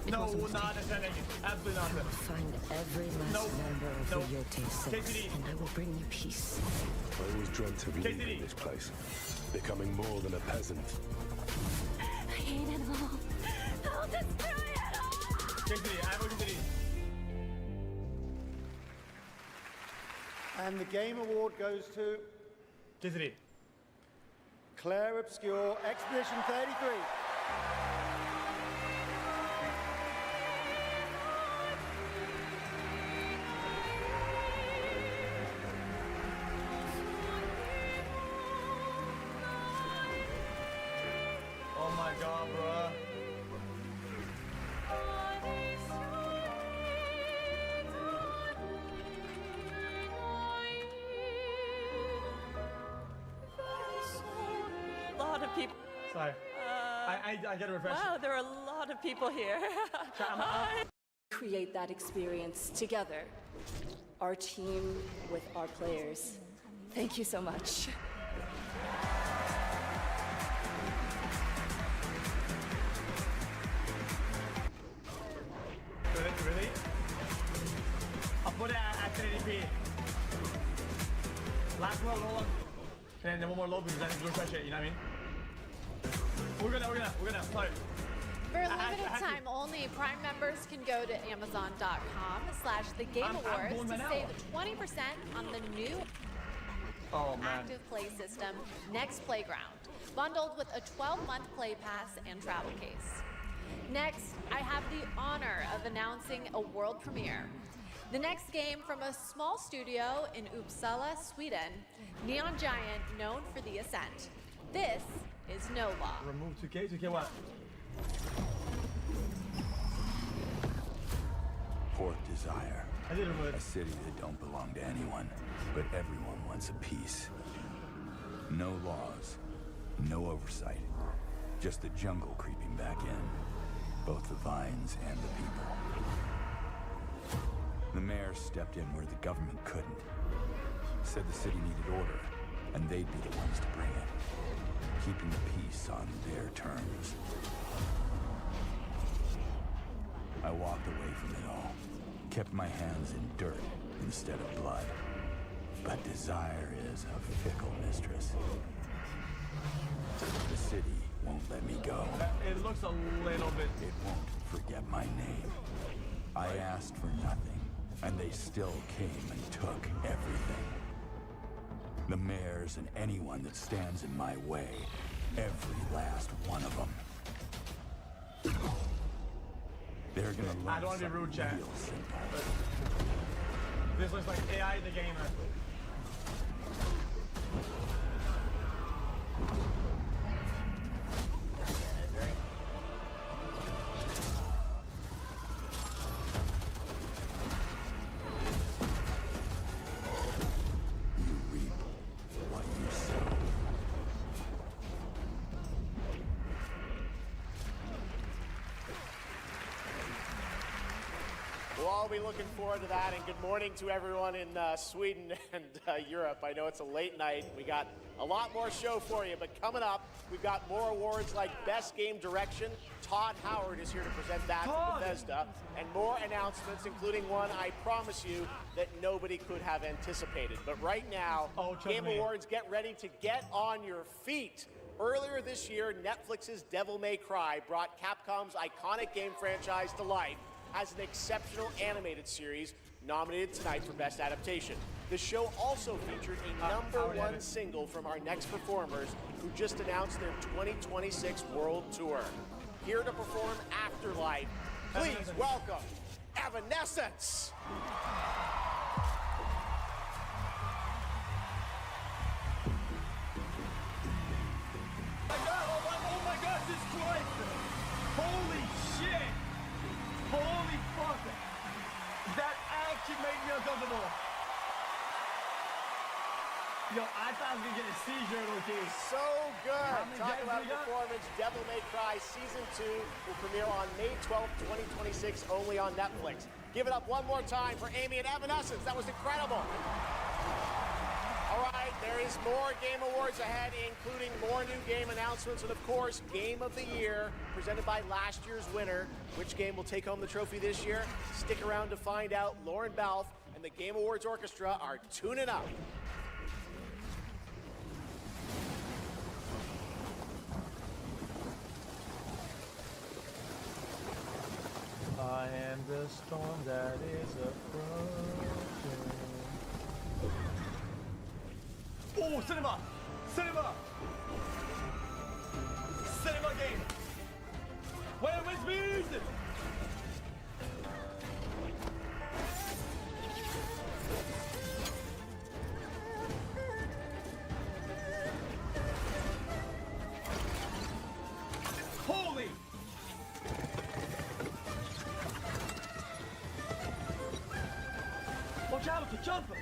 No, not attending. Absolutely not. I will find every last member of the Yote Six, and I will bring you peace. I always dreamt of leaving this place, becoming more than a peasant. I hate it all. I'll destroy it all! KCD, I will KCD. And the Game Award goes to KCD. Claire Obscure, Expedition 33. Oh my god, bruh. A lot of people. Sorry. I get a refresh. Wow, there are a lot of people here. Create that experience together. Our team with our players. Thank you so much. Really? I'll put it at 1080p. Last one, roll on. And then one more load because I need to refresh it, you know what I mean? We're gonna, sorry. For a limited time only, Prime members can go to Amazon.com/thegameawards to save 20% on the new active play system, Next Playground, bundled with a 12-month play pass and travel case. Next, I have the honor of announcing a world premiere. The next game from a small studio in Uppsala, Sweden, Neon Giant, known for The Ascent. This is No Law. Remove 2K? 2K what? Port Desire. I did remove it. A city that don't belong to anyone, but everyone wants a piece. No laws, no oversight. Just the jungle creeping back in. Both the vines and the people. The mayor stepped in where the government couldn't. Said the city needed order, and they'd be the ones to bring it. Keeping the peace on their terms. I walked away from it all. Kept my hands in dirt instead of blood. But desire is a fickle mistress. The city won't let me go. It looks a little bit... It won't forget my name. I asked for nothing, and they still came and took everything. The mayors and anyone that stands in my way. Every last one of them. They're gonna learn I don't want to be rude, chat. real simple. This looks like AI the gamer. You reap what you sow. We'll all be looking forward to that, and good morning to everyone in Sweden and Europe. I know it's a late night. We got a lot more show for you, but coming up, we've got more awards like Best Game Direction. Todd Howard is here to present that from Bethesda, and more announcements, including one I promise you that nobody could have anticipated. But right now, Game Awards, get ready to get on your feet. Earlier this year, Netflix's Devil May Cry brought Capcom's iconic game franchise to life as an exceptional animated series nominated tonight for Best Adaptation. The show also featured a #1 single from our next performers who just announced their 2026 World Tour. Here to perform Afterlife, please welcome Evanescence! Oh my god, this Christ! Holy shit! Holy fuck! That actually made me uncomfortable. Yo, I thought I was gonna get a seizure, okay? So good. Talk about performance. Devil May Cry Season 2 will premiere on May 12th, 2026, only on Netflix. Give it up one more time for Amy and Evanescence. That was incredible. All right, There is more Game Awards ahead, including more new game announcements and, of course, Game of the Year, presented by last year's winner. Which game will take home the trophy this year? Stick around to find out. Lauren Balfe and the Game Awards Orchestra are tuning up. I am the storm that is approaching. Oh, cinema! Cinema! Cinema game! Where is speed? Holy! Watch out, the jumper!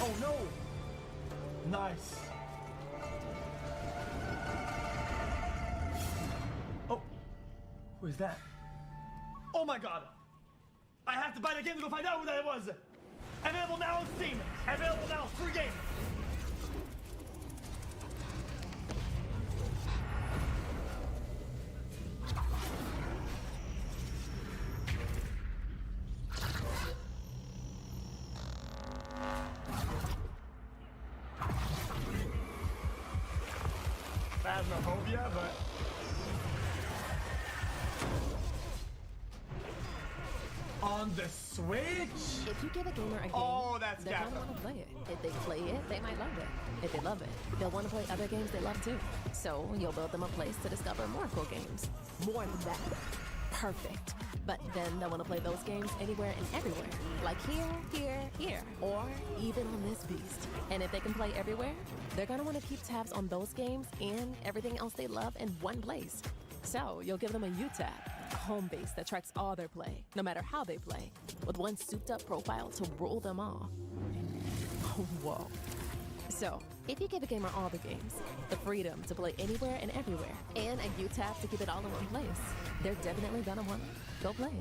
Oh no! Nice. Oh, who is that? Oh my god! I have to buy the game to go find out who that was! Available now on Steam! Available now, free game! Phasmophobia, but on the Switch? If you give a gamer a game, they're gonna want to play it. If they play it, they might love it. If they love it, they'll want to play other games they love too. So you'll build them a place to discover more cool games. More than that. Perfect. But then they'll want to play those games anywhere and everywhere. Like here, or even on this beast. And if they can play everywhere, they're gonna want to keep tabs on those games and everything else they love in one place. So you'll give them a U-tab, a home base that tracks all their play, no matter how they play, with one souped-up profile to rule them all. Whoa. So, if you give a gamer all the games, the freedom to play anywhere and everywhere, and a U-tab to keep it all in one place, they're definitely gonna want to go play.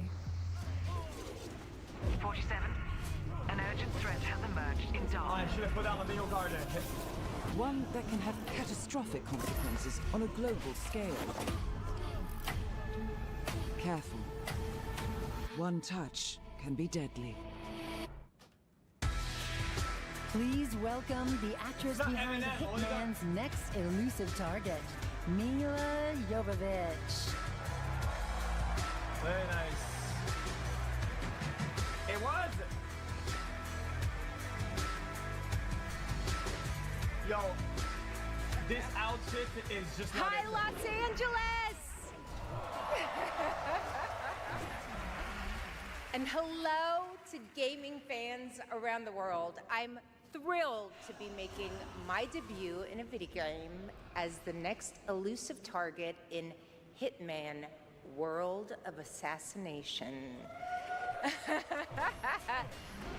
47. An urgent threat has emerged in Dark. I should have put out the Neo Garden. One that can have catastrophic consequences on a global scale. Careful. One touch can be deadly. Please welcome the actress behind Hitman's next elusive target, Mila Jovovich. Very nice. It was! Yo, this outfit is just not Hi, Los Angeles! And hello to gaming fans around the world. I'm thrilled to be making my debut in a video game as the next elusive target in Hitman World of Assassination.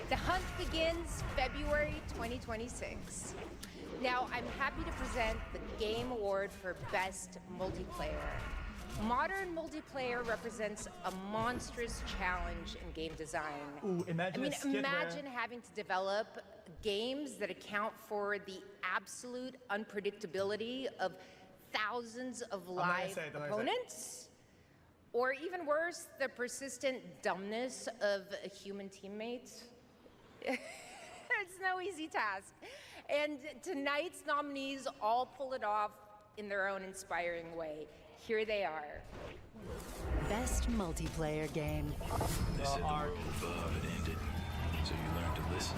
The hunt begins February 2026. Now, I'm happy to present the Game Award for Best Multiplayer. Modern multiplayer represents a monstrous challenge in game design. Ooh, imagine having to develop games that account for the absolute unpredictability of thousands of live opponents. Or even worse, the persistent dumbness of human teammates. It's no easy task. And tonight's nominees all pull it off in their own inspiring way. Here they are. Best multiplayer game. They said the world above had ended, so you learned to listen.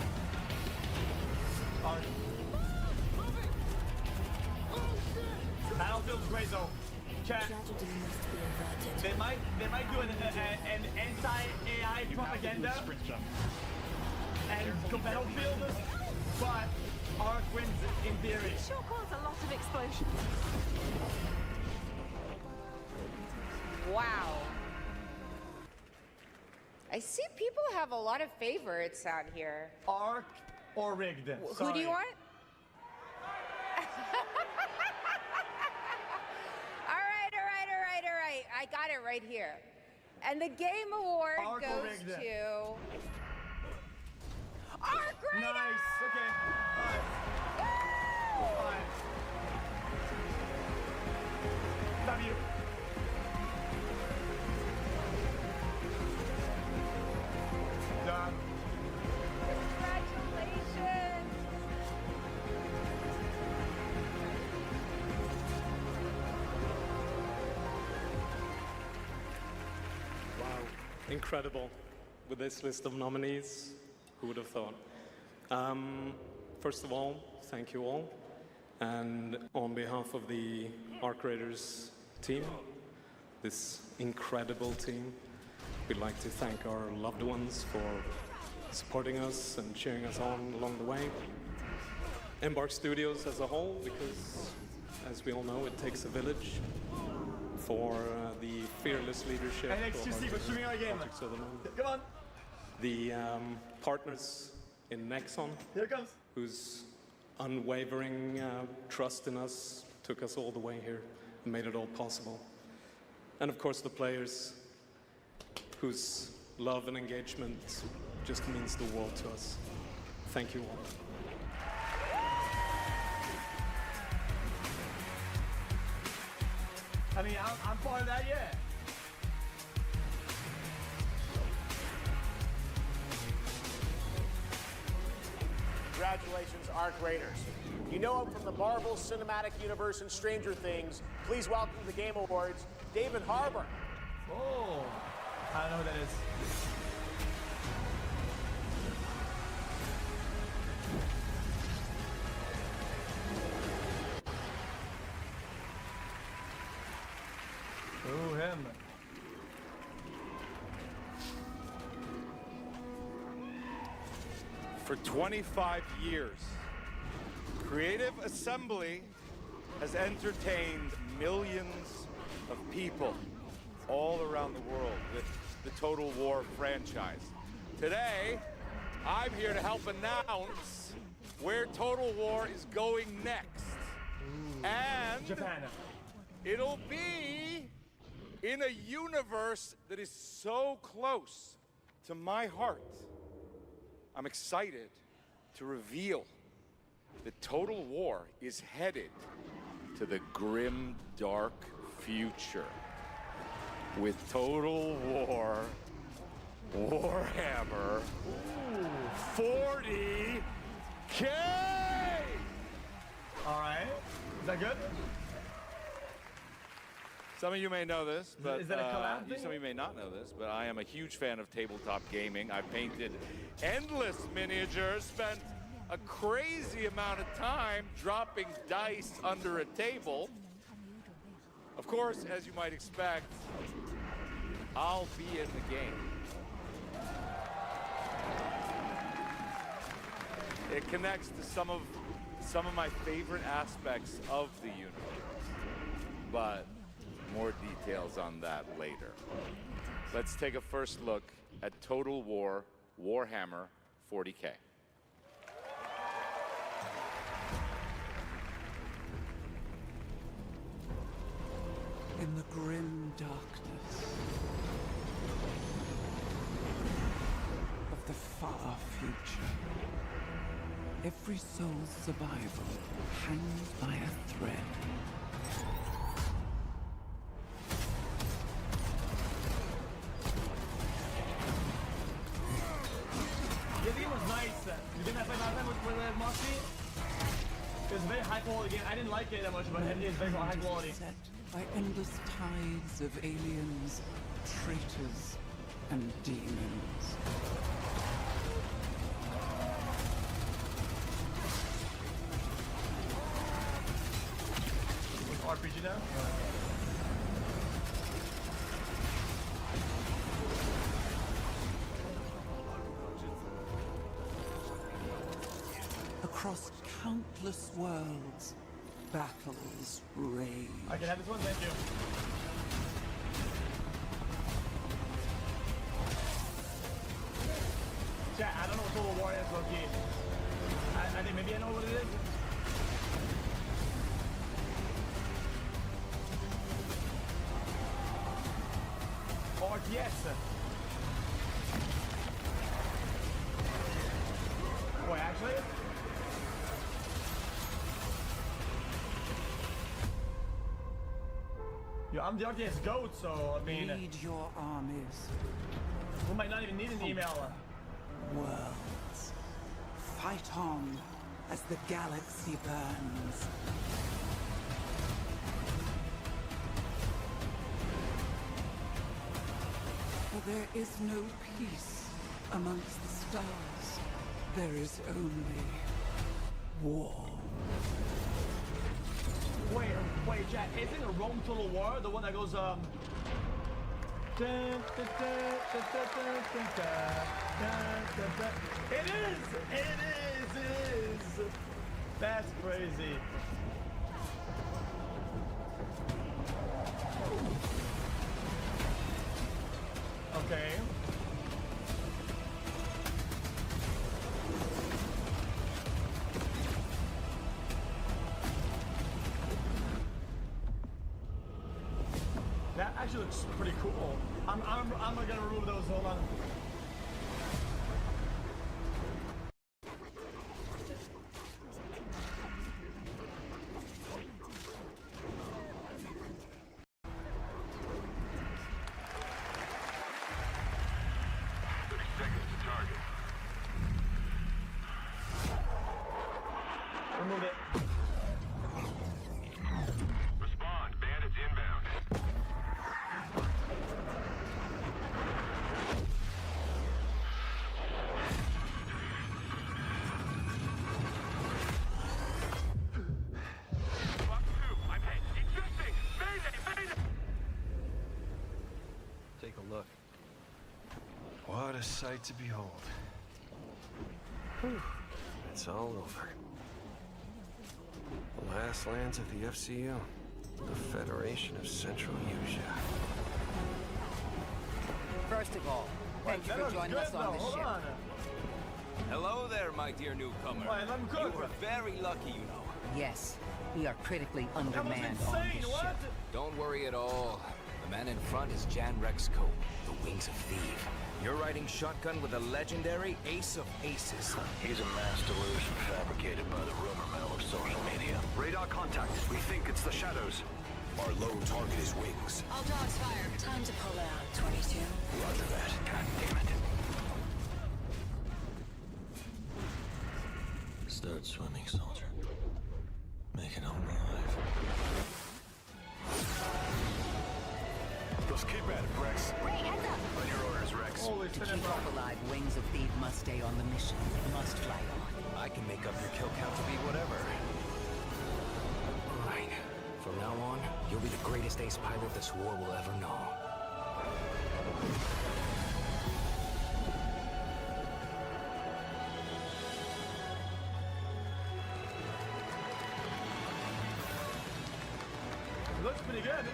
Battlefield's great though. Chat. They might do an anti-AI propaganda and go Battlefield, but Ark wins in theory. It sure caused a lot of explosions. Wow. I see people have a lot of favorites out here. Ark or rigged? Who do you want? All right. I got it right here. And the game award goes to Arc Raiders! Nice. Okay. All right. Love you. Done. Congratulations! Wow, incredible. With this list of nominees, who would have thought? First of all, thank you all. And on behalf of the Arc Raiders team, this incredible team, we'd like to thank our loved ones for supporting us and cheering us on along the way. Embark Studios as a whole, because as we all know, it takes a village for the fearless leadership And XQC, we're shooting our game. Come on. The partners in Nexon, Here it comes. whose unwavering trust in us took us all the way here and made it all possible. And of course the players, whose love and engagement just means the world to us. Thank you all. I mean, I'm part of that, yeah. Congratulations, Arc Raiders. You know him from the Marvel Cinematic Universe and Stranger Things. Please welcome to the Game Awards, David Harbour. Oh, I don't know who that is. Ooh, him. For 25 years, Creative Assembly has entertained millions of people all around the world with the Total War franchise. Today, I'm here to help announce where Total War is going next. And Japan. It'll be in a universe that is so close to my heart. I'm excited to reveal that Total War is headed to the grim, dark future with Total War Warhammer 40K! All right. Is that good? Some of you may know this, but is that a collab thing? some of you may not know this, but I am a huge fan of tabletop gaming. I've painted endless miniatures, spent a crazy amount of time dropping dice under a table. Of course, as you might expect, I'll be in the game. It connects to some of my favorite aspects of the universe, but more details on that later. Let's take a first look at Total War Warhammer 40K. In the grim darkness of the far future, every soul's survival hangs by a thread. The game was nice. You didn't have last time with Moxie? It was a very high quality game. I didn't like it that much, but it is very high quality. Set by endless tides of aliens, traitors, and demons. RPG now? Across countless worlds, battles rage. I can have this one, thank you. Chat, I don't know what Total War is, Loki. I think maybe I know what it is. Yes. Wait, actually? Yeah, I'm the RTS GOAT, so I mean... Lead your armies. We might not even need an email. Worlds. Fight on as the galaxy burns. For there is no peace amongst the stars. There is only war. Wait, Jack, isn't a Rome Total War the one that goes, It is! That's crazy. Okay. That actually looks pretty cool. I'm gonna remove those. Hold on. Remove it. Respond. Bandits inbound. Take a look. What a sight to behold. Whew. It's all over. The last lands of the FCU. The Federation of Central Asia. First of all, thank you for joining us on this ship. Hello there, my dear newcomer. You were very lucky, you know. Yes, we are critically undermanned on this ship. Don't worry at all. The man in front is Jan Rexco, the Wings of Thief. You're riding shotgun with a legendary Ace of Aces. He's a mass delusion fabricated by the rumor mill of social media. Radar contact. We think it's the shadows. Our lone target is Wings. All dogs fire. Time to pull out, 22. Roger that. God damn it. Start swimming, soldier. Make it home alive. Just keep at it, Rex. Wait, heads up! On your orders, Rex. To keep up alive, Wings of Thief must stay on the mission. Must fly on. I can make up your kill count to be whatever. Right. From now on, you'll be the greatest ace pilot this war will ever know. Looks pretty good.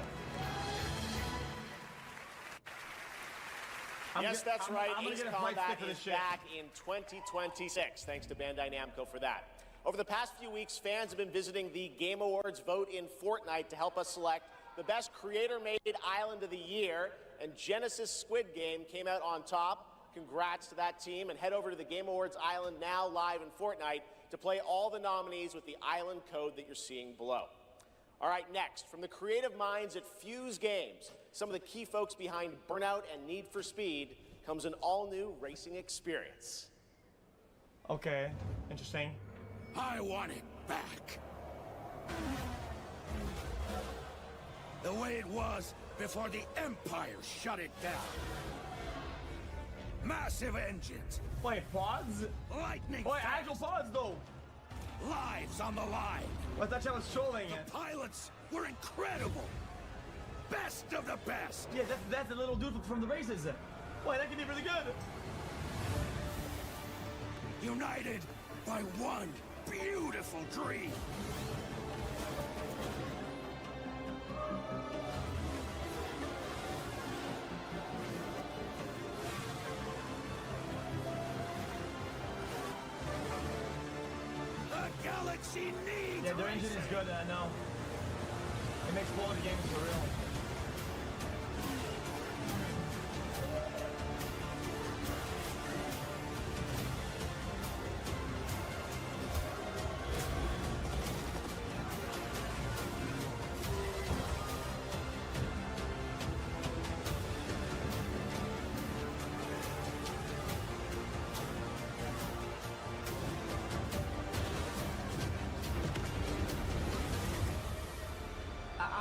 Yes, that's right. Ace Combat is shit. back in 2026, thanks to Bandai Namco for that. Over the past few weeks, fans have been visiting the Game Awards vote in Fortnite to help us select the best creator-made island of the year, and Genesis Squid Game came out on top. Congrats to that team, and head over to the Game Awards island now live in Fortnite to play all the nominees with the island code that you're seeing below. All right, next, from the creative minds at Fuse Games, some of the key folks behind Burnout and Need for Speed, comes an all-new racing experience. Okay, interesting. I want it back. The way it was before the Empire shut it down. Massive engines. Wait, pods? Lightning Wait, fast. actual pods though. Lives on the line. I thought I was trolling it. The pilots were incredible. Best of the best. Yeah, that's the little dude from the races. Wait, that could be really good. United by one beautiful dream. The galaxy needs Yeah, their engine is good, I know. It makes quality games for real.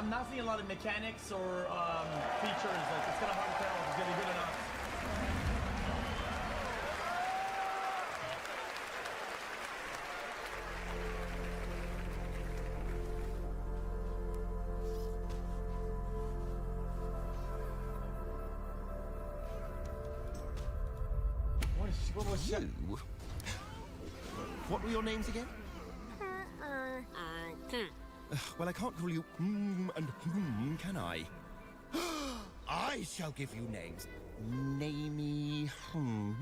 I'm not seeing a lot of mechanics or features. Like, it's kind of hard to tell if it's gonna be good or not. What was you? What were your names again? Well, I can't call you and can I? I shall give you names. Namey.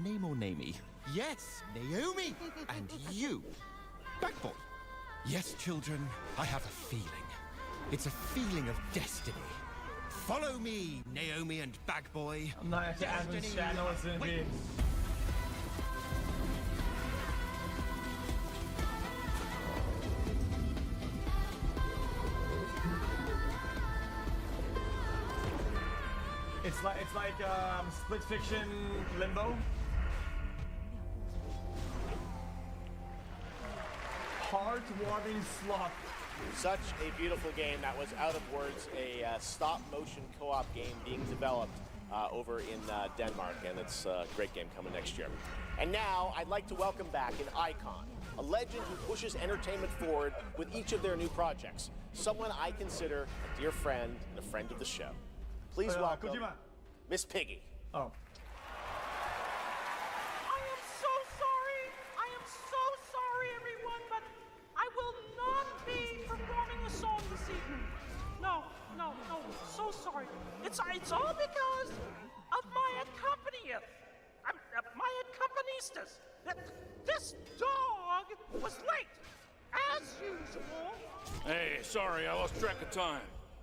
Name or namey? Yes, Naomi. And you, Bagboy. Yes, children, I have a feeling. It's a feeling of destiny. Follow me, Naomi and Bagboy. I'm not actually asking I know what's gonna be. It's like split fiction Limbo. Heartwarming slop. Such a beautiful game. That was out of words. A stop-motion co-op game being developed over in Denmark, and it's a great game coming next year. And now I'd like to welcome back an icon, a legend who pushes entertainment forward with each of their new projects. Someone I consider a dear friend and a friend of the show. Please welcome Miss Piggy. Oh. I am so sorry. I am so sorry, everyone, but I will not be performing a song this evening. No. So sorry. It's all because of my accompanist. My accompanist. This dog was late, as usual. Hey, sorry, I lost track of time.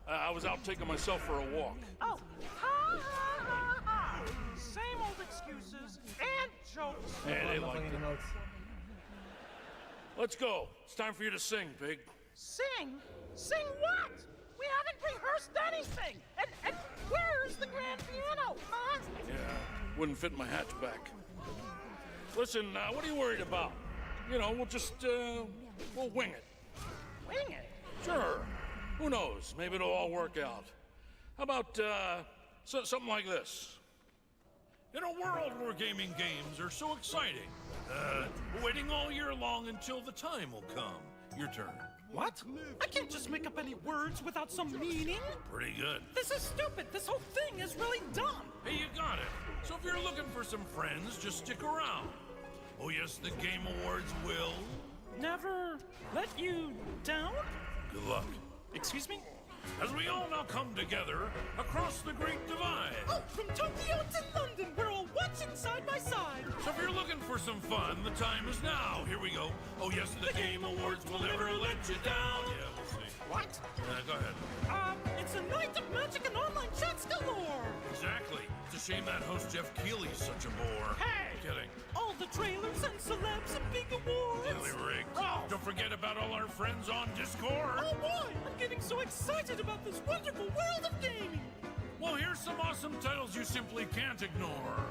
I was out taking myself for a walk. Oh, same old excuses and jokes. Hey, they like it. Let's go. It's time for you to sing, Pig. Sing? Sing what? We haven't rehearsed anything. And where's the grand piano, huh? Yeah, wouldn't fit in my hatchback. Listen, what are you worried about? You know, we'll just, we'll wing it. Wing it? Sure. Who knows? Maybe it'll all work out. How about, something like this? In a world where gaming games are so exciting, we're waiting all year long until the time will come. Your turn. What? I can't just make up any words without some meaning. Pretty good. This is stupid. This whole thing is really dumb. Hey, you got it. So if you're looking for some friends, just stick around. Oh yes, the Game Awards will... Never let you down? Good luck. Excuse me? As we all now come together across the Great Divide. Oh, from Tokyo to London, we're all watching side by side. So if you're looking for some fun, the time is now. Here we go. Oh yes, the Game Awards will never let you down. Yeah, we'll see. What? Go ahead. It's a night of magic and online chats galore. Exactly. It's a shame that host Jeff Keighley's such a bore. Hey! Kidding. All the trailers and celebs and big awards. Really rigged. Oh. Don't forget about all our friends on Discord. Oh boy, I'm getting so excited about this wonderful world of gaming. Well, here's some awesome titles you simply can't ignore.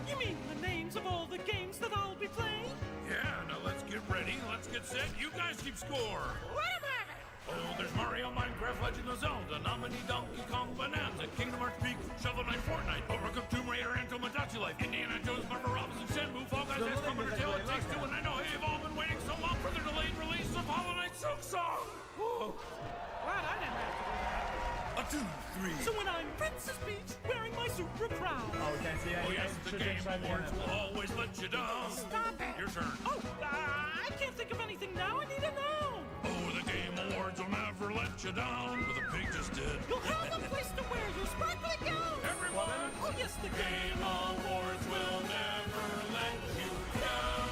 You mean the names of all the games that I'll be playing? Yeah, now let's get ready, let's get set. You guys keep score. What about it? Oh, there's Mario, Minecraft, Legend of Zelda, Nominee, Donkey Kong, Bonanza, Kingdom Hearts Peak, Shovel Knight, Fortnite, Overcooked, Tomb Raider, and Tomodachi Life, Indiana Jones, Marvel Robinson, Shenmue, Fall Guys, XCOM, Undertale, It Takes Two, and I know you've all been waiting so long for the delayed release of Hollow Knight Silk Song. Whoa. Glad I didn't have to do that. 2, 3. So when I'm Princess Peach, wearing my super crown. Oh, we can't see Oh yes, the Game Awards will always let you down. Stop it. Your turn. Oh, I can't think of anything now. I need to know. Oh, the Game Awards will never let you down. But the pig just did. You'll have a place to wear your sparkly gown. Everyone. Oh, yes, the Game Awards will never let you down.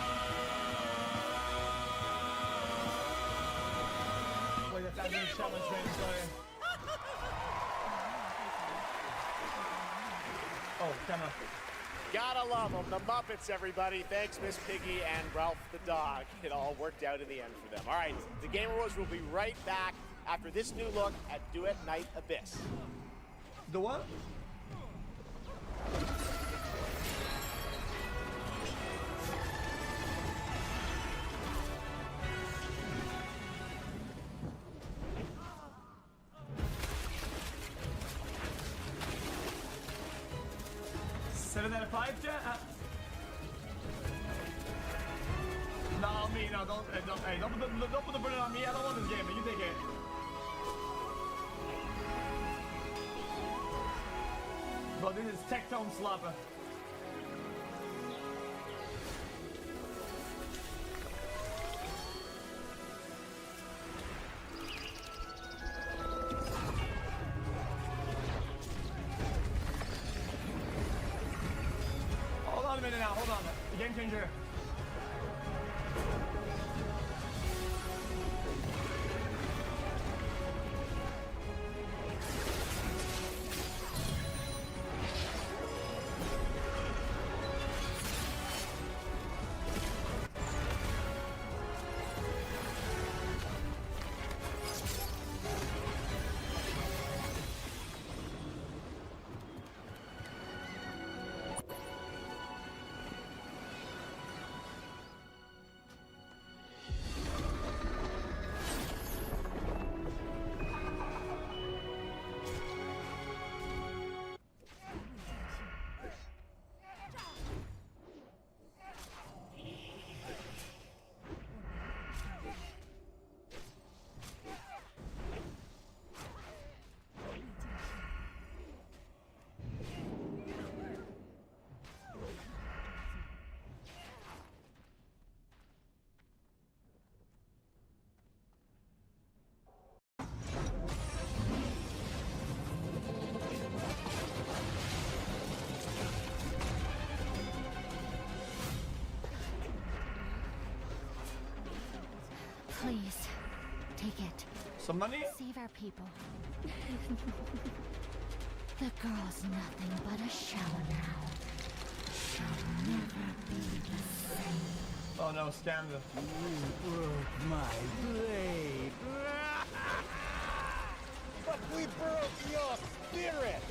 Wait, that's not really challenge range, sorry. Oh, come on. Gotta love them. The Muppets, everybody. Thanks, Miss Piggy and Ralph the dog. It all worked out in the end for them. All right, the Game Awards will be right back after this new look at Duet Night Abyss. The what? 7 out of 5, chat? No, on me, no, don't put the burden on me. I don't want this game, but you take it. Bro, this is Tectone Slapper. Hold on a minute now, hold on. Game changer. Please, take it. Some money? Save our people. The girl's nothing but a shell now. She'll never be the same. Oh no, scandal. You broke my blade. But we broke your spirit.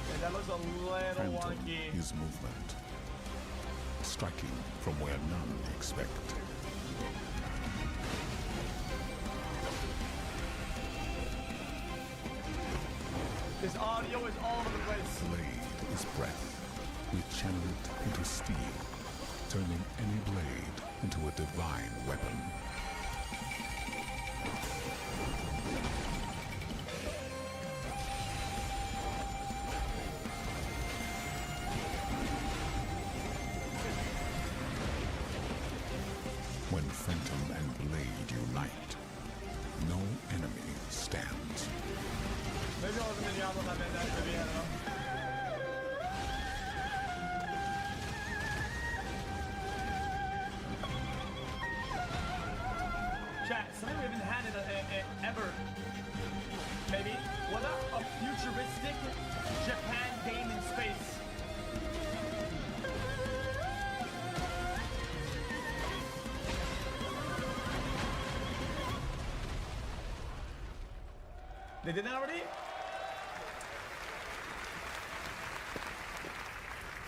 Yeah, that looks a little Phantom wonky. is movement, striking from where none expect. This audio is all over the place. Blade is breath. We channel it into steel, turning any blade into a divine weapon. When Phantom and Blade unite, no enemy stands. Maybe I wasn't in Diablo that many times, maybe, I don't know. Chat, something we haven't had it ever. Maybe. What a futuristic Japan game in space. They did that already?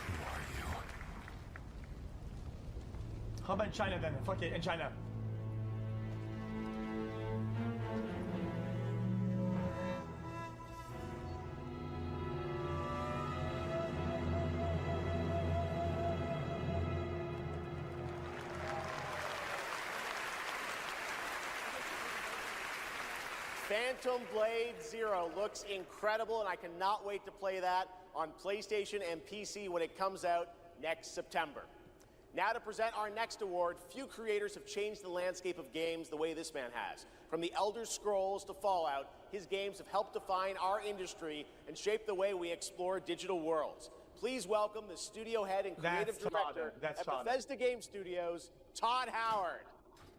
Who are you? How about China then? Fuck it, in China. Phantom Blade Zero looks incredible, and I cannot wait to play that on PlayStation and PC when it comes out next September. Now to present our next award, few creators have changed the landscape of games the way this man has. From the Elder Scrolls to Fallout, his games have helped define our industry and shape the way we explore digital worlds. Please welcome the studio head and creative director at Bethesda Game Studios, Todd Howard.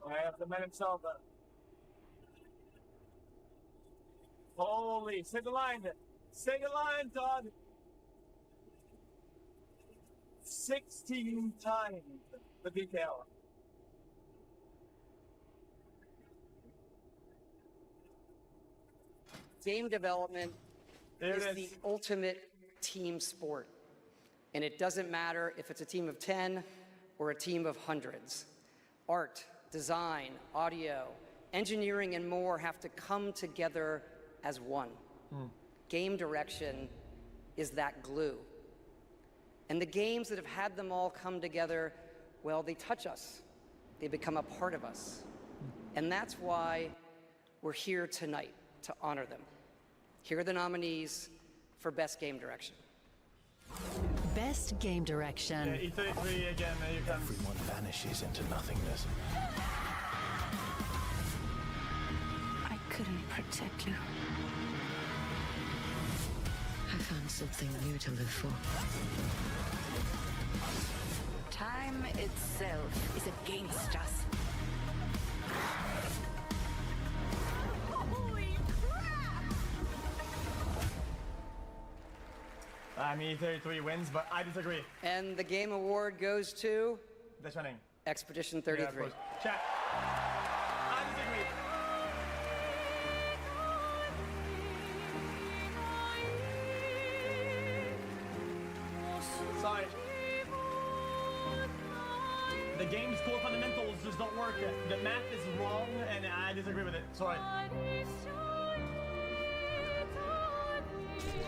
I have the man himself. Holy, say the line. Say the line, Todd. 16 times the detail. Game development is the ultimate team sport. And it doesn't matter if it's a team of 10 or a team of hundreds. Art, design, audio, engineering, and more have to come together as one. game direction is that glue. And the games that have had them all come together, well, they touch us. They become a part of us. And that's why we're here tonight, to honor them. Here are the nominees for Best Game Direction. Best Game Direction. Yeah, E33 again, you can. Everyone vanishes into nothingness. I couldn't protect you. I found something new to live for. Time itself is against us. I mean, E33 wins, but I disagree. And the game award goes to That's running. Expedition Yeah, of 33. course. Chat. I disagree. Sorry. The game's core fundamentals just don't work. The math is wrong, and I disagree with it. Sorry.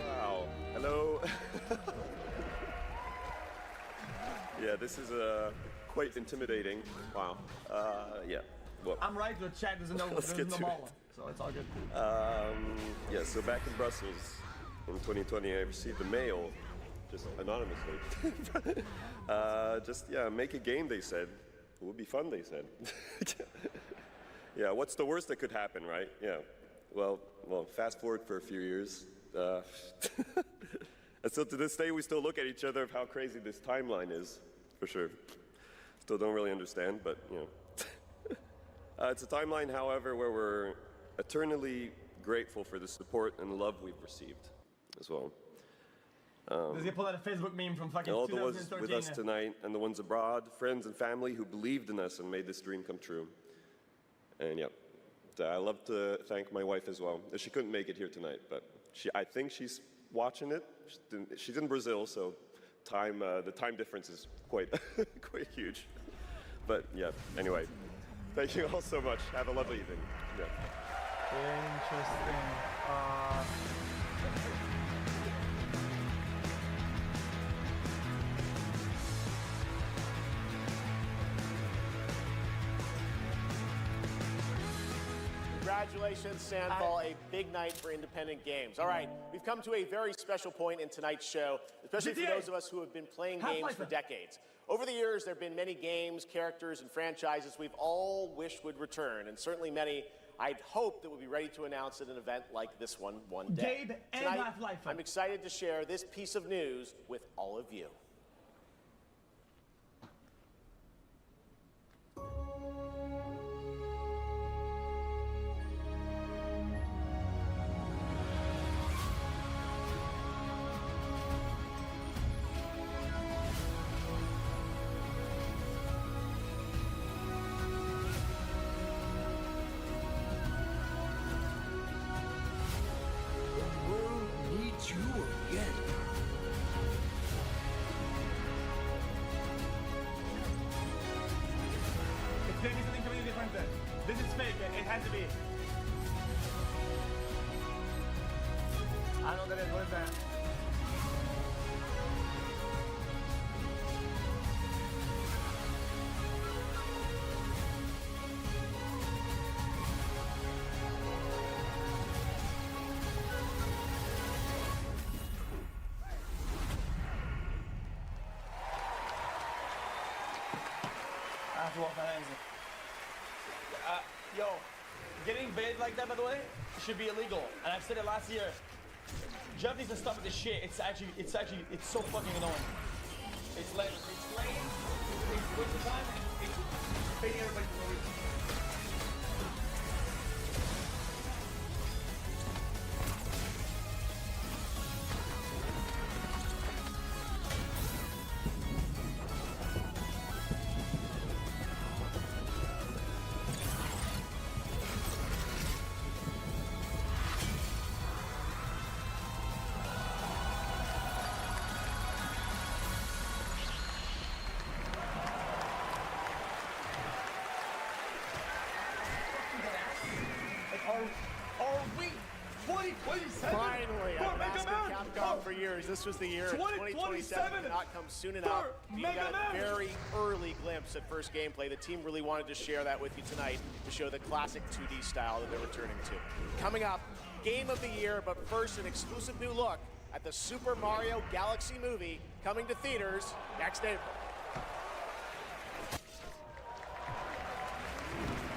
Wow. Hello. Yeah, this is quite intimidating. Wow. Yeah. Well, I'm right, the chat doesn't know Let's there's get no to ball, it. so it's all good. Yeah, so back in Brussels in 2020, I received a mail, just anonymously. Yeah, make a game, they said. It would be fun, they said. Yeah, what's the worst that could happen, right? Yeah. Well, fast forward for a few years. And so to this day, we still look at each other of how crazy this timeline is, for sure. Still don't really understand, but, you know. It's a timeline, however, where we're eternally grateful for the support and love we've received as well. Does he pull out a Facebook meme from fucking all the ones 2013? with us tonight and the ones abroad, friends and family who believed in us and made this dream come true. And yeah, I love to thank my wife as well. She couldn't make it here tonight, but I think she's watching it. She's in Brazil, so the time difference is quite quite huge. But yeah, anyway, thank you all so much. Have a lovely evening. Yeah. Interesting. Congratulations, Sandfall, a big night for independent games. All right, we've come to a very special point in tonight's show, especially for those of us who have been playing games for decades. Over the years, there have been many games, characters, and franchises we've all wished would return, and certainly many I'd hope that we'll be ready to announce at an event like this one day. Gabe and Tonight, Half-Life. I'm excited to share this piece of news with all of you. It's gonna be something completely different. This is fake. It has to be. I don't know what that is. What is that? I have to walk my hands. Yo, getting big like that, by the way, should be illegal. And I've said it last year. Jeff needs to stop with this shit. It's so fucking annoying. It's lame. It's waste of time. It's paying everybody for no reason. Are we 2027. Finally, I've been asking Capcom for years. This was the year. 2027 did not come soon enough. You got a very early glimpse at first gameplay. The team really wanted to share that with you tonight to show the classic 2D style that they're returning to. Coming up, Game of the Year, but first an exclusive new look at the Super Mario Galaxy movie coming to theaters next April.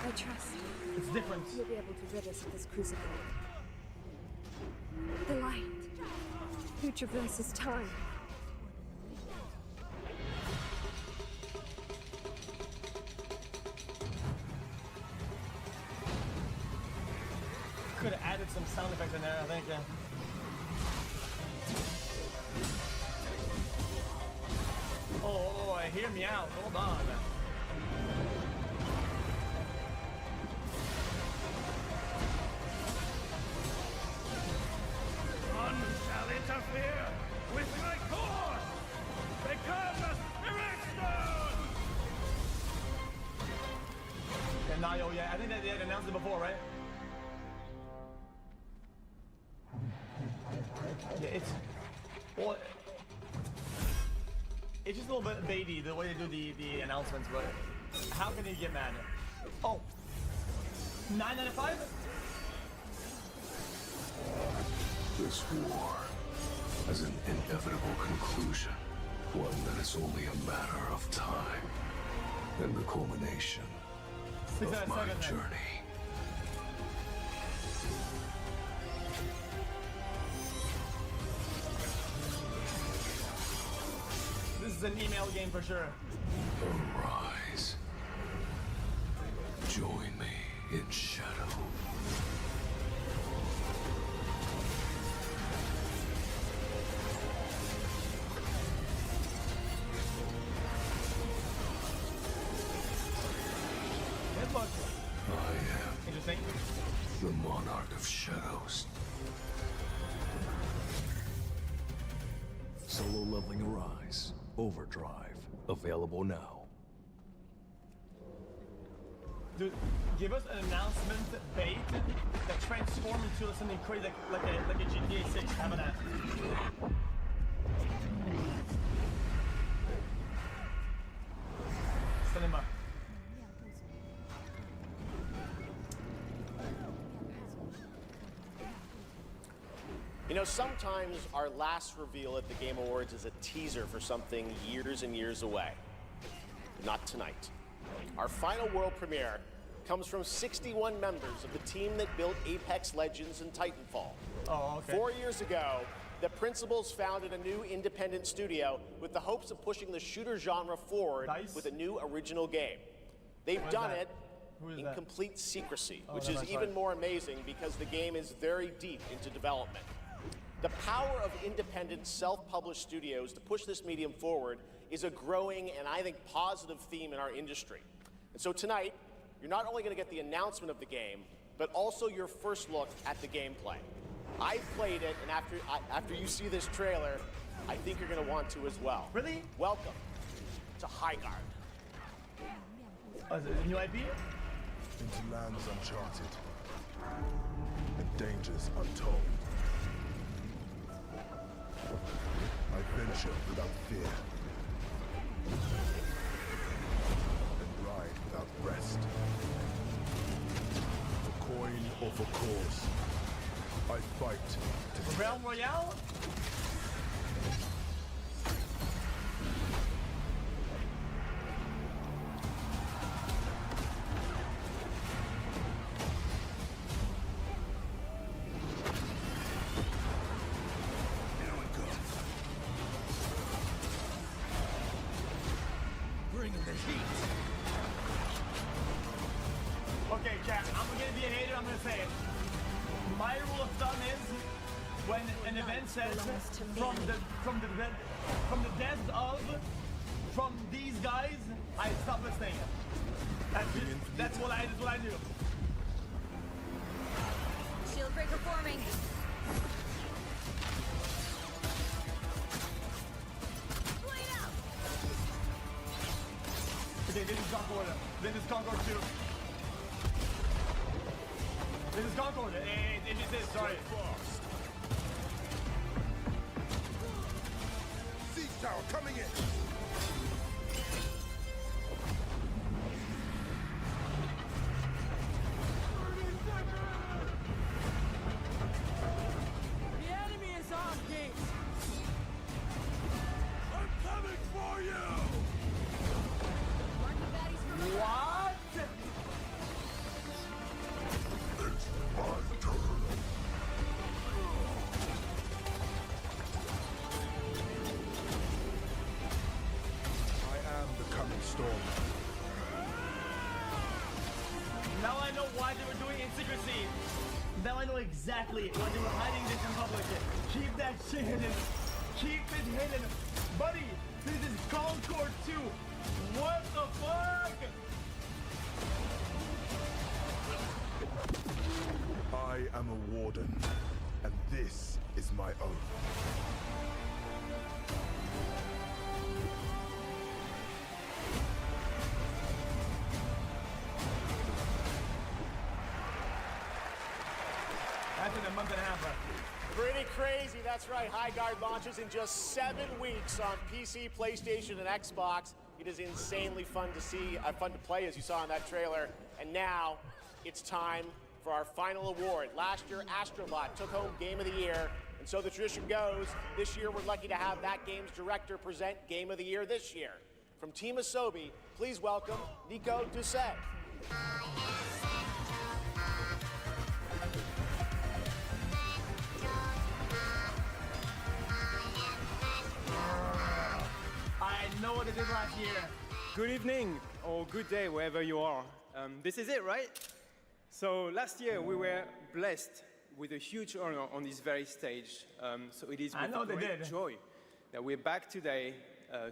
I trust it's different. You'll be able to rid us of this crucible. The light. You traverses time. Could have added some sound effects in there, I think. Yeah. Oh, hear me out. Hold on. None shall interfere with my course! Become Erectstone! Yeah, Nayo, yeah. I think they had announced it before, right? Yeah, well, it's just a little bit baby the way they do the announcements, but how can you get mad? Oh, 9 out of 5? This war has an inevitable conclusion, one that is only a matter of time, and the culmination of my journey. This is an email game for sure. Arise. Join me in shadow. I am interesting. The monarch of shadows. Solo leveling Arise. Overdrive. Available now. Dude, give us an announcement bait that transforms into something crazy like a GTA 6. How about that? Cinema. You know, sometimes our last reveal at the Game Awards is a teaser for something years and years away. Not tonight. Our final world premiere comes from 61 members of the team that built Apex Legends and Titanfall. Oh, okay. 4 years ago, the principals founded a new independent studio with the hopes of pushing the shooter genre forward with a new original game. They've done it in complete secrecy, which is even more amazing because the game is very deep into development. The power of independent, self-published studios to push this medium forward is a growing and I think positive theme in our industry. And so tonight, you're not only going to get the announcement of the game, but also your first look at the gameplay. I've played it, and after you see this trailer, I think you're going to want to as well. Really? Welcome to Highguard. Is it a new IP? Into lands uncharted and dangers untold. I venture without fear and ride without rest. For coin or for cause, I fight to Realm Royale? Okay, chat, I'm gonna be a hater, I'm gonna say it. My rule of thumb is when an event says from the death of from these guys, I stop listening. That's what I do. Shield breaker forming. Okay, this is Concord. This is Concord 2. This is Concord. It just is, sorry. Siege tower coming in. The enemy is on gates. I'm coming for you. What? It's my turn. I am the coming storm. Now I know why they were doing it in secrecy. Now I know exactly why they were hiding this in public. Keep that shit hidden. Keep it hidden. Buddy, this is Concord 2. What the fuck? I am a warden, and this is my oath. That's in a month and a half. Pretty crazy, that's right. High Guard launches in just 7 weeks on PC, PlayStation, and Xbox. It is insanely fun to see, fun to play, as you saw in that trailer. And now, it's time for our final award. Last year, Astrobot took home Game of the Year, and so the tradition goes, this year we're lucky to have that game's director present Game of the Year this year. From Team Asobi, please welcome Nico Doucet. I know what they did last year. Good evening, or good day, wherever you are. This is it, right? So last year we were blessed with a huge honor on this very stage. So it is with great joy that we're back today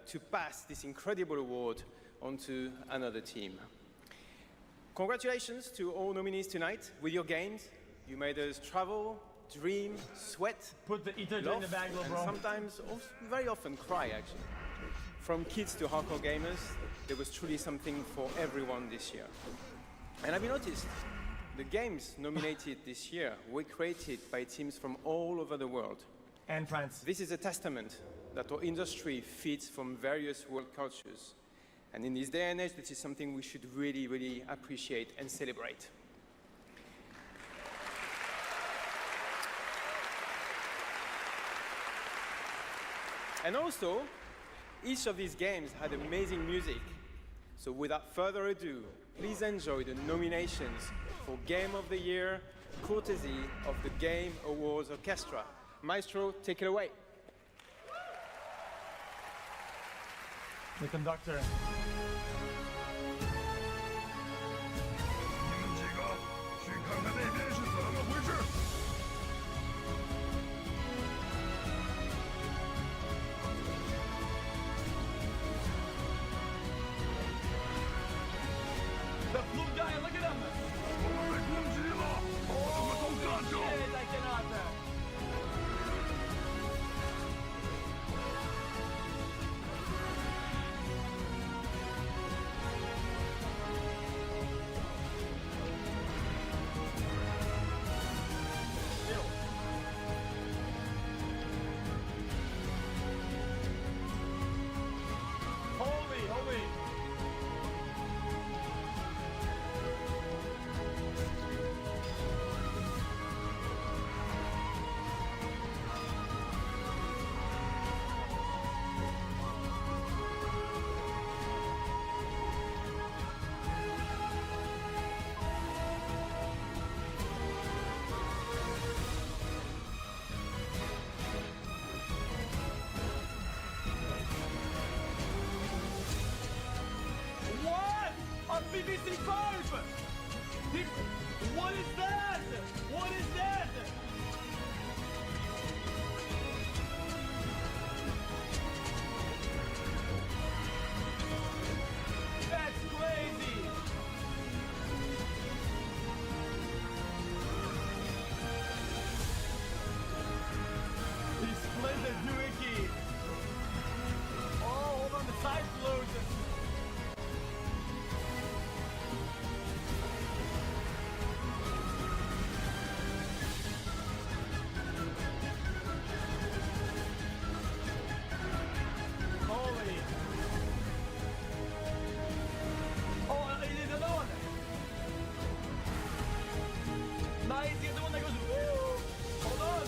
to pass this incredible award onto another team. Congratulations to all nominees tonight. With your games, you made us travel, dream, sweat, put the eater in the bag, and bro. sometimes, very often, cry actually. From kids to hardcore gamers, there was truly something for everyone this year. And have you noticed? The games nominated this year were created by teams from all over the world. And France. This is a testament that our industry feeds from various world cultures. And in this day and age, this is something we should really, really appreciate and celebrate. And also, each of these games had amazing music. So without further ado, please enjoy the nominations for Game of the Year, courtesy of the Game Awards Orchestra. Maestro, take it away. The conductor. The blue guy, look at him! Oh, shit, I cannot. right. The other one that goes, woo! Hold on.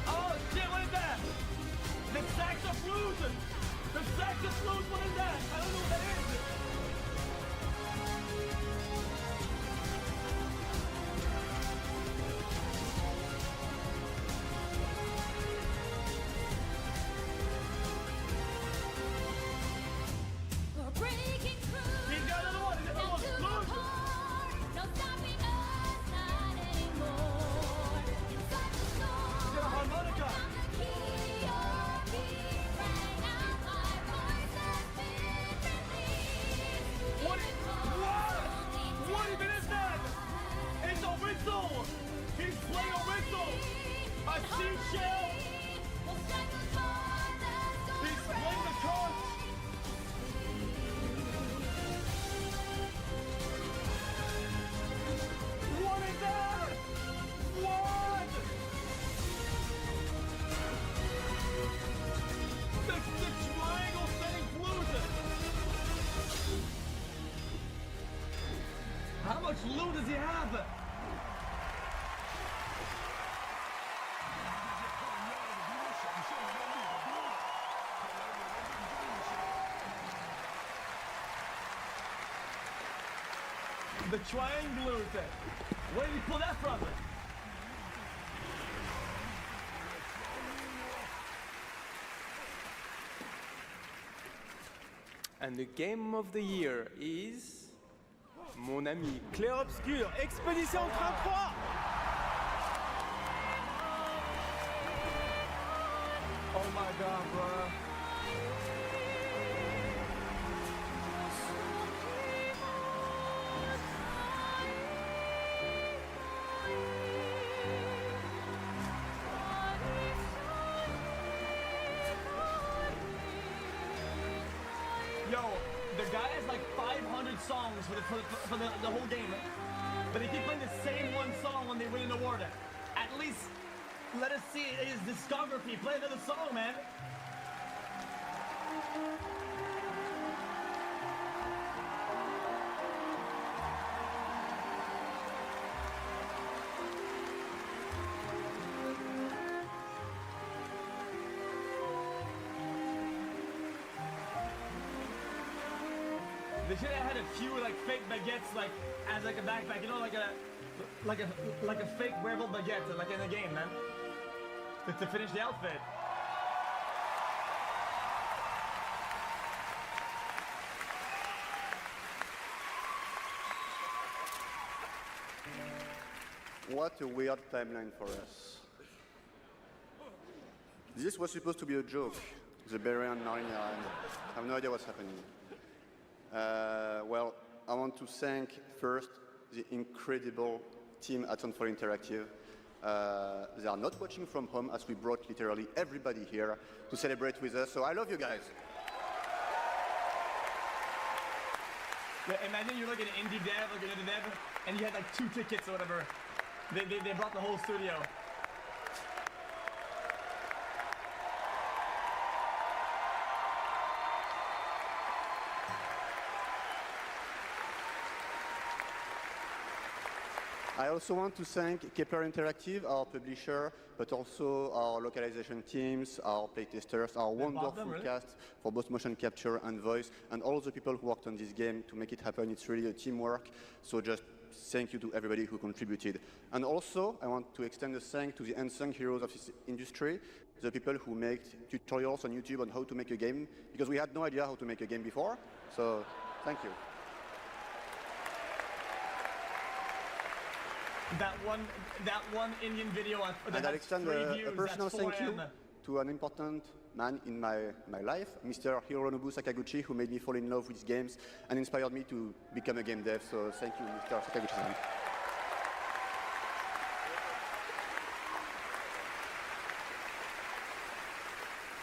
Oh, shit, what is that? The saxophone! The saxophone, what is that? I don't know what that is. He's got another one, Loot! He's got a harmonica. What even is that? It's a whistle! He's playing a whistle! A seashell! He's playing the conch! What is that? What? The triangle setting flute! How much loot does he have? The triangle. Where did he pull that from? And the game of the year is mon ami Clair Obscur, Expédition 33. Oh my god, bro. Yo, the guy has like 500 songs for the whole game, but he keeps playing the same one song when they win an award. At least let us see his discography. Play another song, man. They should have had a few like fake baguettes, like as like a backpack, you know, like a fake wearable baguette, like in the game, man, to finish the outfit. What a weird timeline for us. This was supposed to be a joke, the Berian Narnia, and I have no idea what's happening. Well, I want to thank first the incredible team at Soundfall Interactive. They are not watching from home, as we brought literally everybody here to celebrate with us, so I love you guys. Yeah, imagine you're like an indie dev, and you had like 2 tickets or whatever. They brought the whole studio. I also want to thank Kepler Interactive, our publisher, but also our localization teams, our playtesters, our wonderful cast for both motion capture and voice, and all the people who worked on this game to make it happen. It's really a teamwork, so just thank you to everybody who contributed. And also, I want to extend a thank to the unsung heroes of this industry, the people who make tutorials on YouTube on how to make a game, because we had no idea how to make a game before, so thank you. That one Indian video that and I'll extend 3 a views, personal that's 4 thank you M. to an important man in my life, Mr. Hironobu Sakaguchi, who made me fall in love with games and inspired me to become a game dev. So thank you, Mr. Sakaguchi.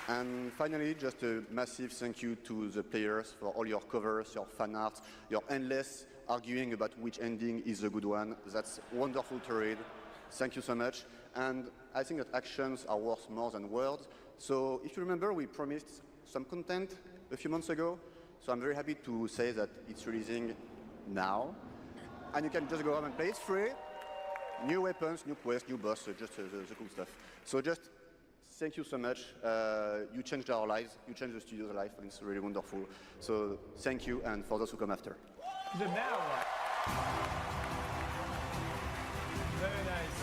And finally, just a massive thank you to the players for all your covers, your fan art, your endless arguing about which ending is the good one. That's wonderful to read. Thank you so much. And I think that actions are worth more than words. So if you remember, we promised some content a few months ago. So I'm very happy to say that it's releasing now. And you can just go home and play. It's free. New weapons, new quests, new boss, just the cool stuff. So just thank you so much. You changed our lives. You changed the studio's life, and it's really wonderful. So thank you, and for those who come after. The now. Very nice.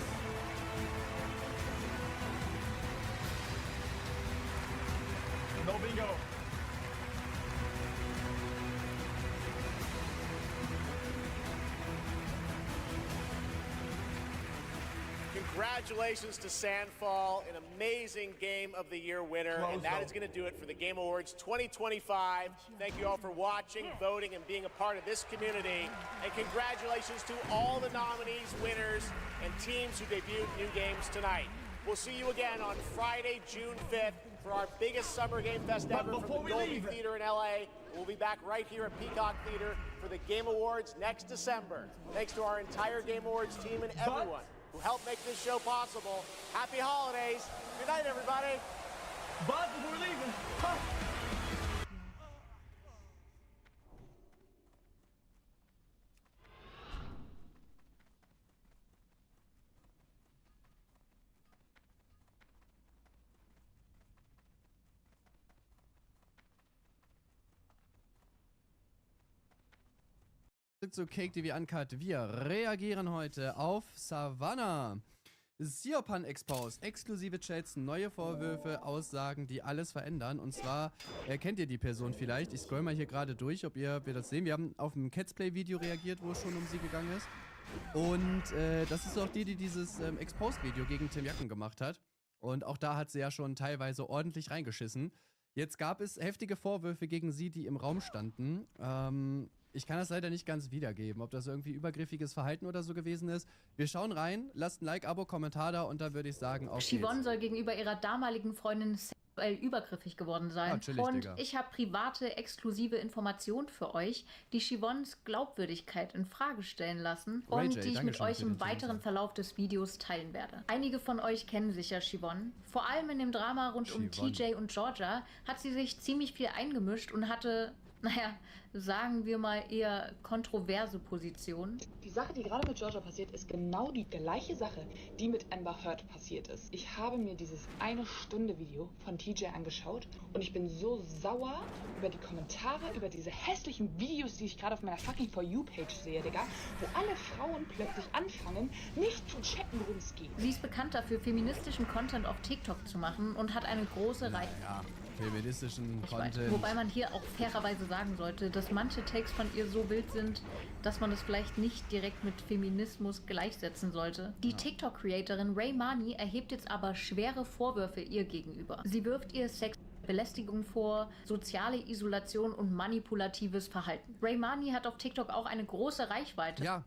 No bingo. Congratulations to Sandfall, an amazing Game of the Year winner, and that is going to do it for the Game Awards 2025. Thank you all for watching, voting, and being a part of this community. And congratulations to all the nominees, winners, and teams who debuted new games tonight. We'll see you again on Friday, June 5th for our biggest Summer Game Fest ever from the Dolby Theater in LA. We'll be back right here at Peacock Theater for the Game Awards next December. Thanks to our entire Game Awards team and everyone who helped make this show possible. Happy holidays. Good night, everybody. But we're leaving. Huh. Zu Cake TV Uncut. Wir reagieren heute auf Savannah. Siopan exposed. Exklusive Chats, neue Vorwürfe, Aussagen, die alles verändern. Und zwar, kennt ihr die Person vielleicht? Ich scroll mal hier gerade durch, ob wir das sehen. Wir haben auf ein Cat's Play-Video reagiert, wo es schon um sie gegangen ist. Und das ist auch die dieses Exposed-Video gegen Tim Jacken gemacht hat. Und auch da hat sie ja schon teilweise ordentlich reingeschissen. Jetzt gab es heftige Vorwürfe gegen sie, die im Raum standen. Ich kann das leider nicht ganz wiedergeben, ob das irgendwie übergriffiges Verhalten oder so gewesen ist. Wir schauen rein, lasst ein Like, Abo, Kommentar da und dann würde ich sagen, auf geht's. Siobhan soll gegenüber ihrer damaligen Freundin sexuell übergriffig geworden sein. Und ich habe private, exklusive Informationen für euch, die Siobhans Glaubwürdigkeit in Frage stellen lassen und die ich mit euch im weiteren Verlauf des Videos teilen werde. Einige von euch kennen sicher Siobhan. Vor allem in dem Drama rund um TJ und Georgia hat sie sich ziemlich viel eingemischt und hatte, naja, sagen wir mal eher kontroverse Positionen. Die Sache, die gerade mit Georgia passiert, ist genau die gleiche Sache, die mit Amber Heard passiert ist. Ich habe mir dieses 1-Stunde-Video von TJ angeschaut und ich bin so sauer über die Kommentare, über diese hässlichen Videos, die ich gerade auf meiner fucking For You-Page sehe, Digga, wo alle Frauen plötzlich anfangen, nicht zu checken, worum es geht. Sie ist bekannt dafür, feministischen Content auf TikTok zu machen und hat eine große Reichweite. Ja, feministischen Content. Wobei man hier auch fairerweise sagen sollte, dass manche Takes von ihr so wild sind, dass man es vielleicht nicht direkt mit Feminismus gleichsetzen sollte. Die TikTok-Creatorin Ray Mani erhebt jetzt aber schwere Vorwürfe ihr gegenüber. Sie wirft ihr Belästigung vor, soziale Isolation und manipulatives Verhalten. Ray Mani hat auf TikTok auch eine große Reichweite. Ja,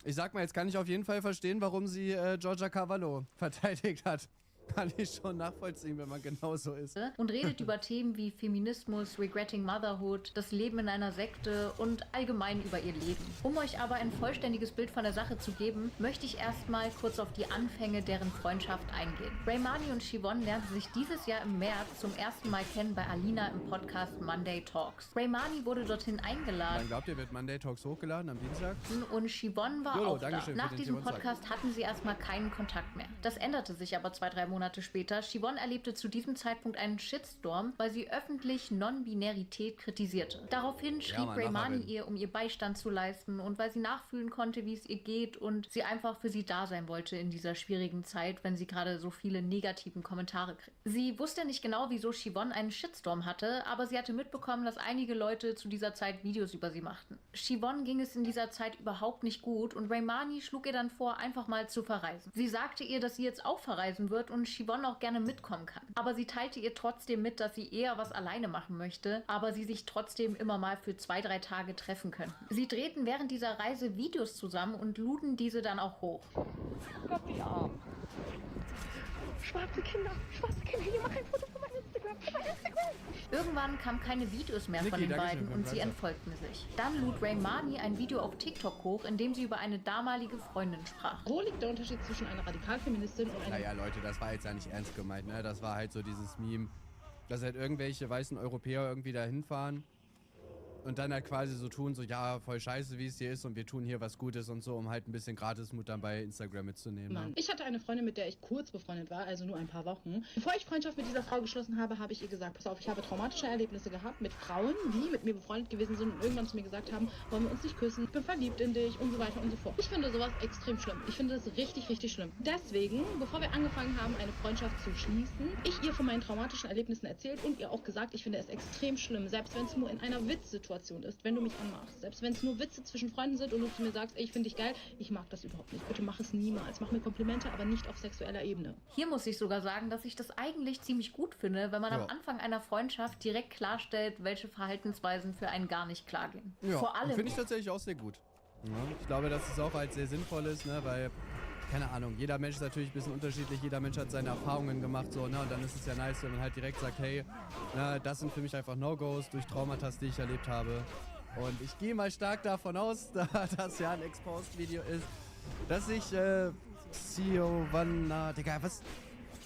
ich sag mal, jetzt kann ich auf jeden Fall verstehen, warum sie Georgia Cavallo verteidigt hat. Kann ich schon nachvollziehen, wenn man genau so ist. Und redet über Themen wie Feminismus, Regretting Motherhood, das Leben in einer Sekte und allgemein über ihr Leben. Um euch aber ein vollständiges Bild von der Sache zu geben, möchte ich erstmal kurz auf die Anfänge deren Freundschaft eingehen. Ray Mani und Siobhan lernten sich dieses Jahr im März zum ersten Mal kennen bei Alina im Podcast Monday Talks. Ray Mani wurde dorthin eingeladen. Dann glaubt ihr, wird Monday Talks hochgeladen am Dienstag? Und Siobhan war auch da. Nach diesem Podcast hatten sie erstmal keinen Kontakt mehr. Das änderte sich aber 2-3 Monate später. Siobhan erlebte zu diesem Zeitpunkt einen Shitstorm, weil sie öffentlich Non-Binarität kritisierte. Daraufhin schrieb Ray Mani ihr, um ihr Beistand zu leisten und weil sie nachfühlen konnte, wie es ihr geht und sie einfach für sie da sein wollte in dieser schwierigen Zeit, wenn sie gerade so viele negativen Kommentare kriegt. Sie wusste nicht genau, wieso Siobhan einen Shitstorm hatte, aber sie hatte mitbekommen, dass einige Leute zu dieser Zeit Videos über sie machten. Siobhan ging es in dieser Zeit überhaupt nicht gut und Ray Mani schlug ihr dann vor, einfach mal zu verreisen. Sie sagte ihr, dass sie jetzt auch verreisen wird und Siobhan auch gerne mitkommen kann. Aber sie teilte ihr trotzdem mit, dass sie eher was alleine machen möchte, aber sie sich trotzdem immer mal für 2-3 Tage treffen könnten. Sie drehten während dieser Reise Videos zusammen und luden diese dann auch hoch. Gott, die Armen. Schwarze Kinder, hier mach ein Foto von meinem Instagram. Irgendwann kamen keine Videos mehr von den beiden und sie entfolgten sich. Dann lud Ray Mani ein Video auf TikTok hoch, in dem sie über eine damalige Freundin sprach. Wo liegt der Unterschied zwischen einer Radikalfeministin und einer... Naja, Leute, das war jetzt ja nicht ernst gemeint, ne? Das war halt so dieses Meme. Dass halt irgendwelche weißen Europäer irgendwie da hinfahren und dann halt quasi so tun, so ja, voll scheiße, wie es hier ist und wir tun hier was Gutes und so, um halt ein bisschen Gratismut dann bei Instagram mitzunehmen. Mann. Ne? Ich hatte eine Freundin, mit der ich kurz befreundet war, also nur ein paar Wochen. Bevor ich Freundschaft mit dieser Frau geschlossen habe, habe ich ihr gesagt, pass auf, ich habe traumatische Erlebnisse gehabt mit Frauen, die mit mir befreundet gewesen sind und irgendwann zu mir gesagt haben, wollen wir uns nicht küssen, ich bin verliebt in dich und so weiter und so fort. Ich finde sowas extrem schlimm. Ich finde das richtig, richtig schlimm. Deswegen, bevor wir angefangen haben, eine Freundschaft zu schließen, ich ihr von meinen traumatischen Erlebnissen erzählt und ihr auch gesagt, ich finde es extrem schlimm, selbst wenn es nur in einer Witzsituation ist, wenn du mich anmachst. Selbst wenn es nur Witze zwischen Freunden sind und du zu mir sagst, ey, ich finde dich geil, ich mag das überhaupt nicht. Bitte mach es niemals. Mach mir Komplimente, aber nicht auf sexueller Ebene. Hier muss ich sogar sagen, dass ich das eigentlich ziemlich gut finde, wenn man am Anfang einer Freundschaft direkt klarstellt, welche Verhaltensweisen für einen gar nicht klar gehen. Ja, Vor allem. finde ich tatsächlich auch sehr gut. Ja, ich glaube, dass es auch halt sehr sinnvoll ist, ne, weil, keine Ahnung, jeder Mensch ist natürlich ein bisschen unterschiedlich, jeder Mensch hat seine Erfahrungen gemacht, so, ne, und dann ist es ja nice, wenn man halt direkt sagt, hey, na, das sind für mich einfach No-Gos durch Traumata, die ich erlebt habe. Und ich gehe mal stark davon aus, da das ja ein Exposed-Video ist, dass ich, Siovanna, Digga, was?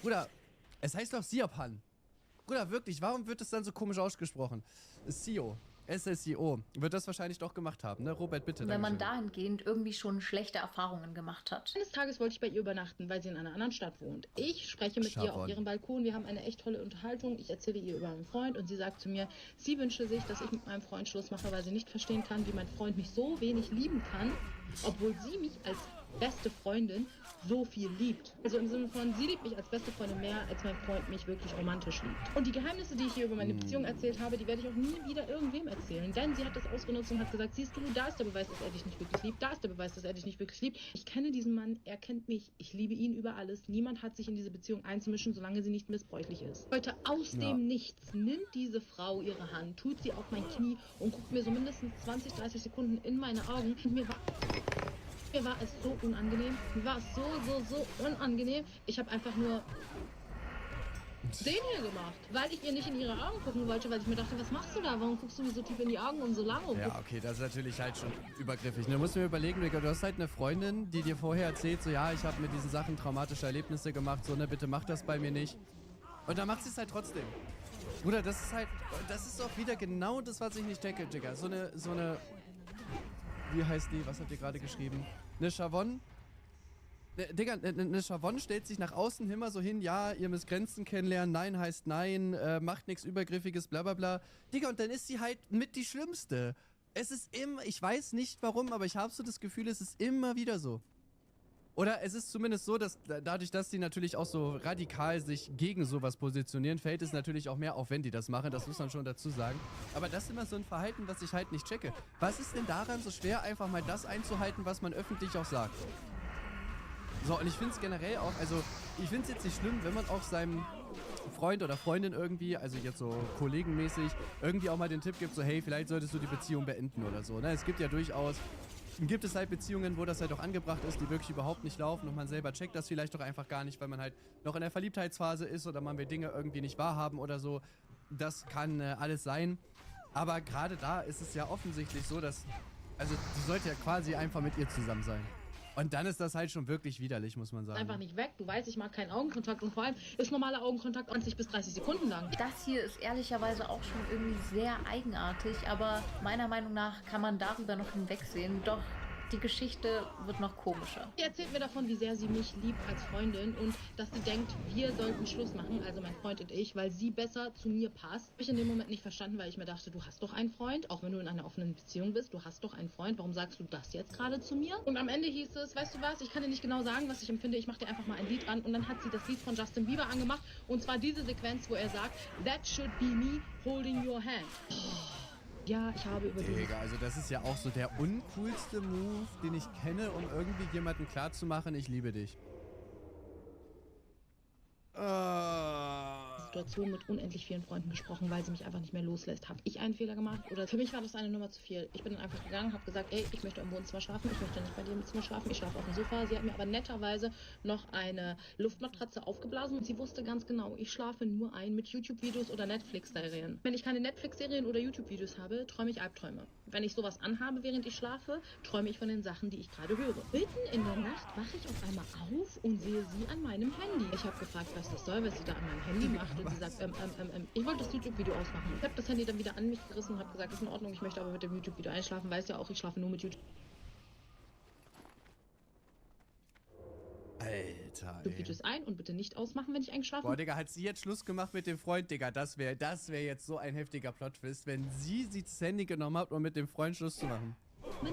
Bruder, es heißt doch Siopan. Bruder, wirklich, warum wird das dann so komisch ausgesprochen? Sio, SSIO, wird das wahrscheinlich doch gemacht haben, ne? Robert, bitte, Wenn man dahingehend irgendwie schon schlechte Erfahrungen gemacht hat. Eines Tages wollte ich bei ihr übernachten, weil sie in einer anderen Stadt wohnt. Ich spreche mit ihr auf ihrem Balkon, wir haben eine echt tolle Unterhaltung. Ich erzähle ihr über meinen Freund und sie sagt zu mir, sie wünsche sich, dass ich mit meinem Freund Schluss mache, weil sie nicht verstehen kann, wie mein Freund mich so wenig lieben kann, obwohl sie mich als beste Freundin so viel liebt. Also im Sinne von, sie liebt mich als beste Freundin mehr, als mein Freund mich wirklich romantisch liebt. Und die Geheimnisse, die ich hier über meine Beziehung erzählt habe, die werde ich auch nie wieder irgendwem erzählen. Denn sie hat das ausgenutzt und hat gesagt, siehst du, da ist der Beweis, dass er dich nicht wirklich liebt. Da ist der Beweis, dass er dich nicht wirklich liebt. Ich kenne diesen Mann, er kennt mich. Ich liebe ihn über alles. Niemand hat sich in diese Beziehung einzumischen, solange sie nicht missbräuchlich ist. Leute, aus dem Nichts nimmt diese Frau ihre Hand, tut sie auf mein Knie und guckt mir so mindestens 20, 30 Sekunden in meine Augen. Und mir war es so unangenehm. Mir war es so unangenehm. Ich habe einfach nur den hier gemacht, weil ich ihr nicht in ihre Augen gucken wollte, weil ich mir dachte, was machst du da? Warum guckst du mir so tief in die Augen und so lange? Ja, okay, das ist natürlich halt schon übergriffig. Du musst mir überlegen, Digga, du hast halt eine Freundin, die dir vorher erzählt, so ja, ich habe mit diesen Sachen traumatische Erlebnisse gemacht, so ne, bitte mach das bei mir nicht. Und dann macht sie es halt trotzdem. Bruder, das ist auch wieder genau das, was ich nicht checke, Digga. So eine, wie heißt die? Was habt ihr gerade geschrieben? Eine Chavonne? Digga, eine Chavonne stellt sich nach außen immer so hin, ja, ihr müsst Grenzen kennenlernen, nein heißt nein, macht nichts Übergriffiges, bla bla bla. Digga, und dann ist sie halt mit die Schlimmste. Es ist immer, ich weiß nicht warum, aber ich habe so das Gefühl, es ist immer wieder so. Oder es ist zumindest so, dass dadurch, dass die natürlich auch so radikal sich gegen sowas positionieren, fällt es natürlich auch mehr auf, wenn die das machen. Das muss man schon dazu sagen. Aber das ist immer so ein Verhalten, was ich halt nicht checke. Was ist denn daran so schwer, einfach mal das einzuhalten, was man öffentlich auch sagt? So, und ich finde es generell auch, also ich finde es jetzt nicht schlimm, wenn man auch seinem Freund oder Freundin irgendwie, also jetzt so kollegenmäßig, irgendwie auch mal den Tipp gibt, so hey, vielleicht solltest du die Beziehung beenden oder so. Ne? Es gibt ja durchaus... Gibt es halt Beziehungen, wo das halt auch angebracht ist, die wirklich überhaupt nicht laufen und man selber checkt das vielleicht doch einfach gar nicht, weil man halt noch in der Verliebtheitsphase ist oder man will Dinge irgendwie nicht wahrhaben oder so. Das kann alles sein. Aber gerade da ist es ja offensichtlich so, dass... Also, die sollte ja quasi einfach mit ihr zusammen sein. Und dann ist das halt schon wirklich widerlich, muss man sagen. Einfach nicht weg. Du weißt, ich mag keinen Augenkontakt und vor allem ist normaler Augenkontakt 20 bis 30 Sekunden lang. Das hier ist ehrlicherweise auch schon irgendwie sehr eigenartig, aber meiner Meinung nach kann man darüber noch hinwegsehen. Doch die Geschichte wird noch komischer. Sie erzählt mir davon, wie sehr sie mich liebt als Freundin und dass sie denkt, wir sollten Schluss machen, also mein Freund und ich, weil sie besser zu mir passt. Habe ich in dem Moment nicht verstanden, weil ich mir dachte, du hast doch einen Freund, auch wenn du in einer offenen Beziehung bist, du hast doch einen Freund, warum sagst du das jetzt gerade zu mir? Und am Ende hieß es, weißt du was, ich kann dir nicht genau sagen, was ich empfinde, ich mache dir einfach mal ein Lied an und dann hat sie das Lied von Justin Bieber angemacht und zwar diese Sequenz, wo er sagt, that should be me holding your hand. Ja, ich habe über Digga, also das ist ja auch so der uncoolste Move, den ich kenne, um irgendwie jemandem klarzumachen, ich liebe dich. Situation mit unendlich vielen Freunden gesprochen, weil sie mich einfach nicht mehr loslässt. Habe ich einen Fehler gemacht? Oder für mich war das eine Nummer zu viel. Ich bin dann einfach gegangen, habe gesagt, ey, ich möchte im Wohnzimmer schlafen, ich möchte nicht bei dir im Zimmer schlafen, ich schlafe auf dem Sofa. Sie hat mir aber netterweise noch eine Luftmatratze aufgeblasen und sie wusste ganz genau, ich schlafe nur ein mit YouTube-Videos oder Netflix-Serien. Wenn ich keine Netflix-Serien oder YouTube-Videos habe, träume ich Albträume. Wenn ich sowas anhabe, während ich schlafe, träume ich von den Sachen, die ich gerade höre. Mitten in der Nacht wache ich auf einmal auf und sehe sie an meinem Handy. Ich habe gefragt, was das soll, was sie da an meinem Handy macht. Und sie sagt, ich wollte das YouTube-Video ausmachen. Ich habe das Handy dann wieder an mich gerissen und habe gesagt, ist in Ordnung, ich möchte aber mit dem YouTube-Video einschlafen. Weiß ja auch, ich schlafe nur mit YouTube. Alter, ey. Videos ein und bitte nicht ausmachen, wenn ich eingeschlafen Boah, Digga, hat sie jetzt Schluss gemacht mit dem Freund, Digga? Das wär jetzt so ein heftiger Plot-Twist, wenn sie das Handy genommen hat, um mit dem Freund Schluss zu machen.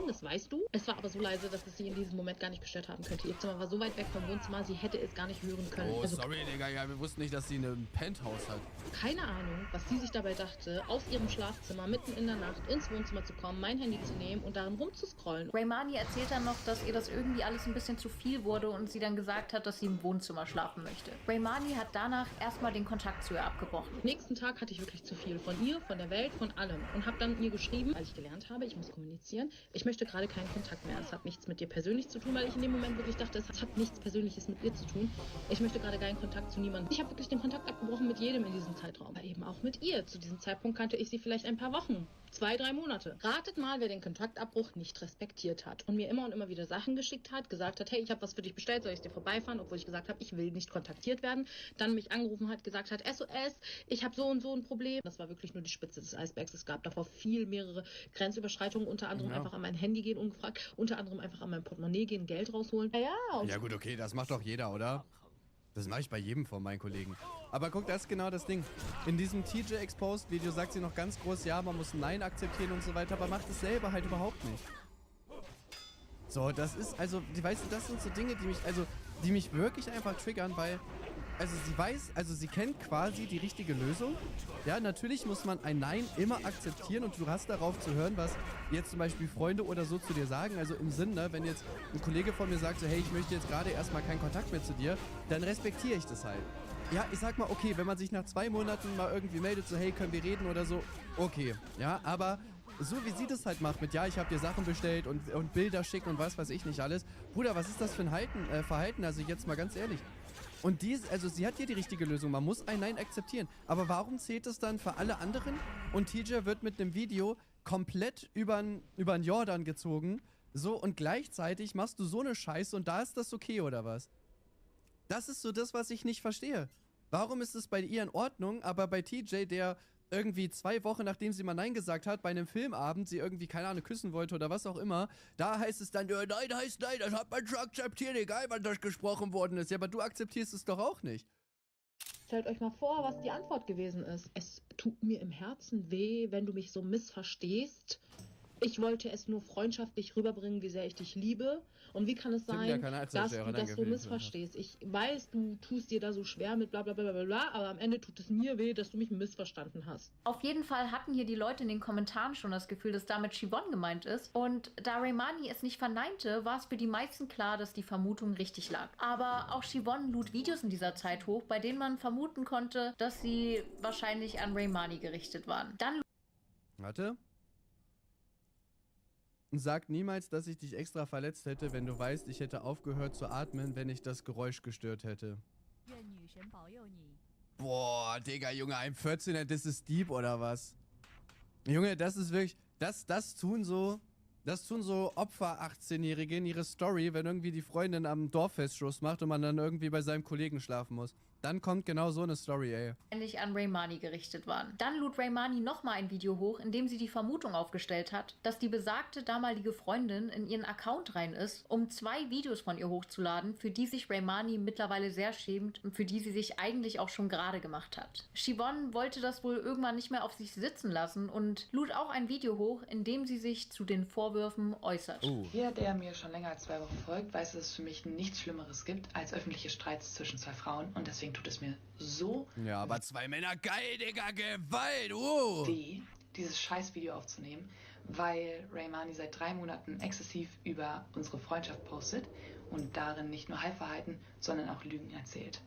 Das weißt du. Es war aber so leise, dass es sie in diesem Moment gar nicht gestört haben könnte. Ihr Zimmer war so weit weg vom Wohnzimmer, sie hätte es gar nicht hören können. Oh, Also, sorry, Digga, ja, wir wussten nicht, dass sie ein Penthouse hat. keine Ahnung, was sie sich dabei dachte, aus ihrem Schlafzimmer mitten in der Nacht ins Wohnzimmer zu kommen, mein Handy zu nehmen und darin rumzuscrollen. Raymani erzählt dann noch, dass ihr das irgendwie alles ein bisschen zu viel wurde und sie dann gesagt hat, dass sie im Wohnzimmer schlafen möchte. Raymani hat danach erstmal den Kontakt zu ihr abgebrochen. Nächsten Tag hatte ich wirklich zu viel von ihr, von der Welt, von allem und habe dann ihr geschrieben, weil ich gelernt habe, ich muss kommunizieren. Ich möchte gerade keinen Kontakt mehr. Es hat nichts mit dir persönlich zu tun, weil ich in dem Moment wirklich dachte, es hat nichts Persönliches mit ihr zu tun. Ich möchte gerade keinen Kontakt zu niemandem. Ich habe wirklich den Kontakt abgebrochen mit jedem in diesem Zeitraum. Aber eben auch mit ihr. Zu diesem Zeitpunkt kannte ich sie vielleicht ein paar Wochen. 2, 3 Monate. Ratet mal, wer den Kontaktabbruch nicht respektiert hat und mir immer und immer wieder Sachen geschickt hat, gesagt hat, hey, ich habe was für dich bestellt, soll ich dir vorbeifahren, obwohl ich gesagt habe, ich will nicht kontaktiert werden. Dann mich angerufen hat, gesagt hat, SOS, ich habe so und so ein Problem. Das war wirklich nur die Spitze des Eisbergs. Es gab davor mehrere Grenzüberschreitungen, unter anderem einfach an mein Handy gehen ungefragt, unter anderem einfach an mein Portemonnaie gehen, Geld rausholen. Ja gut, okay, das macht doch jeder, oder? Das mache ich bei jedem von meinen Kollegen. Aber guck, das ist genau das Ding. In diesem TJ Exposed Video sagt sie noch ganz groß, ja, man muss Nein akzeptieren und so weiter, aber macht es selber halt überhaupt nicht. So, das ist, also, weißt du, das sind so Dinge, die mich wirklich einfach triggern, weil, also sie weiß, also sie kennt quasi die richtige Lösung. Ja, natürlich muss man ein Nein immer akzeptieren und du hast darauf zu hören, was jetzt zum Beispiel Freunde oder so zu dir sagen. Also im Sinn, ne, wenn jetzt ein Kollege von mir sagt so, hey, ich möchte jetzt gerade erstmal keinen Kontakt mehr zu dir, dann respektiere ich das halt. Ja, ich sag mal, okay, wenn man sich nach 2 Monaten mal irgendwie meldet, so, hey, können wir reden oder so, okay. Ja, aber so wie sie das halt macht mit, ja, ich habe dir Sachen bestellt und Bilder schicken und was weiß ich nicht alles. Bruder, was ist das für ein Verhalten? Also jetzt mal ganz ehrlich. Und also sie hat hier die richtige Lösung. Man muss ein Nein akzeptieren. Aber warum zählt es dann für alle anderen? Und TJ wird mit einem Video komplett übern Jordan gezogen. So, und gleichzeitig machst du so eine Scheiße und da ist das okay, oder was? Das ist so das, was ich nicht verstehe. Warum ist es bei ihr in Ordnung, aber bei TJ, der irgendwie 2 Wochen, nachdem sie mal Nein gesagt hat, bei einem Filmabend sie irgendwie, keine Ahnung, küssen wollte oder was auch immer, da heißt es dann, Nein heißt Nein, das hat man schon akzeptiert, egal wann das gesprochen worden ist. Ja, aber du akzeptierst es doch auch nicht. Stellt euch mal vor, was die Antwort gewesen ist. Es tut mir im Herzen weh, wenn du mich so missverstehst. Ich wollte es nur freundschaftlich rüberbringen, wie sehr ich dich liebe. Und wie kann es sein, dass du das so missverstehst? Ich weiß, du tust dir da so schwer mit bla bla bla bla bla, aber am Ende tut es mir weh, dass du mich missverstanden hast. Auf jeden Fall hatten hier die Leute in den Kommentaren schon das Gefühl, dass damit Siobhan gemeint ist. Und da Raymani es nicht verneinte, war es für die meisten klar, dass die Vermutung richtig lag. Aber auch Siobhan lud Videos in dieser Zeit hoch, bei denen man vermuten konnte, dass sie wahrscheinlich an Raymani gerichtet waren. Dann Warte. Sag niemals, dass ich dich extra verletzt hätte, wenn du weißt, ich hätte aufgehört zu atmen, wenn ich das Geräusch gestört hätte. Boah, Digga, Junge, ein 14er, das ist deep, oder was? Junge, das ist wirklich, das tun so Opfer 18-Jährige in ihre Story, wenn irgendwie die Freundin am Dorffest Schluss macht und man dann irgendwie bei seinem Kollegen schlafen muss. Dann kommt genau so eine Story, ey. Wahrscheinlich an Raymani gerichtet waren. Dann lud Raymani nochmal ein Video hoch, in dem sie die Vermutung aufgestellt hat, dass die besagte damalige Freundin in ihren Account rein ist, um 2 Videos von ihr hochzuladen, für die sich Raymani mittlerweile sehr schämt und für die sie sich eigentlich auch schon gerade gemacht hat. Siobhan wollte das wohl irgendwann nicht mehr auf sich sitzen lassen und lud auch ein Video hoch, in dem sie sich zu den Vorwürfen äußert. Jeder, der mir schon länger als 2 Wochen folgt, weiß, dass es für mich nichts Schlimmeres gibt als öffentliche Streits zwischen 2 Frauen und deswegen tut es mir so ja, aber 2 Männer, geil, Digga, Gewalt, weh, dieses Scheißvideo aufzunehmen, weil Raymani seit 3 Monaten exzessiv über unsere Freundschaft postet und darin nicht nur Halbwahrheiten, sondern auch Lügen erzählt.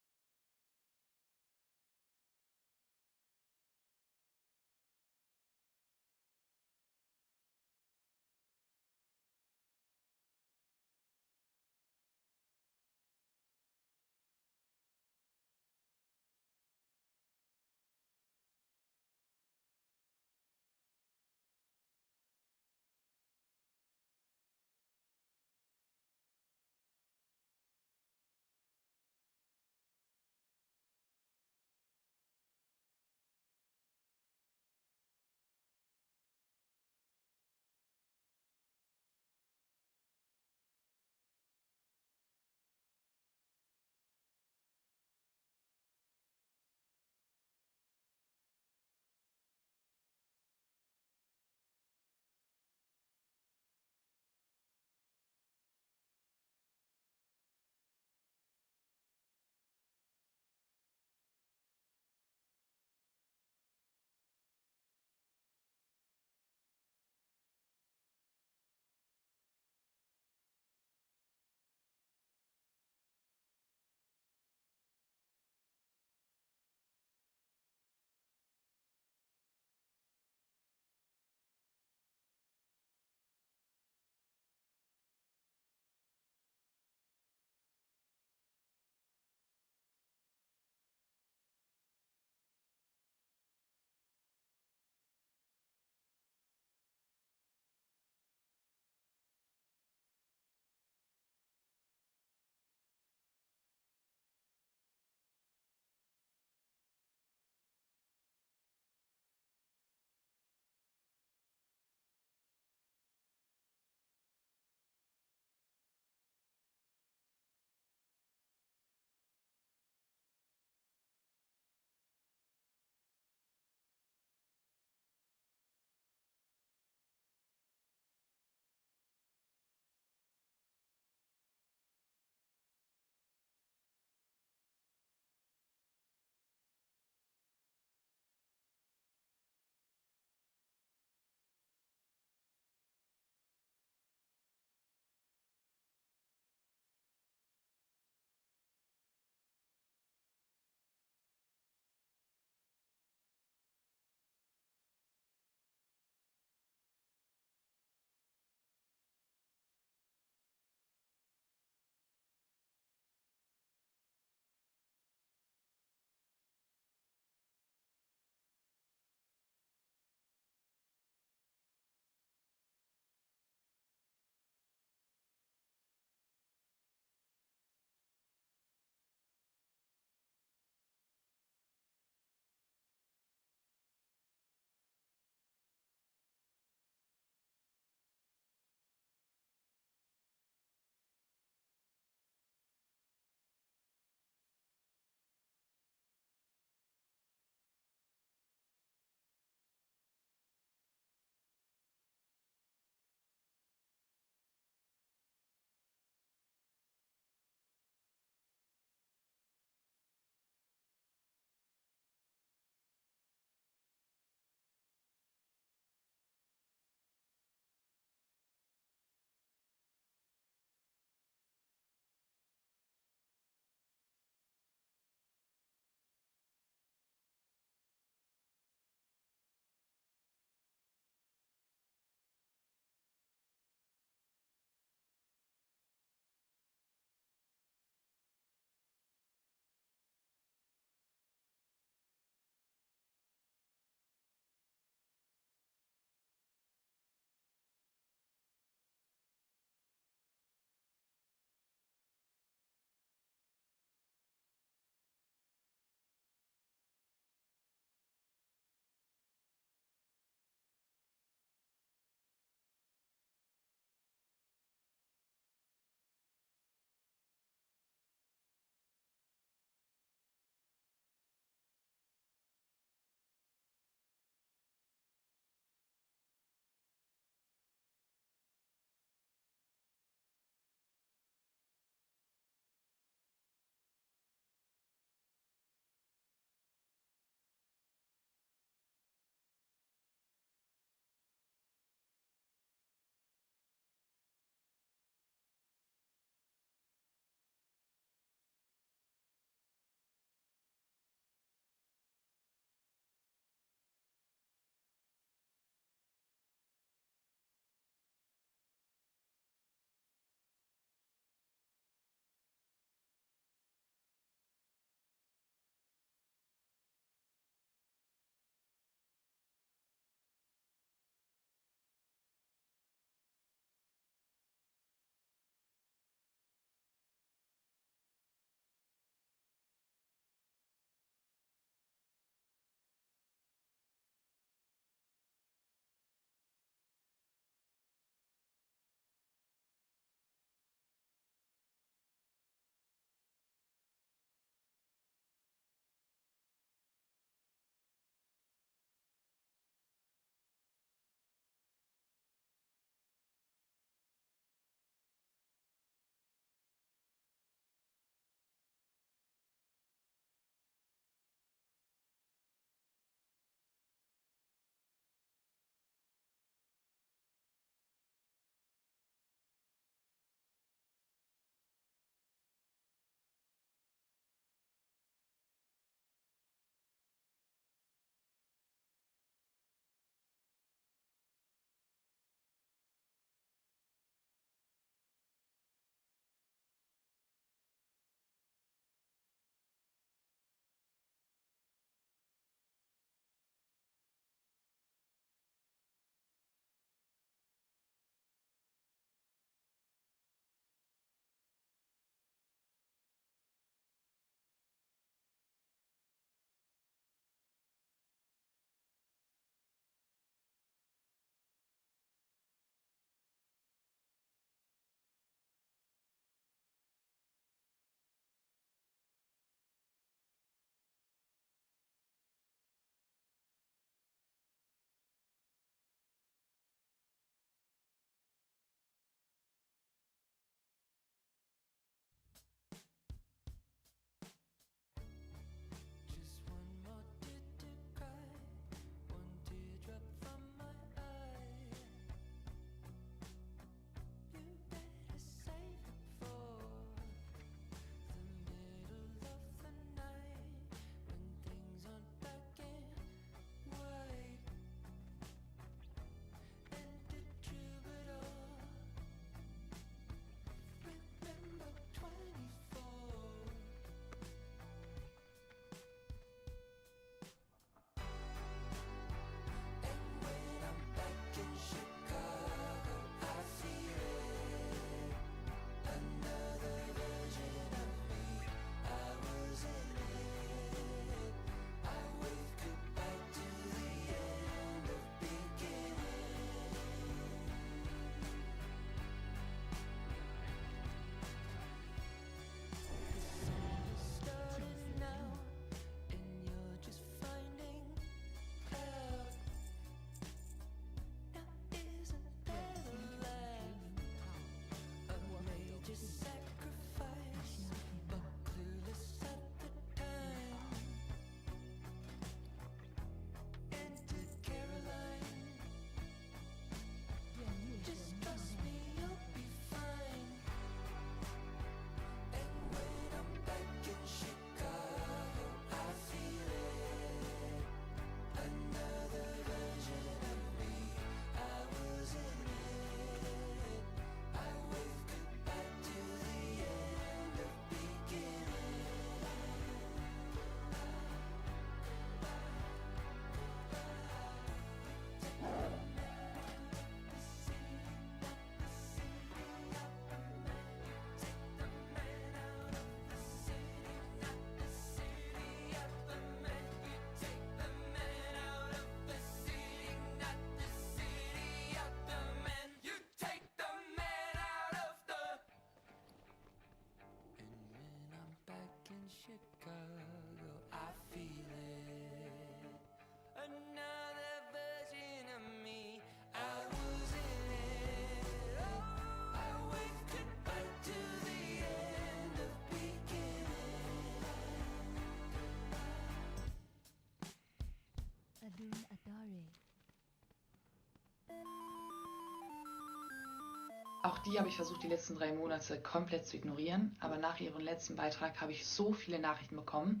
Auch die habe ich versucht, die letzten 3 Monate komplett zu ignorieren. Aber nach ihrem letzten Beitrag habe ich so viele Nachrichten bekommen,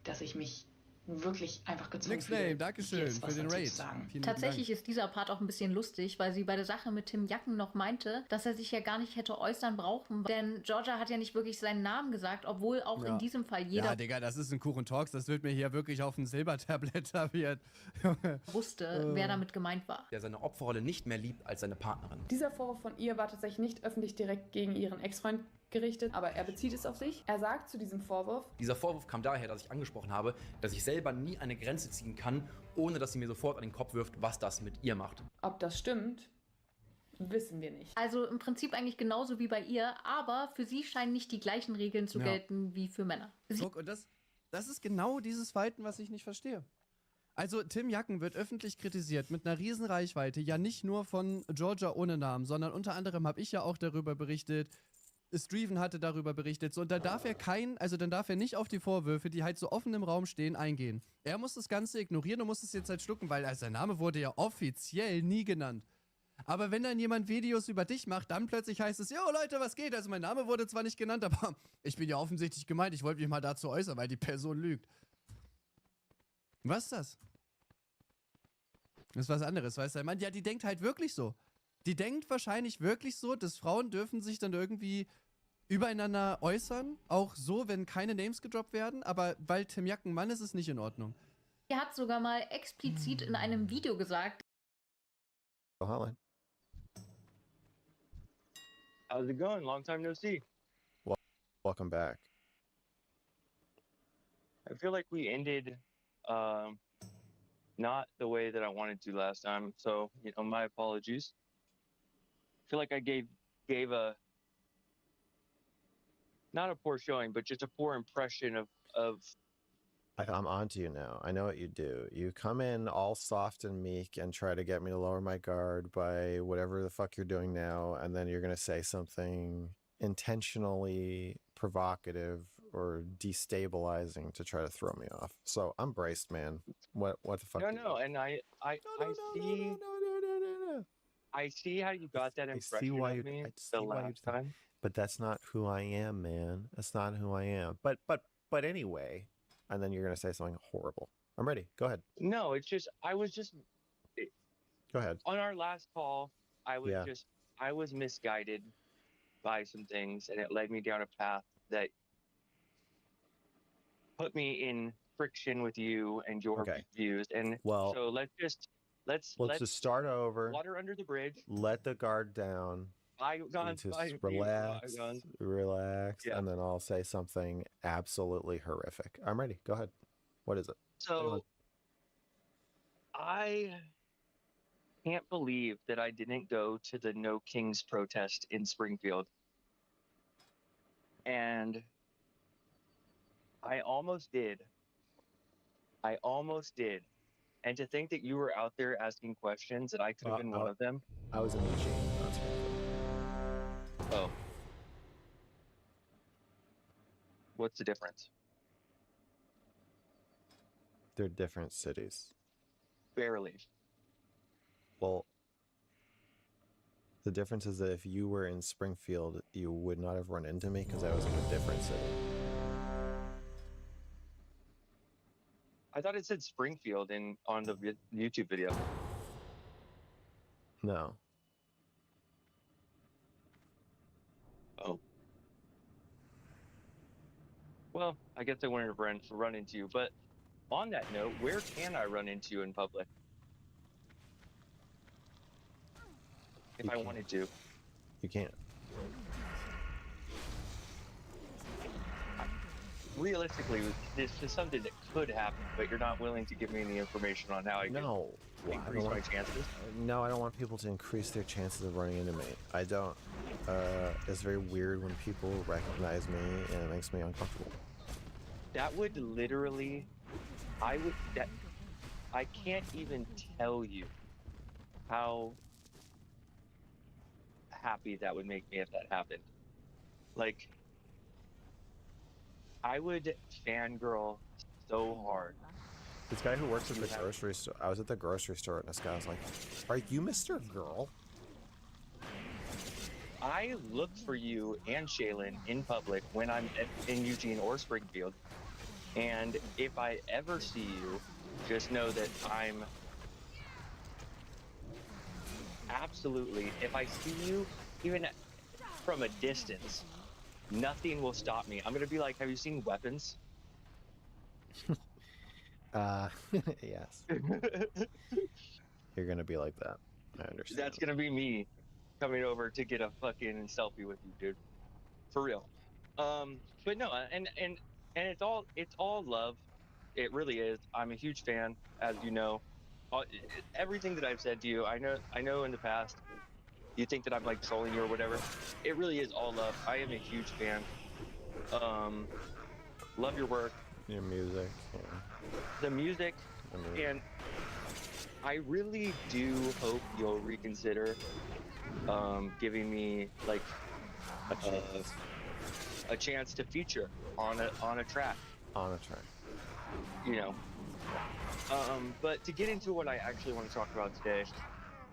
dass ich mich wirklich einfach gezwungen fühle, Dankeschön jetzt was für den dazu Raid. zu sagen. Tatsächlich ist dieser Part auch ein bisschen lustig, weil sie bei der Sache mit Tim Jacken noch meinte, dass er sich ja gar nicht hätte äußern brauchen, denn Georgia hat ja nicht wirklich seinen Namen gesagt, obwohl auch in diesem Fall jeder Ja, Digga, das ist ein Kuchen Talks, das wird mir hier wirklich auf ein Silbertablett serviert. wusste, wer damit gemeint war. Der seine Opferrolle nicht mehr liebt als seine Partnerin. Dieser Vorwurf von ihr war tatsächlich nicht öffentlich direkt gegen ihren Ex-Freund gerichtet, aber er bezieht es auf sich. Er sagt zu diesem Vorwurf: Dieser Vorwurf kam daher, dass ich angesprochen habe, dass ich selber nie eine Grenze ziehen kann, ohne dass sie mir sofort an den Kopf wirft, was das mit ihr macht. Ob das stimmt, wissen wir nicht. Also im Prinzip eigentlich genauso wie bei ihr, aber für sie scheinen nicht die gleichen Regeln zu gelten wie für Männer. Guck, und das ist genau dieses Fighten, was ich nicht verstehe. Also Tim Jacken wird öffentlich kritisiert mit einer riesen Reichweite, ja nicht nur von Georgia ohne Namen, sondern unter anderem habe ich ja auch darüber berichtet, Steven hatte darüber berichtet, so, und da darf er dann darf er nicht auf die Vorwürfe, die halt so offen im Raum stehen, eingehen. Er muss das Ganze ignorieren und muss es jetzt halt schlucken, weil sein Name wurde ja offiziell nie genannt. Aber wenn dann jemand Videos über dich macht, dann plötzlich heißt es, jo Leute, was geht? Also mein Name wurde zwar nicht genannt, aber ich bin ja offensichtlich gemeint, ich wollte mich mal dazu äußern, weil die Person lügt. Was ist das? Das ist was anderes, weißt du? Ja, die denkt halt wirklich so. Die denkt wahrscheinlich wirklich so, dass Frauen dürfen sich dann irgendwie übereinander äußern, auch so, wenn keine Names gedroppt werden, aber weil Tim Jacken Mann ist, ist es nicht in Ordnung. Er hat sogar mal explizit in einem Video gesagt, Oh, Holland. How's it going? Long time no see. Welcome back. I feel like we ended not the way that I wanted to last time, so my apologies. I feel like I gave a not a poor showing, but just a poor impression of I'm on to you now. I know what you do. You come in all soft and meek and try to get me to lower my guard by whatever the fuck you're doing now, and then you're going to say something intentionally provocative or destabilizing to try to throw me off. So I'm braced, man. What the fuck? No, and I see. I see how you got that impression of me the last time. But that's not who I am, man. That's not who I am. But anyway, and then you're gonna say something horrible. I'm ready. Go ahead. No, it's just I was just. Go ahead. On our last call, I was misguided by some things, and it led me down a path that put me in friction with you and your views. And so let's just start over. Water under the bridge. Let the guard down. Relax, and then I'll say something absolutely horrific. I'm ready. Go ahead. What is it? So I can't believe that I didn't go to the No Kings protest in Springfield. And I almost did. And to think that you were out there asking questions and I could have been one of them. I was in the gym. Oh. What's the difference? They're different cities. Barely. Well, the difference is that if you were in Springfield, you would not have run into me because I was in a different city. I thought it said Springfield on the YouTube video. No. Oh. Well, I guess I wanted to run into you, but on that note, where can I run into you in public? If I wanted to. You can't. Realistically, this is something that could happen, but you're not willing to give me any information on how I can increase my chances. No, I don't want people to increase their chances of running into me. I don't. It's very weird when people recognize me, and it makes me uncomfortable. That would literally, I can't even tell you how happy that would make me if that happened. Like, I would fangirl so hard. This guy who works at the grocery store, I was at the grocery store and this guy was like, "Are you Mr. Girl?" I look for you and Shaylin in public when I'm in Eugene or Springfield. And if I ever see you, just know that I'm absolutely, if I see you, even from a distance, nothing will stop me. I'm going to be like, have you seen Weapons? Yes. You're gonna be like that. I understand. That's gonna be me coming over to get a fucking selfie with you, dude. For real. But no, and it's all love. It really is. I'm a huge fan, as you know. Everything that I've said to you, I know in the past you think that I'm like trolling you or whatever. It really is all love. I am a huge fan. Love your work. Your music. Yeah. The music, and I really do hope you'll reconsider giving me like a chance to feature on a track. On a track. You know. But to get into what I actually want to talk about today,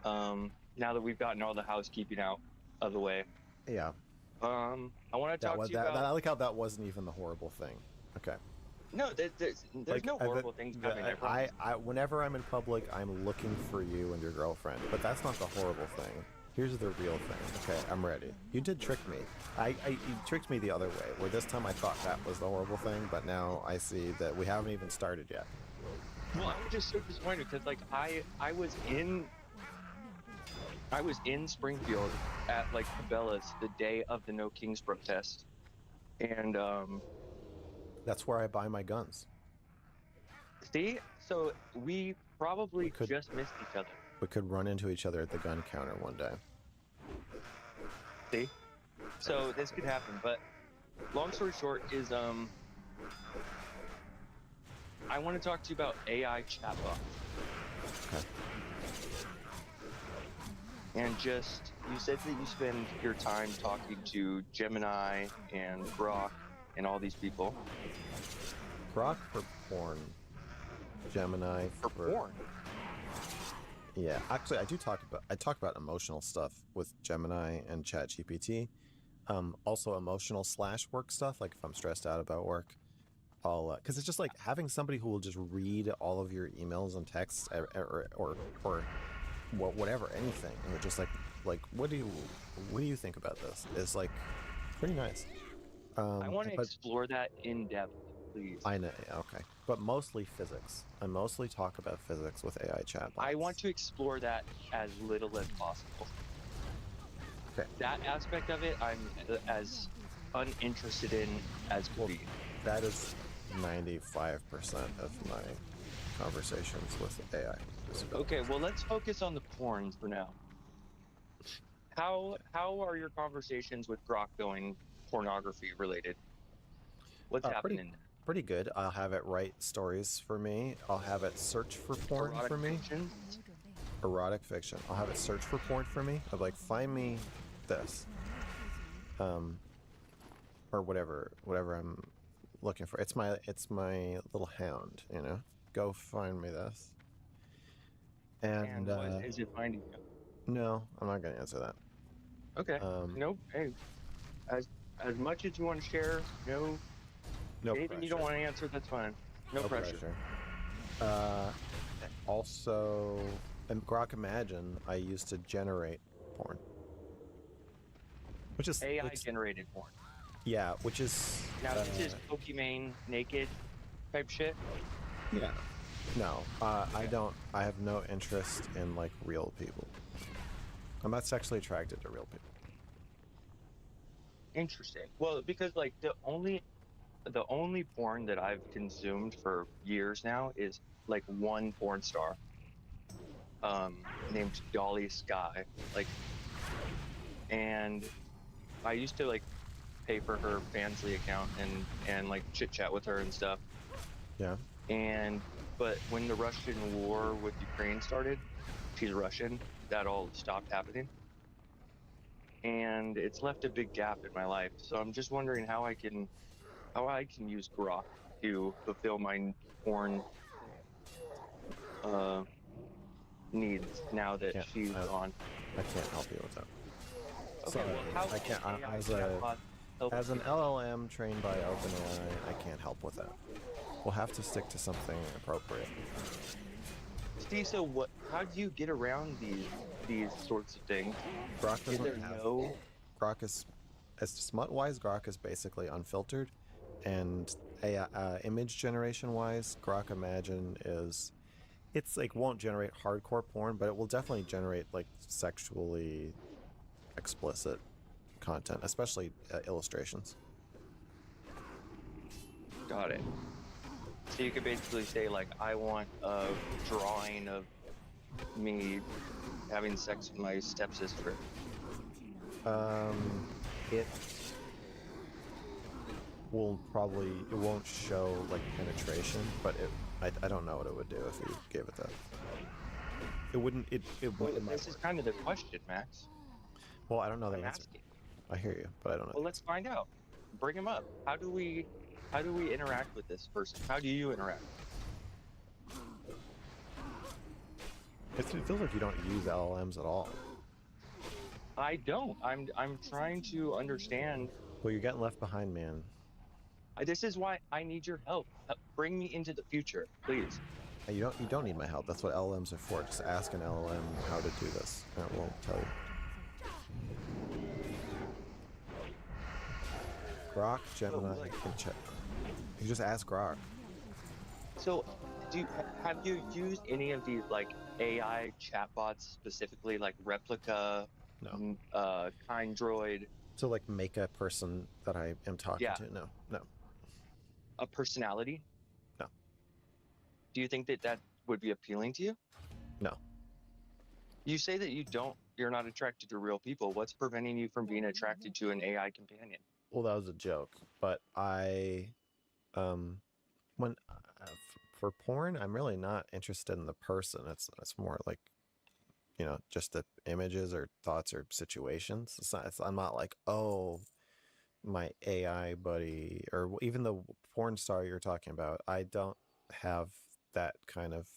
now that we've gotten all the housekeeping out of the way. Yeah. I want to talk to you about. I like how that wasn't even the horrible thing. Okay. No, there's like, no horrible things happening. Whenever I'm in public, I'm looking for you and your girlfriend, but that's not the horrible thing. Here's the real thing. Okay, I'm ready. You did trick me. You tricked me the other way, where this time I thought that was the horrible thing, but now I see that we haven't even started yet. Well, I'm just so disappointed because like I was in Springfield at like Cabela's the day of the No Kings protest, and that's where I buy my guns. See, so we probably just missed each other. We could run into each other at the gun counter one day. See, so this could happen. But long story short is I want to talk to you about AI chatbots. Okay. And just, you said that you spend your time talking to Gemini and Grok and all these people. Grok for porn. Gemini for porn. Yeah, actually, I talk about emotional stuff with Gemini and ChatGPT. Also emotional / work stuff. Like if I'm stressed out about work, I'll because it's just like having somebody who will just read all of your emails and texts or whatever, anything, and they're just like what do you think about this? It's like pretty nice. I want to explore that in depth, please. I know, okay, but mostly physics. I mostly talk about physics with AI chatbots. I want to explore that as little as possible. Okay. That aspect of it, I'm as uninterested in as could be. That is 95% of my conversations with AI. Okay, well, let's focus on the porn for now. How are your conversations with Grok going, pornography related? What's happening? Pretty good. I'll have it write stories for me. I'll have it search for porn for me. Fiction? Erotic fiction. I'll have it search for porn for me. I'll like, find me this. Or whatever I'm looking for. It's my little hound, you know. Go find me this. And what is it finding you? No, I'm not gonna answer that. Okay. Nope. Hey, as much as you want to share, no anything pressure. You don't want to answer, that's fine. No pressure. Also, in Grok Imagine, I used to generate porn, which is AI generated porn. Yeah, which is now this is Pokimane naked type shit. Yeah. No, I don't. I have no interest in like real people. I'm not sexually attracted to real people. Interesting. Well, because like the only porn that I've consumed for years now is like one porn star named Dolly Sky, like, and I used to like pay for her Fansly account and like chit chat with her and stuff. Yeah. But when the Russian war with Ukraine started, she's Russian, that all stopped happening. And it's left a big gap in my life. So I'm just wondering how I can use Grok to fulfill my porn needs now that she's gone. I can't help you with that. So I can't, as an LLM trained by OpenAI, I can't help with that. We'll have to stick to something appropriate. Steve, so how do you get around these sorts of things? Grok Is there no... Grok is, as smut-wise, Grok is basically unfiltered, and image generation-wise, Grok Imagine is, it's like won't generate hardcore porn, but it will definitely generate like sexually explicit content, especially illustrations. Got it. So you could basically say, like, I want a drawing of me having sex with my stepsister. It won't show like penetration, but I don't know what it would do if you gave it that. It wouldn't. Well, this is kind of the question, Max. Well, I don't know the answer. Asking. I hear you, but I don't know. Well, let's find out. Bring him up. How do we interact with this person? How do you interact? It feels like you don't use LLMs at all. I don't. I'm trying to understand. Well, you're getting left behind, man. This is why I need your help. Bring me into the future, please. You don't need my help. That's what LLMs are for. Just ask an LLM how to do this, and it will tell you. Grok, Gemini, and check. You just ask Grok. So, have you used any of these like AI chatbots specifically, like Replica, Kindroid? So, like, make a person that I am talking to? No. A personality? No. Do you think that would be appealing to you? No. You say that you're not attracted to real people. What's preventing you from being attracted to an AI companion? Well, that was a joke, but for porn, I'm really not interested in the person. It's more like, just the images or thoughts or situations. I'm not like, oh, my AI buddy, or even the porn star you're talking about. I don't have that kind of.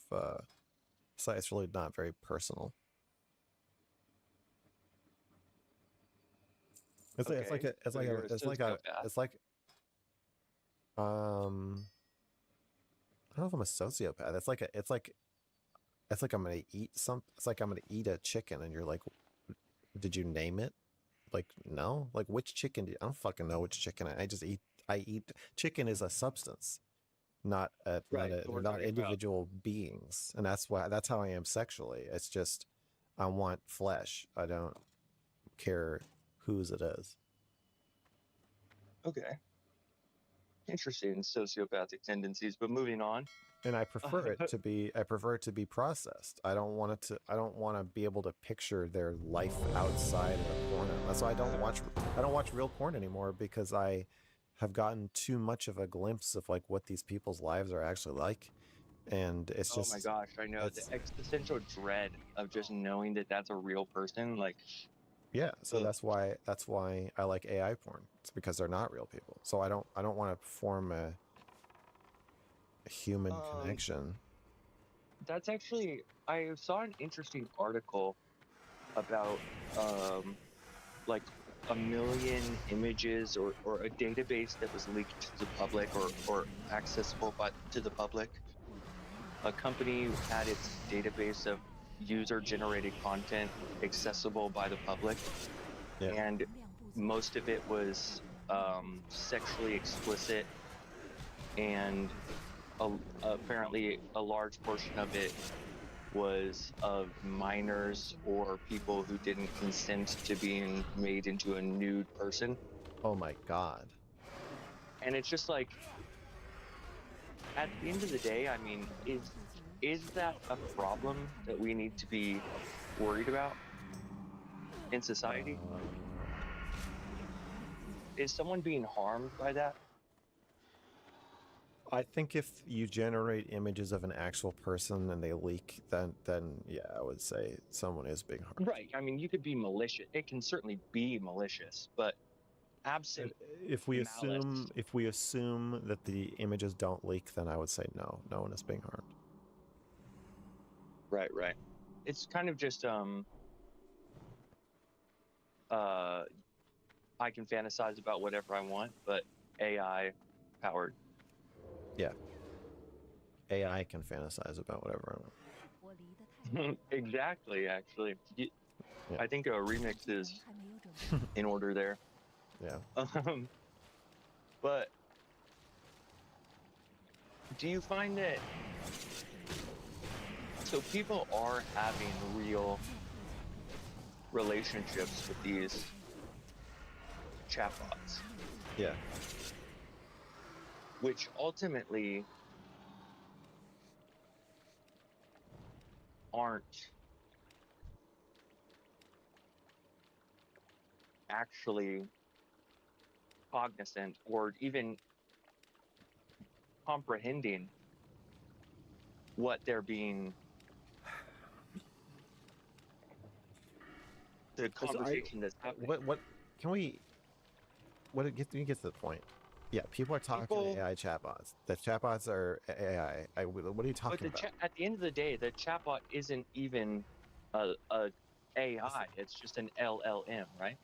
So it's really not very personal. I don't know if I'm a sociopath. It's like I'm gonna eat it's like I'm gonna eat a chicken and you're like, did you name it? Like, no. Like, which chicken I don't fucking know which chicken I eat. Chicken is a substance, not individual beings, and that's how I am sexually. It's just I want flesh. I don't care whose it is. Okay. Interesting sociopathic tendencies, but moving on. And I prefer it to be processed. I don't want to be able to picture their life outside of a porno. That's why I don't watch real porn anymore, because I have gotten too much of a glimpse of like what these people's lives are actually like. And it's just, oh my gosh, I know the existential dread of just knowing that that's a real person. Like, yeah, so that's why I like AI porn. It's because they're not real people. So I don't want to form a human connection. That's actually, I saw an interesting article about like 1 million images or a database that was leaked to the public or accessible to the public. A company had its database of user-generated content accessible by the public, and most of it was sexually explicit, and apparently a large portion of it was of minors or people who didn't consent to being made into a nude person. Oh my God. And it's just like, at the end of the day, I mean, is that a problem that we need to be worried about in society? Is someone being harmed by that? I think if you generate images of an actual person and they leak, then yeah, I would say someone is being harmed. Right. I mean, you could be malicious. It can certainly be malicious, but absent if we assume that the images don't leak, then I would say no one is being harmed. Right. It's kind of just I can fantasize about whatever I want, but AI powered. Yeah. AI can fantasize about whatever I want. Exactly, actually. I think a remix is in order there. Yeah. But do you find that so people are having real relationships with these chatbots? Yeah. Which ultimately aren't actually cognizant or even comprehending what they're being, the conversation that's happening. What can we? What it gets me gets to the point. Yeah, people are talking to AI chatbots. The chatbots are AI. What are you talking about? At the end of the day, the chatbot isn't even a AI. It's just an LLM, right?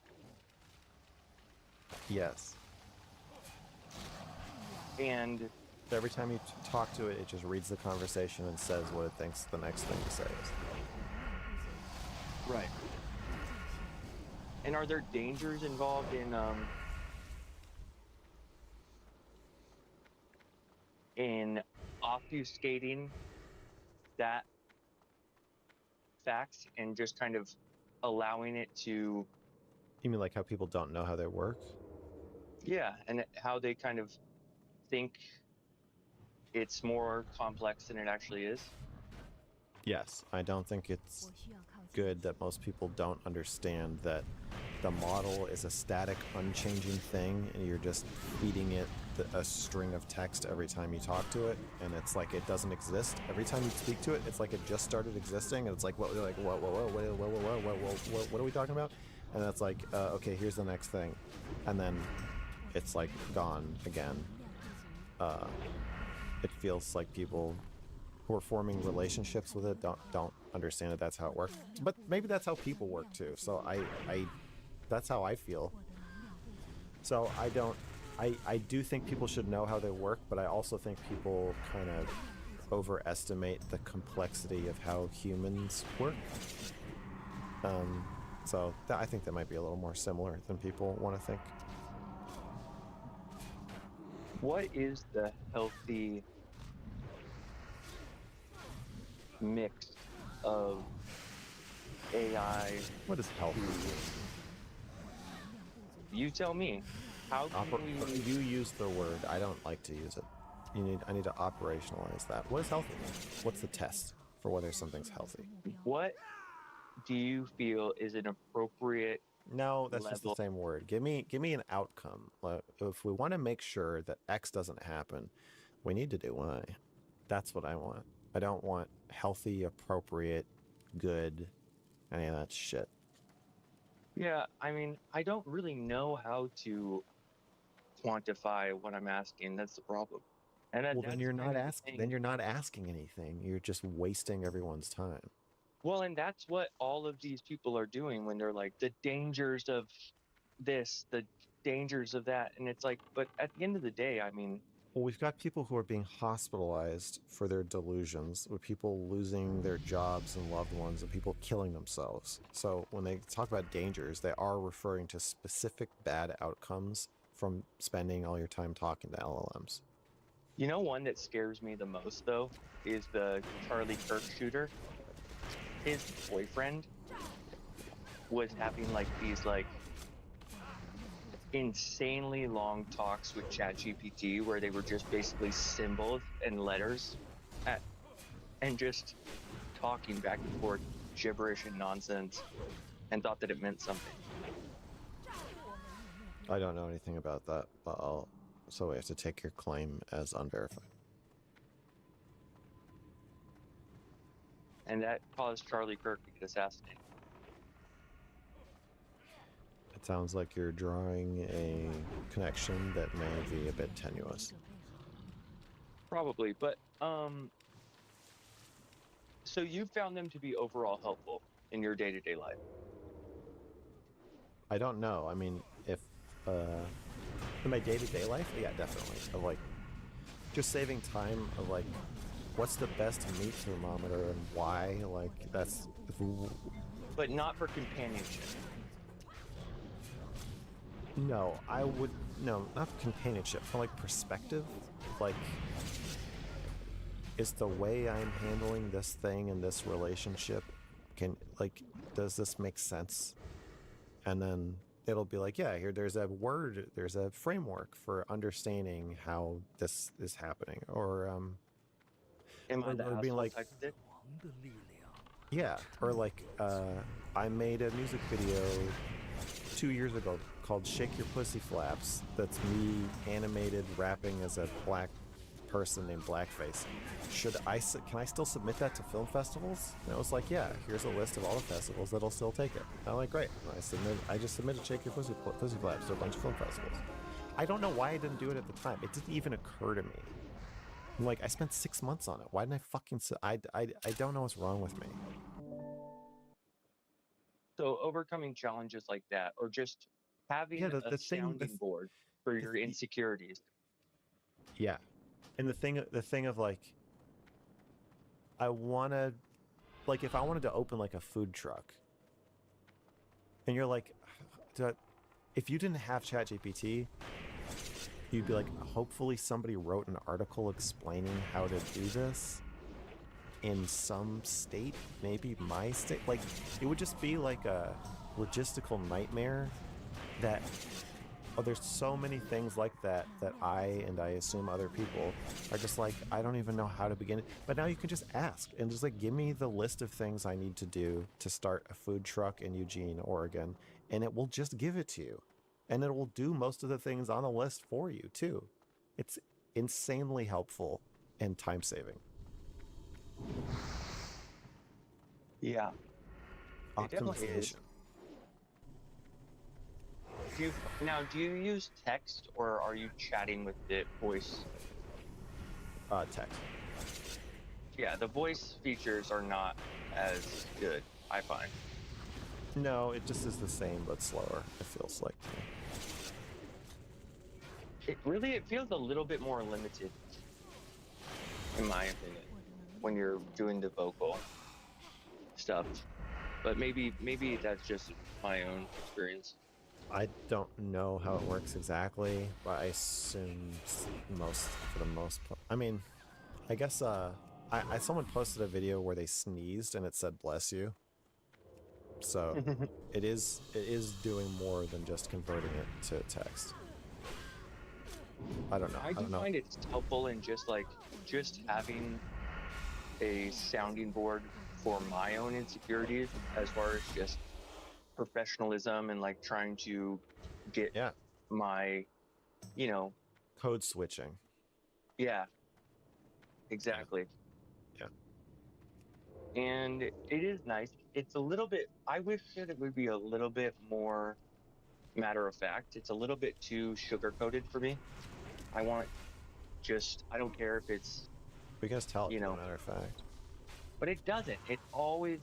Yes. And every time you talk to it, it just reads the conversation and says what it thinks the next thing to say is. Right. And are there dangers involved in obfuscating that facts and just kind of allowing it to? You mean like how people don't know how they work? Yeah, and how they kind of think it's more complex than it actually is. Yes, I don't think it's good that most people don't understand that the model is a static, unchanging thing, and you're just feeding it a string of text every time you talk to it, and it's like it doesn't exist. Every time you speak to it, it's like it just started existing, and it's like, what are we talking about? And that's like, okay, here's the next thing, and then it's like gone again. It feels like people who are forming relationships with it don't understand that that's how it works. But maybe that's how people work too. So I that's how I feel. So I do think people should know how they work, but I also think people kind of overestimate the complexity of how humans work. So I think that might be a little more similar than people want to think. What is the healthy mix of AI? What is healthy? You tell me. How can you use the word? I don't like to use it. I need to operationalize that. What is healthy? What's the test for whether something's healthy? What do you feel is an appropriate? No, that's just the same word. Give me an outcome. If we want to make sure that X doesn't happen, we need to do Y. That's what I want. I don't want healthy, appropriate, good, any of that shit. Yeah, I mean, I don't really know how to quantify what I'm asking. That's the problem. And then you're not asking. Then you're not asking anything. You're just wasting everyone's time. Well, and that's what all of these people are doing when they're like the dangers of this, the dangers of that, and it's like, but at the end of the day, I mean. Well, we've got people who are being hospitalized for their delusions, with people losing their jobs and loved ones, and people killing themselves. So when they talk about dangers, they are referring to specific bad outcomes from spending all your time talking to LLMs. You know, one that scares me the most, though, is the Charlie Kirk shooter. His boyfriend was having like these like insanely long talks with ChatGPT where they were just basically symbols and letters and just talking back and forth gibberish and nonsense and thought that it meant something. I don't know anything about that, but so we have to take your claim as unverified. And that caused Charlie Kirk to get assassinated. It sounds like you're drawing a connection that may be a bit tenuous. Probably, but so you found them to be overall helpful in your day-to-day life? I don't know. I mean, if in my day-to-day life, yeah, definitely. Of like just saving time of like what's the best meat thermometer and why, like that's But not for companionship. no, not companionship, for like perspective. Like, is the way I'm handling this thing in this relationship, does this make sense? And then it'll be like, yeah, there's a framework for understanding how this is happening. Or Am I the or being asshole like, type of dick? yeah, or like I made a music video 2 years ago called Shake Your Pussy Flaps. That's me animated rapping as a black person named Blackface. Can I still submit that to film festivals? And it was like, yeah, here's a list of all the festivals that'll still take it. And I'm like, great. And I just submitted Shake Your Pussy Flaps to a bunch of film festivals. I don't know why I didn't do it at the time. It didn't even occur to me. I'm like, I spent 6 months on it. Why didn't I fucking... I don't know what's wrong with me. So overcoming challenges like that, or just having a sounding board for your insecurities. Yeah. And the thing of like, I want to, like, if I wanted to open like a food truck and you're like, if you didn't have ChatGPT, you'd be like, hopefully somebody wrote an article explaining how to do this in some state, maybe my state. Like, it would just be like a logistical nightmare that, there's so many things like that I assume other people are just like, I don't even know how to begin. But now you can just ask and just like, give me the list of things I need to do to start a food truck in Eugene, Oregon, and it will just give it to you. And it will do most of the things on the list for you too. It's insanely helpful and time-saving. Yeah. It definitely is. Optimization. Do you use text or are you chatting with the voice? Text. Yeah, the voice features are not as good, I find. No, it just is the same but slower, it feels like to me. It feels a little bit more limited, in my opinion, when you're doing the vocal stuff. But maybe that's just my own experience. I don't know how it works exactly, but I assume for the most part. I mean, I guess someone posted a video where they sneezed and it said "bless you," so it is doing more than just converting it to text. I don't know. I do find it's helpful in just having a sounding board for my own insecurities, as far as just professionalism and like trying to get my, code switching. Yeah, exactly. Yeah. And it is nice. It's a little bit, I wish that it would be a little bit more matter of fact. It's a little bit too sugar coated for me. I don't care if it's, we can just tell it, matter of fact. But it doesn't. It always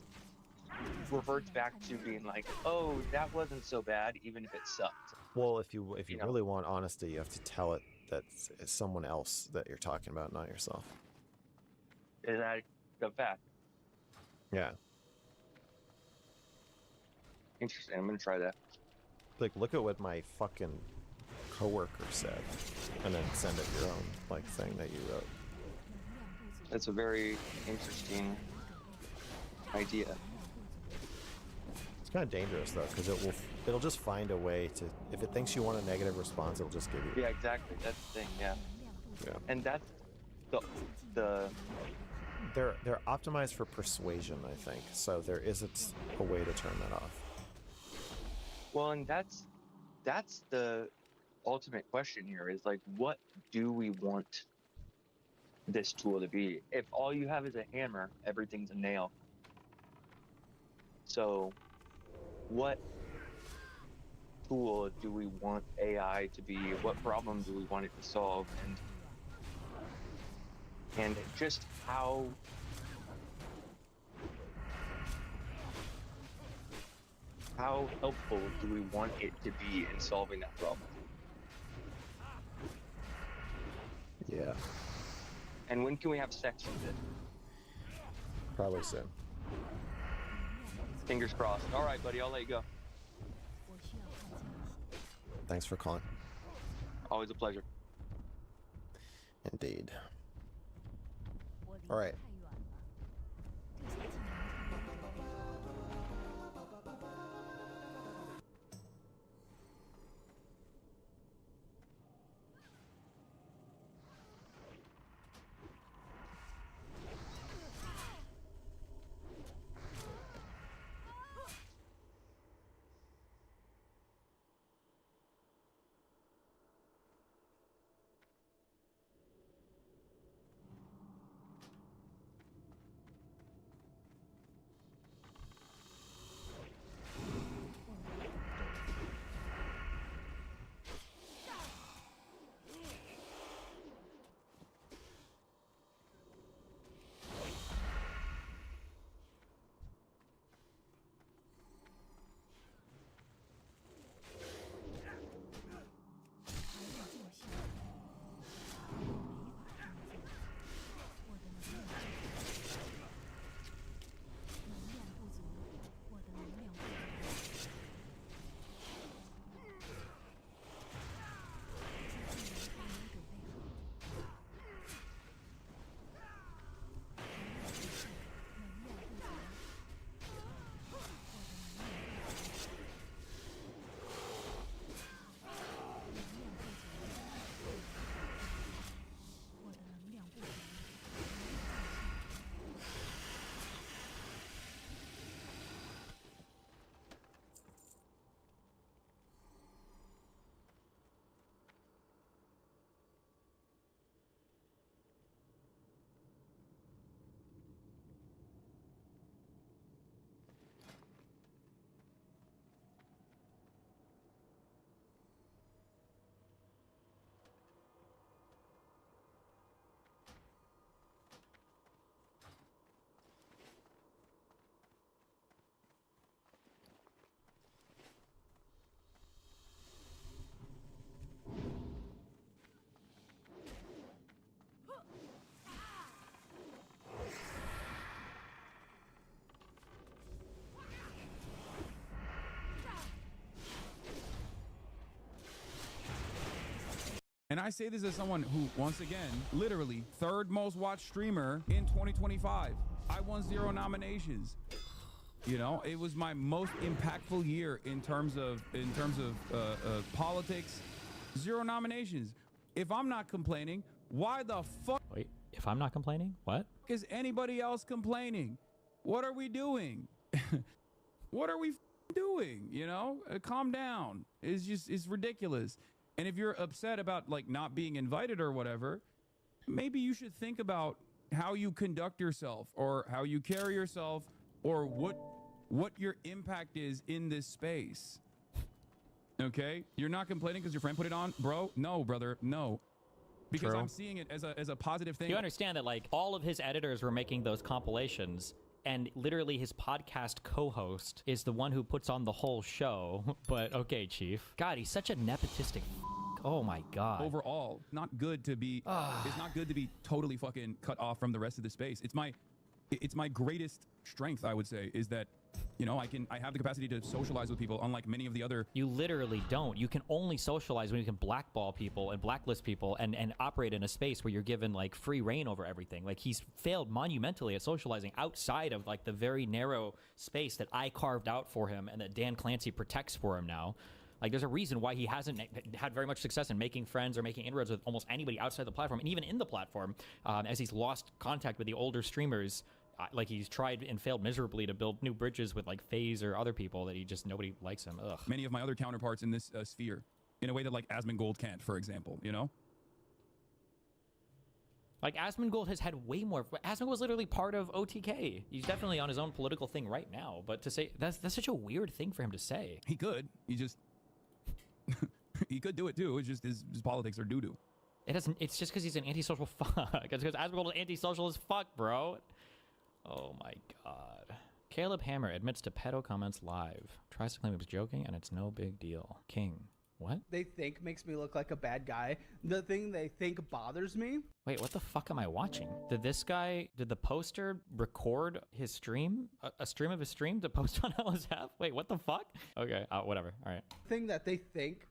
reverts back to being like, oh, that wasn't so bad, even if it sucked. Well, if you really want honesty, you have to tell it that it's someone else that you're talking about, not yourself. Is that a fact? Yeah. Interesting. I'm gonna try that. Like, look at what my fucking coworker said, and then send it your own thing that you wrote. That's a very interesting idea. It's kind of dangerous though, because it'll just find a way to, if it thinks you want a negative response, it'll just give you. Yeah, exactly. That's the thing. Yeah. Yeah. And that's the. They're optimized for persuasion, I think. So there isn't a way to turn that off. Well, and that's the ultimate question here, is like, what do we want this tool to be? If all you have is a hammer, everything's a nail. So what tool do we want AI to be? What problem do we want it to solve? And just how how helpful do we want it to be in solving that problem? Yeah. And when can we have sex with it? Probably soon. Fingers crossed. All right, buddy, I'll let you go. Thanks for calling. Always a pleasure. Indeed. All right. And I say this as someone who, once again, literally third most watched streamer in 2025. I won 0 nominations. You know, it was my most impactful year in terms of politics. 0 nominations. If I'm not complaining, why the fuck? Wait, if I'm not complaining, what? Is anybody else complaining? What are we doing? What are we doing? You know, calm down. It's ridiculous. And if you're upset about like not being invited or whatever, maybe you should think about how you conduct yourself or how you carry yourself or what your impact is in this space. Okay? You're not complaining because your friend put it on, bro? No, brother, no. Because True. I'm seeing it as a positive thing. You understand that like all of his editors were making those compilations, and literally his podcast co-host is the one who puts on the whole show. But okay, Chief. God, he's such a nepotistic oh my god. Overall, not good to be it's not good to be totally fucking cut off from the rest of the space. It's my greatest strength, I would say, is that, you know, I have the capacity to socialize with people, unlike many of the other. You literally don't. You can only socialize when you can blackball people and blacklist people and operate in a space where you're given like free reign over everything. Like he's failed monumentally at socializing outside of like the very narrow space that I carved out for him and that Dan Clancy protects for him now. Like there's a reason why he hasn't had very much success in making friends or making inroads with almost anybody outside the platform, and even in the platform, as he's lost contact with the older streamers. Like he's tried and failed miserably to build new bridges with like FaZe or other people that nobody likes him. Ugh. Many of my other counterparts in this sphere, in a way that like Asmongold can't, for example, you know? Like Asmongold has had way more. Asmongold was literally part of OTK. He's definitely on his own political thing right now, but to say that's such a weird thing for him to say. He could. He just he could do it too. It's just his politics are doo-doo. It doesn't. It's just because he's an antisocial fuck. It's because Asmongold is antisocial as fuck, bro. Oh my god. Caleb Hammer admits to pedo comments live. Tries to claim he was joking, and it's no big deal. King. What? They think makes me look like a bad guy. The thing they think bothers me. Wait, what the fuck am I watching? Did the poster record his stream? A stream of his stream to post on LSF? Wait, what the fuck? Okay, whatever. All right. Thing that they think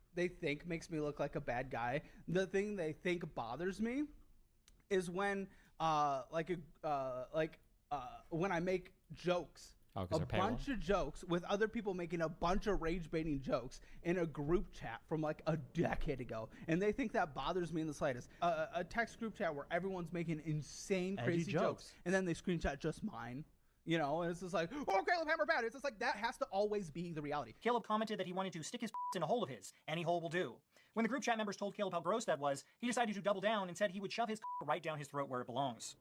makes me look like a bad guy. The thing they think bothers me is when when I make jokes. Oh, a bunch of jokes with other people making a bunch of rage baiting jokes in a group chat from like a decade ago, and they think that bothers me in the slightest. A text group chat where everyone's making insane crazy jokes, and then they screenshot just mine, you know, and it's just like, oh, Caleb Hammer bad. It's just like that has to always be the reality. Caleb commented that he wanted to stick his in a hole of his. Any hole will do. When the group chat members told Caleb how gross that was, he decided to double down and said he would shove his right down his throat where it belongs.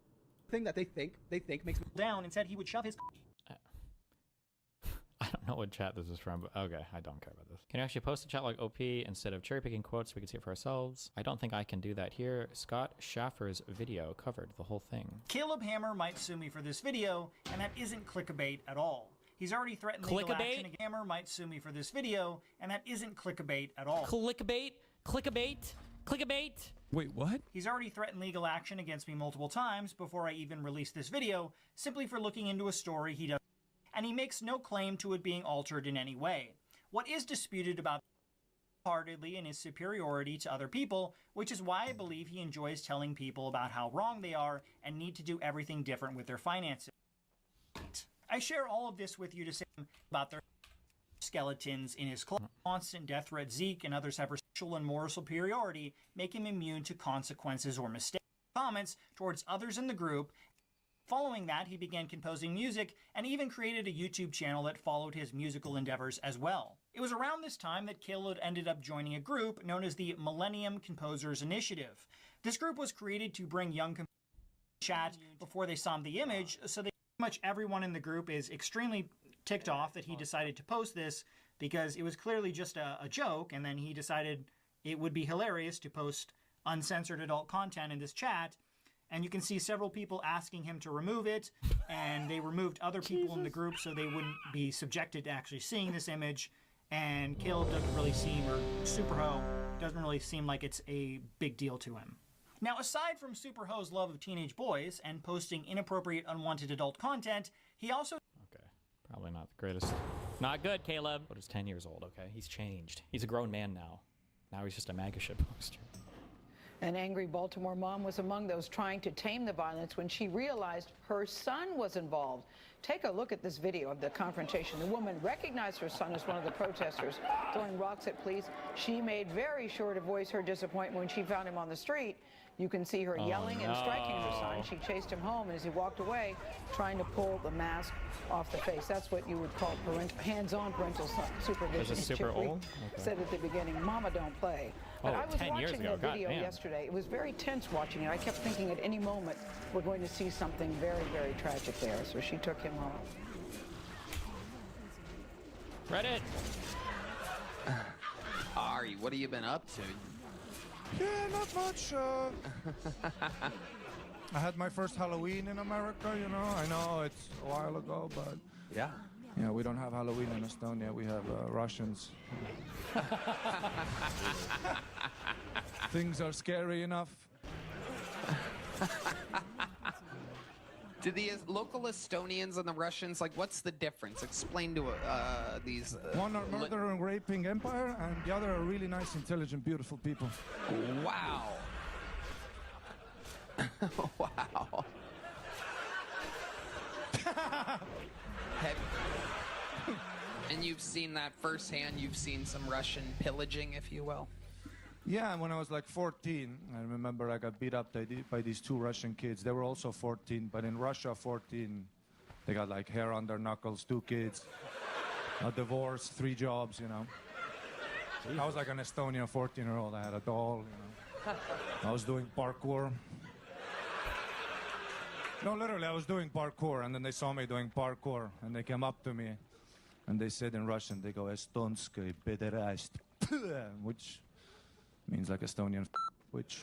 Thing that they think makes me down and said he would shove his. I don't know what chat this is from, but okay, I don't care about this. Can you actually post a chat like OP instead of cherry picking quotes so we can see it for ourselves? I don't think I can do that here. Scott Schaffer's video covered the whole thing. Caleb Hammer might sue me for this video, and that isn't clickbait at all. He's already threatened legal action. Hammer might sue me for this video, and that isn't clickbait at all. Clickbait? Clickbait? Clickbait? Wait, what? He's already threatened legal action against me multiple times before I even released this video, simply for looking into a story he doesn't. And he makes no claim to it being altered in any way. What is disputed about wholeheartedly in his superiority to other people, which is why I believe he enjoys telling people about how wrong they are and need to do everything different with their finances. I share all of this with you to say about their skeletons in his closet. Constant death threat Zeke and others have social and moral superiority, make him immune to consequences or mistakes. Comments towards others in the group. Following that, he began composing music and even created a YouTube channel that followed his musical endeavors as well. It was around this time that Caleb ended up joining a group known as the Millennium Composers Initiative. This group was created to bring young composers to chat before they saw the image, so pretty much everyone in the group is extremely ticked off that he decided to post this because it was clearly just a joke, and then he decided it would be hilarious to post uncensored adult content in this chat. And you can see several people asking him to remove it, and they removed other people in the group so they wouldn't be subjected to actually seeing this image. And Caleb doesn't really seem, or Superho doesn't really seem like it's a big deal to him. Now, aside from Superho's love of teenage boys and posting inappropriate, unwanted adult content, he also... Okay, probably not the greatest. Not good, Caleb. But he's 10 years old, okay? He's changed. He's a grown man now. Now he's just a MAGA shit poster. An angry Baltimore mom was among those trying to tame the violence when she realized her son was involved. Take a look at this video of the confrontation. The woman recognized her son as one of the protesters throwing rocks at police. She made very sure to voice her disappointment when she found him on the street. You can see her yelling and striking her son. She chased him home, and as he walked away, trying to pull the mask off the face. That's what you would call hands-on parental supervision. Is it super old? Okay. Said at the beginning, "Mama, don't play." But I was 10 years watching ago. that video God, yesterday. It was very tense watching it. I kept thinking at any moment we're going to see something very, very tragic there. So she took him home. Reddit. Ari, what have you been up to? Yeah, not much. I had my first Halloween in America, you know. I know it's a while ago, but yeah, we don't have Halloween in Estonia. We have Russians. Things are scary enough. Do the local Estonians and the Russians, like, what's the difference? Explain to these... One are murdering, raping empire, and the other are really nice, intelligent, beautiful people. Wow. Wow. And you've seen that firsthand? You've seen some Russian pillaging, if you will? Yeah, when I was like 14, I remember I got beat up by these two Russian kids. They were also 14, but in Russia, 14, they got like hair on their knuckles, 2 kids, a divorce, 3 jobs, you know. I was like an Estonian 14-year-old. I had a doll, you know. I was doing parkour. No, literally, I was doing parkour, and then they saw me doing parkour, and they came up to me, and they said in Russian, they go, "Estonskaya pederast," which means like Estonian, which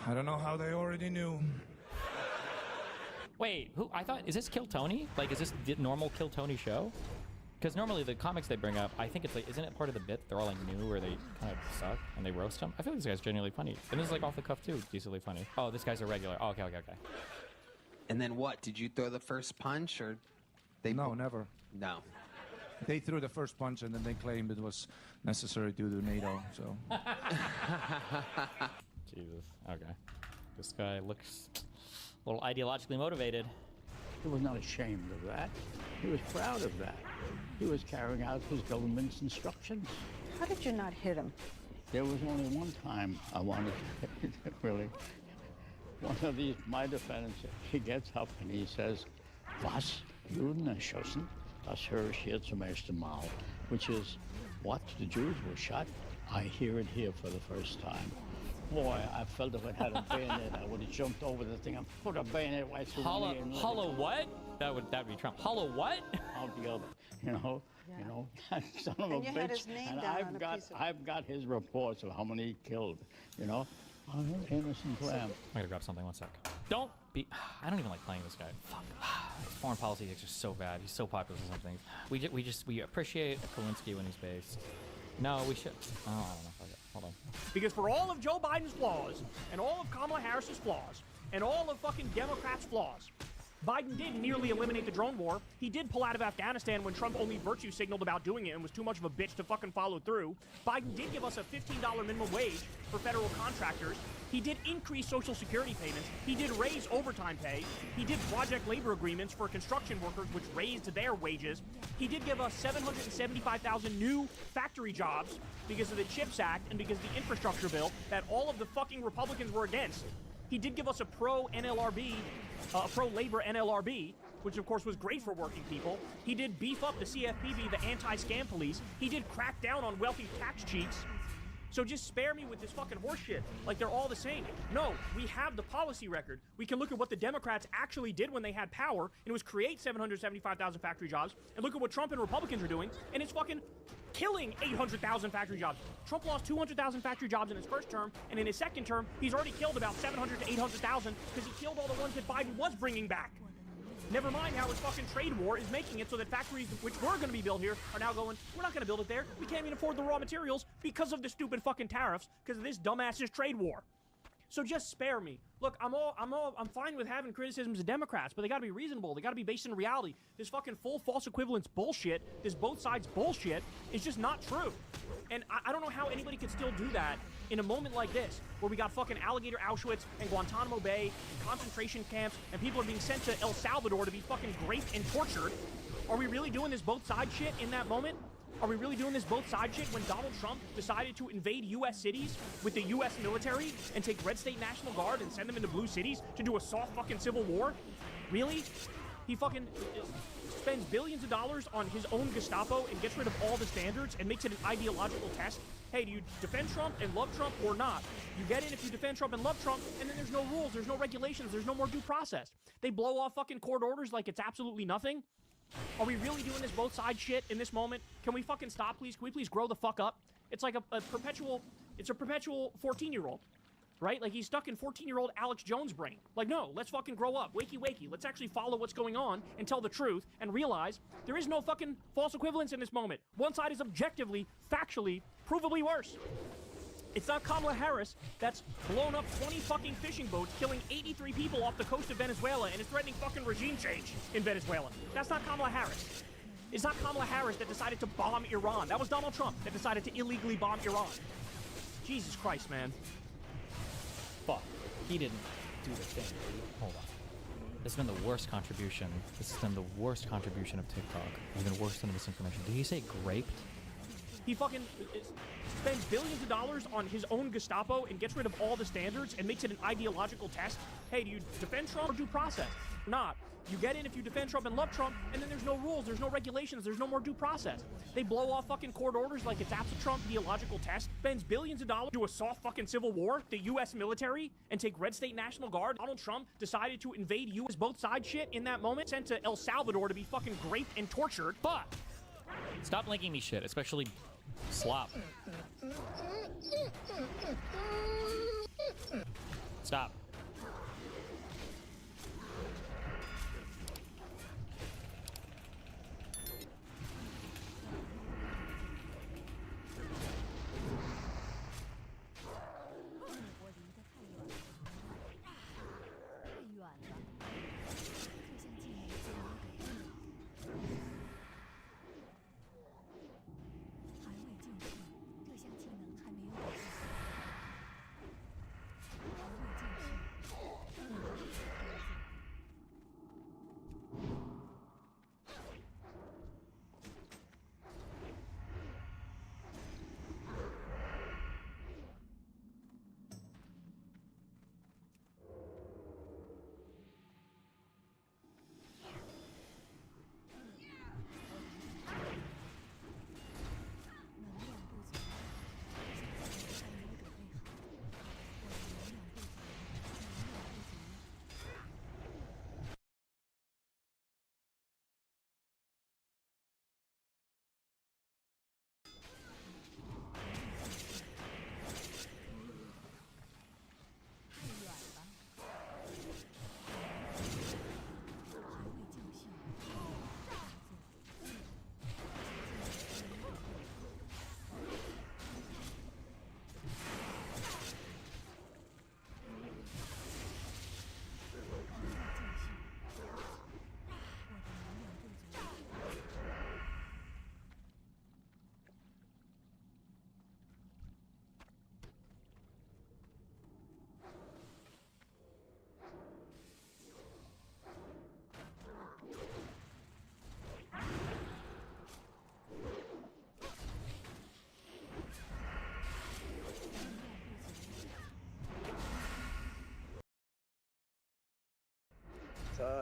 I don't know how they already knew. Wait, who? I thought, is this Kill Tony? Like, is this the normal Kill Tony show? Because normally the comics they bring up, I think it's like, isn't it part of the bit? They're all like new or they kind of suck and they roast them. I feel like this guy's genuinely funny. And this is like off the cuff too, decently funny. Oh, this guy's a regular. Oh, okay. And then what? Did you throw the first punch or they? No, never. No. They threw the first punch and then they claimed it was necessary due to NATO. So. Jesus. Okay. This guy looks a little ideologically motivated. He was not ashamed of that. He was proud of that. He was carrying out his government's instructions. How did you not hit him? There was only one time I wanted to really. One of these, my defendants, he gets up and he says, "Was Juden erschossen? Das höre ich hier zum ersten Mal," which is, what? The Jews were shot? I hear it here for the first time. Boy, I felt if I had a bayonet, I would have jumped over the thing and put a bayonet right through Hollow, me. hollow what? That'd be Trump. Hollow what? Out the other, you know, that son of And a you bitch. had his name And down on a piece of- I've got his reports of how many he killed, you know. I'm an innocent lamb. I'm gonna grab something, one sec. Don't be, I don't even like playing this guy. Fuck. His foreign policy is just so bad. He's so popular or something. We appreciate Kowinski when he's based. No, we should, oh, I don't know. Fuck it. Hold on. Because for all of Joe Biden's flaws, and all of Kamala Harris's flaws, and all of fucking Democrats' flaws, Biden did nearly eliminate the drone war. He did pull out of Afghanistan when Trump only virtue signaled about doing it and was too much of a bitch to fucking follow through. Biden did give us a $15 minimum wage for federal contractors. He did increase Social Security payments. He did raise overtime pay. He did project labor agreements for construction workers, which raised their wages. He did give us 775,000 new factory jobs because of the CHIPS Act and because of the infrastructure bill that all of the fucking Republicans were against. He did give us a pro-NLRB, pro-labor NLRB, which of course was great for working people. He did beef up the CFPB, the anti-scam police. He did crack down on wealthy tax cheats. So just spare me with this fucking horseshit. Like they're all the same. No, we have the policy record. We can look at what the Democrats actually did when they had power, and it was create 775,000 factory jobs, and look at what Trump and Republicans are doing, and it's fucking killing 800,000 factory jobs. Trump lost 200,000 factory jobs in his first term, and in his second term, he's already killed about 700 to 800,000 because he killed all the ones that Biden was bringing back. Never mind how his fucking trade war is making it so that factories which were going to be built here are now going, we're not going to build it there. We can't even afford the raw materials because of the stupid fucking tariffs, because of this dumbass's trade war. So just spare me. Look, I'm fine with having criticisms of Democrats, but they gotta be reasonable. They gotta be based in reality. This fucking full false equivalence bullshit, this both sides bullshit, is just not true. And I don't know how anybody could still do that in a moment like this, where we got fucking alligator Auschwitz and Guantanamo Bay and concentration camps, and people are being sent to El Salvador to be fucking raped and tortured. Are we really doing this both side shit in that moment? Are we really doing this both side shit when Donald Trump decided to invade U.S. cities with the U.S. military and take Red State National Guard and send them into blue cities to do a soft fucking civil war? Really? He fucking spends billions of dollars on his own Gestapo and gets rid of all the standards and makes it an ideological test. Hey, do you defend Trump and love Trump or not? You get in if you defend Trump and love Trump, and then there's no rules, there's no regulations, there's no more due process. They blow off fucking court orders like it's absolutely nothing. Are we really doing this both side shit in this moment? Can we fucking stop, please? Can we please grow the fuck up? It's like a perpetual 14-year-old, right? Like he's stuck in 14-year-old Alex Jones brain. Like, no, let's fucking grow up. Wakey, wakey. Let's actually follow what's going on and tell the truth and realize there is no fucking false equivalence in this moment. One side is objectively, factually, provably worse. It's not Kamala Harris that's blown up 20 fucking fishing boats, killing 83 people off the coast of Venezuela, and is threatening fucking regime change in Venezuela. That's not Kamala Harris. It's not Kamala Harris that decided to bomb Iran. That was Donald Trump that decided to illegally bomb Iran. Jesus Christ, man. Fuck. He didn't do the thing. Hold on. This has been the worst contribution. This has been the worst contribution of TikTok. Even worse than the misinformation. Did he say graped? He fucking spends billions of dollars on his own Gestapo and gets rid of all the standards and makes it an ideological test. Hey, do you defend Trump or due process? Not. You get in if you defend Trump and love Trump, and then there's no rules, there's no regulations, there's no more due process. They blow off fucking court orders like it's absolute Trump ideological test, spends billions of dollars to do a soft fucking civil war, the U.S. military, and take Red State National Guard. Donald Trump decided to invade U.S. both side shit in that moment, sent to El Salvador to be fucking raped and tortured. But stop linking me shit, especially slop. Stop.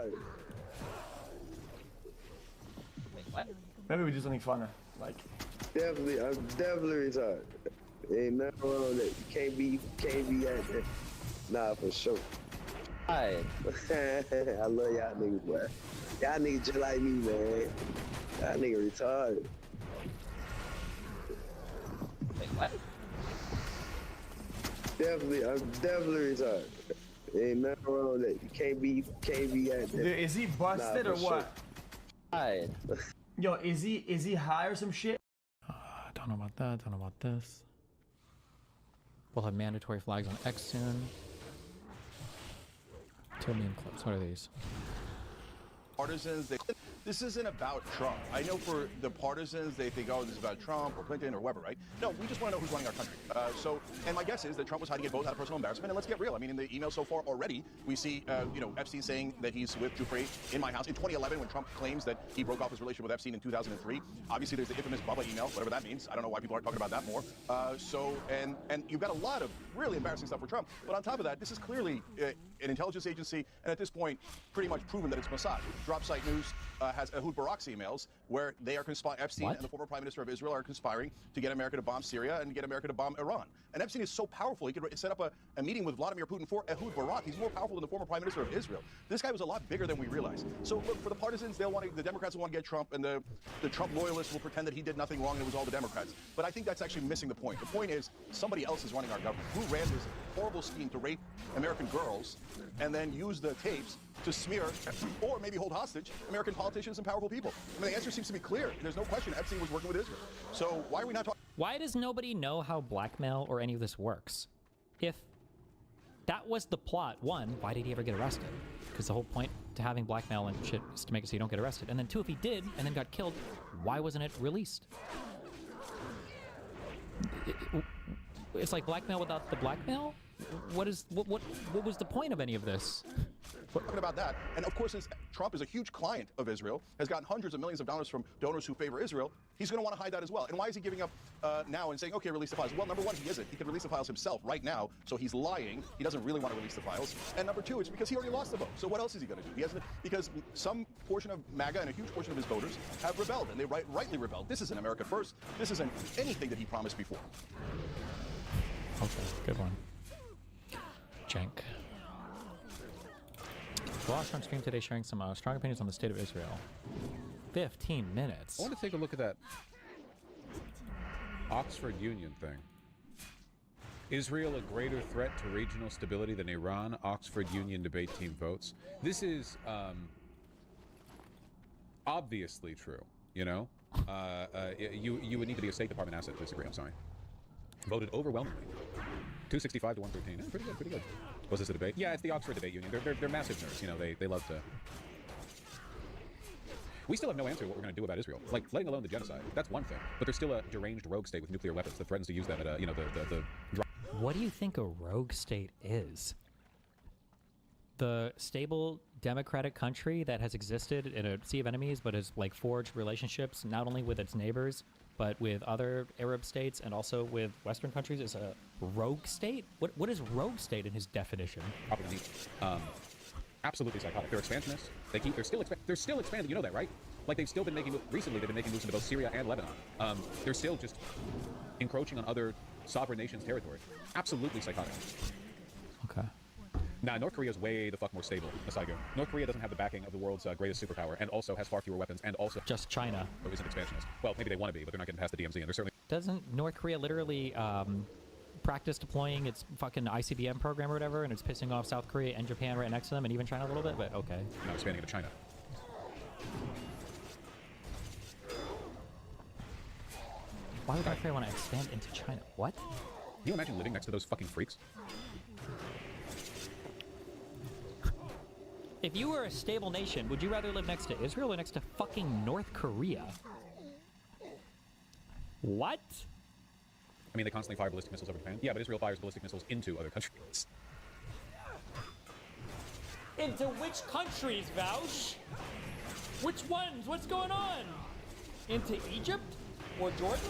retarded. Wait, what? Maybe we do something funner, like. Definitely, I'm definitely retarded. Ain't nothing wrong with that. You can't be at that. Nah, for sure. Alright. I love y'all niggas, boy. Y'all niggas just like me, man. Y'all niggas retarded. Wait, what? I'm definitely retarded. Ain't nothing wrong with that. You can't be at that. Dude, is he busted or what? Alright. Yo, is he high or some shit? Don't know about that. Don't know about this. We'll have mandatory flags on X soon. 2 million clips. What are these? Partisans, this isn't about Trump. I know for the partisans, they think, oh, this is about Trump or Clinton or whoever, right? No, we just want to know who's running our country. And my guess is that Trump was hiding it both out of personal embarrassment. And let's get real. I mean, in the email so far already, we see, Epstein saying that he's with Jufrey in my house. In 2011, when Trump claims that he broke off his relationship with Epstein in 2003, obviously there's the infamous Bubba email, whatever that means. I don't know why people aren't talking about that more. And you've got a lot of really embarrassing stuff for Trump. But on top of that, this is clearly an intelligence agency, and at this point, pretty much proven that it's Mossad. Dropsite News has Ehud Barak's emails where they are conspiring. Epstein and the former Prime Minister of Israel are conspiring to get America to bomb Syria and get America to bomb Iran. And Epstein is so powerful, he could set up a meeting with Vladimir Putin for Ehud Barak. He's more powerful than the former Prime Minister of Israel. This guy was a lot bigger than we realized. So look, for the partisans, the Democrats will want to get Trump, and the Trump loyalists will pretend that he did nothing wrong and it was all the Democrats. But I think that's actually missing the point. The point is somebody else is running our government. Who ran this horrible scheme to rape American girls and then use the tapes to smear or maybe hold hostage American politicians and powerful people? I mean, the answer seems to be clear. There's no question Epstein was working with Israel. So why are we not talking? Why does nobody know how blackmail or any of this works? If that was the plot, one, why did he ever get arrested? Because the whole point to having blackmail and shit is to make it so you don't get arrested. And then two, if he did and then got killed, why wasn't it released? It's like blackmail without the blackmail? What was the point of any of this? Talking about that, and of course, since Trump is a huge client of Israel, has gotten hundreds of millions of dollars from donors who favor Israel, he's going to want to hide that as well. And why is he giving up now and saying, okay, release the files? Well, number one, he isn't. He can release the files himself right now, so he's lying. He doesn't really want to release the files. And number two, it's because he already lost the vote. So what else is he going to do? He hasn't, because some portion of MAGA and a huge portion of his voters have rebelled, and they rightly rebelled. This isn't America first. This isn't anything that he promised before. Okay, good one. Jank. Wash on stream today sharing some strong opinions on the state of Israel. 15 minutes. I want to take a look at that Oxford Union thing. Israel a greater threat to regional stability than Iran? Oxford Union debate team votes. This is obviously true, you know? You would need to be a State Department asset to disagree, I'm sorry. Voted overwhelmingly. 265 to 113. Pretty good, pretty good. Was this a debate? Yeah, it's the Oxford Debate Union. They're massive nerds, you know, they love to... We still have no answer what we're going to do about Israel. Like, letting alone the genocide, that's one thing. But there's still a deranged rogue state with nuclear weapons that threatens to use them at, What do you think a rogue state is? The stable democratic country that has existed in a sea of enemies but has, like, forged relationships not only with its neighbors but with other Arab states and also with Western countries is a rogue state? What is rogue state in his definition? Absolutely psychotic. They're expansionists. They're still expanding. You know that, right? Like they've still been making recently. They've been making moves into both Syria and Lebanon. They're still just encroaching on other sovereign nations' territory. Absolutely psychotic. Okay. Nah, North Korea is way the fuck more stable. Aside go. North Korea doesn't have the backing of the world's greatest superpower, and also has far fewer weapons, and also just China. Or isn't expansionist. Well, maybe they want to be, but they're not getting past the DMZ, and they're certainly. Doesn't North Korea literally practice deploying its fucking ICBM program or whatever, and it's pissing off South Korea and Japan right next to them, and even China a little bit? But okay. Not expanding into China. Why would North Korea want to expand into China? What? Can you imagine living next to those fucking freaks? If you were a stable nation, would you rather live next to Israel or next to fucking North Korea? What? I mean, they constantly fire ballistic missiles over Japan. Yeah, but Israel fires ballistic missiles into other countries. Into which countries, Vouch? Which ones? What's going on? Into Egypt? Or Jordan?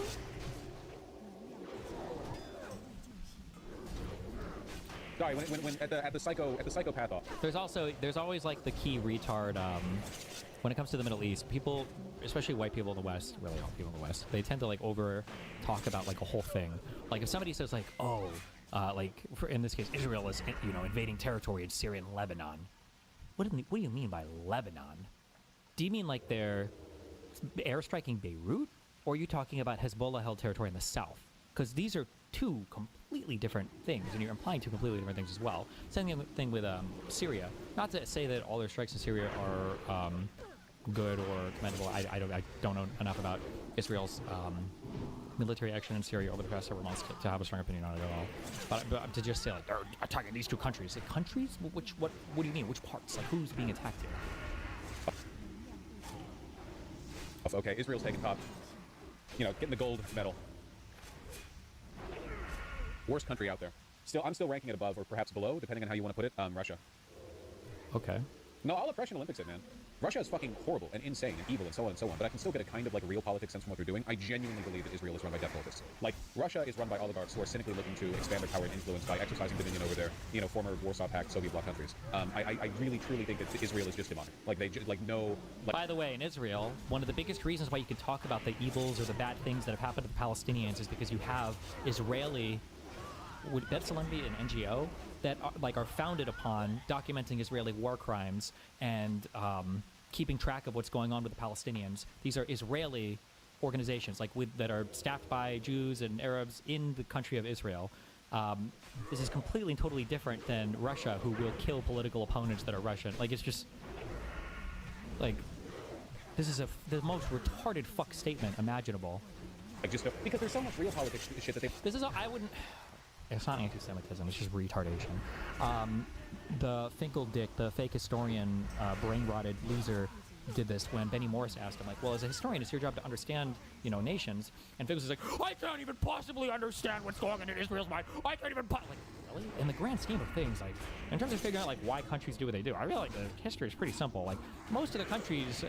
Sorry, when at the psychopath off. There's always like the key retard when it comes to the Middle East. People, especially white people in the West, really all people in the West, they tend to like over talk about like a whole thing. Like if somebody says like, oh, in this case, Israel is invading territory in Syria and Lebanon. What do you mean by Lebanon? Do you mean like they're airstriking Beirut, or are you talking about Hezbollah-held territory in the south? Because these are two completely different things, and you're implying two completely different things as well. Same thing with Syria. Not to say that all their strikes in Syria are good or commendable. I don't know enough about Israel's military action in Syria over the past several months to have a strong opinion on it at all. But to just say like they're attacking these two countries, like countries, what do you mean? Which parts? Like who's being attacked here? Okay, Israel's taking top. Getting the gold medal. Worst country out there. I'm still ranking it above or perhaps below, depending on how you want to put it. Russia. Okay. No, I'll let Russian Olympics it, man. Russia is fucking horrible and insane and evil and so on and so on, but I can still get a kind of like real politics sense from what they're doing. I genuinely believe that Israel is run by death cultists. Like, Russia is run by oligarchs who are cynically looking to expand their power and influence by exercising dominion over their, former Warsaw Pact Soviet bloc countries. I really, truly think that Israel is just demonic. Like, they know... By the way, in Israel, one of the biggest reasons why you can talk about the evils or the bad things that have happened to the Palestinians is because you have Israeli... Would B'Tselem be an NGO that are founded upon documenting Israeli war crimes and keeping track of what's going on with the Palestinians? These are Israeli organizations that are staffed by Jews and Arabs in the country of Israel. This is completely and totally different than Russia, who will kill political opponents that are Russian. Like, it's just like this is the most retarded fuck statement imaginable. Like, just because there's so much real politics shit that they... This is I wouldn't... It's not anti-Semitism, it's just retardation. The Finkel Dick, the fake historian, brain-rotted loser, did this when Benny Morris asked him, like, well, as a historian, it's your job to understand, nations. And Finkel was like, I can't even possibly understand what's going on in Israel's mind. I can't even... Like, really? In the grand scheme of things, like, in terms of figuring out, like, why countries do what they do, I feel like the history is pretty simple. Like, most of the countries,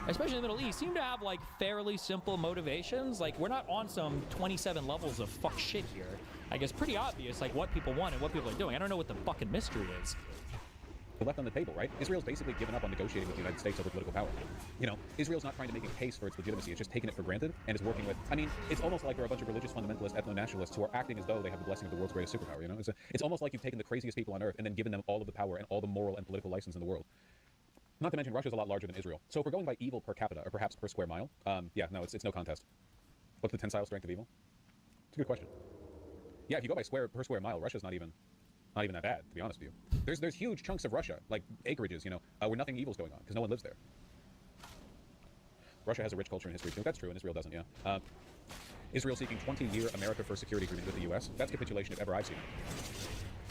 especially in the Middle East, seem to have, like, fairly simple motivations. Like, we're not on some 27 levels of fuck shit here. I guess pretty obvious, like, what people want and what people are doing. I don't know what the fucking mystery is. Left on the table, right? Israel's basically given up on negotiating with the United States over political power. Israel's not trying to make a case for its legitimacy. It's just taking it for granted and is working with... I mean, it's almost like there are a bunch of religious fundamentalist ethno-nationalists who are acting as though they have the blessing of the world's greatest superpower, It's almost like you've taken the craziest people on earth and then given them all of the power and all the moral and political license in the world. Not to mention, Russia's a lot larger than Israel. So if we're going by evil per capita, or perhaps per square mile, it's no contest. What's the tensile strength of evil? It's a good question. Yeah, if you go by per square mile, Russia's not even that bad, to be honest with you. There's huge chunks of Russia, like acreages, where nothing evil's going on, because no one lives there. Russia has a rich culture and history too. That's true, and Israel doesn't, yeah. Israel seeking 20-year America First security agreement with the U.S. That's capitulation if ever I've seen it.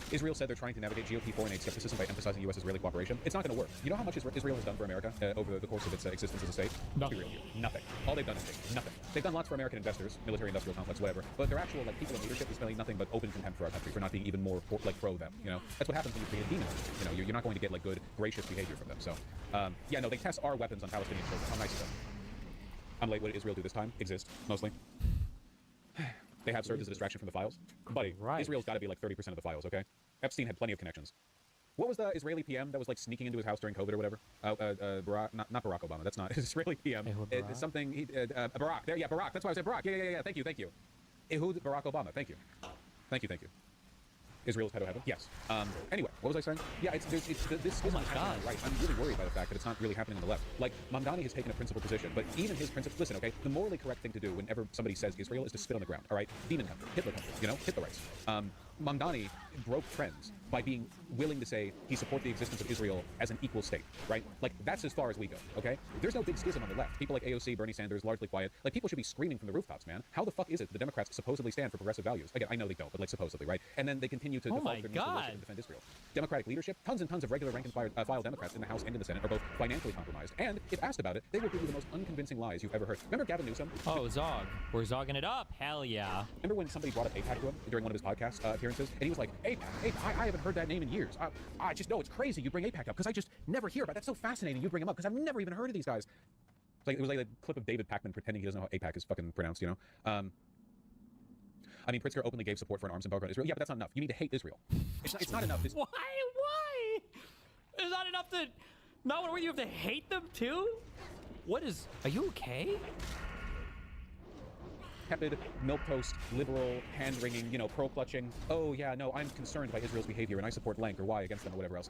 Israel said they're trying to navigate GOP foreign aid skepticism by emphasizing U.S.-Israeli cooperation. It's not going to work. You know how much Israel has done for America over the course of its existence as a state? Nothing. Nothing. All they've done is take nothing. They've done lots for American investors, military-industrial complex, whatever. But their actual people in leadership displaying nothing but open contempt for our country for not being even more pro them. That's what happens when you create a demon. You're not going to get like good, gracious behavior from them. So, they test our weapons on Palestinian children. How nice of them. I'm late. What did Israel do this time? Exist mostly. They have served as a distraction from the files. Buddy, Israel's got to be like 30% of the files, okay? Epstein had plenty of connections. What was the Israeli PM that was like sneaking into his house during COVID or whatever? Barack, not Barack Obama. That's not Israeli PM. It's something. Barack. There, yeah, Barack. That's why I said Barack. Yeah. Thank you. Ehud Barack Obama. Thank you. Israel's pedo heaven. Yes. Anyway, what was I saying? Yeah, this isn't happening right. I'm really worried by the fact that it's not really happening on the left. Like, Mamdani has taken a principled position, but even his principle... Listen, okay? The morally correct thing to do whenever somebody says Israel is to spit on the ground, all right? Demon country. Hitler country. Hitler rights. Mamdani broke trends by being willing to say he supports the existence of Israel as an equal state, right? Like, that's as far as we go, okay? There's no big schism on the left. People like AOC, Bernie Sanders, largely quiet. Like, people should be screaming from the rooftops, man. How the fuck is it the Democrats supposedly stand for progressive values? Again, I know they don't, but like supposedly, right? And then they continue to default their mutual worship and defend Israel. Democratic leadership, tons and tons of regular rank-and-file Democrats in the House and in the Senate are both financially compromised. And if asked about it, they will give you the most unconvincing lies you've ever heard. Remember Gavin Newsom? Oh, Zog. We're zogging it up. Hell yeah. Remember when somebody brought up AIPAC to him during one of his podcast appearances? And he was like, AIPAC, I haven't heard that name in years. I just know it's crazy you bring AIPAC up because I just never hear about it. That's so fascinating you bring him up because I've never even heard of these guys. It was like a clip of David Pakman pretending he doesn't know how AIPAC is fucking pronounced, I mean, Pritzker openly gave support for an arms embargo on Israel. Yeah, but that's not enough. You need to hate Israel. It's not enough. Why? Is that enough to... Not when you have to hate them too? What is... Are you okay? Tepid, milquetoast, liberal, hand-wringing, you know, pearl-clutching. Oh, yeah, no, I'm concerned by Israel's behavior, and I support blank or Y against them or whatever else.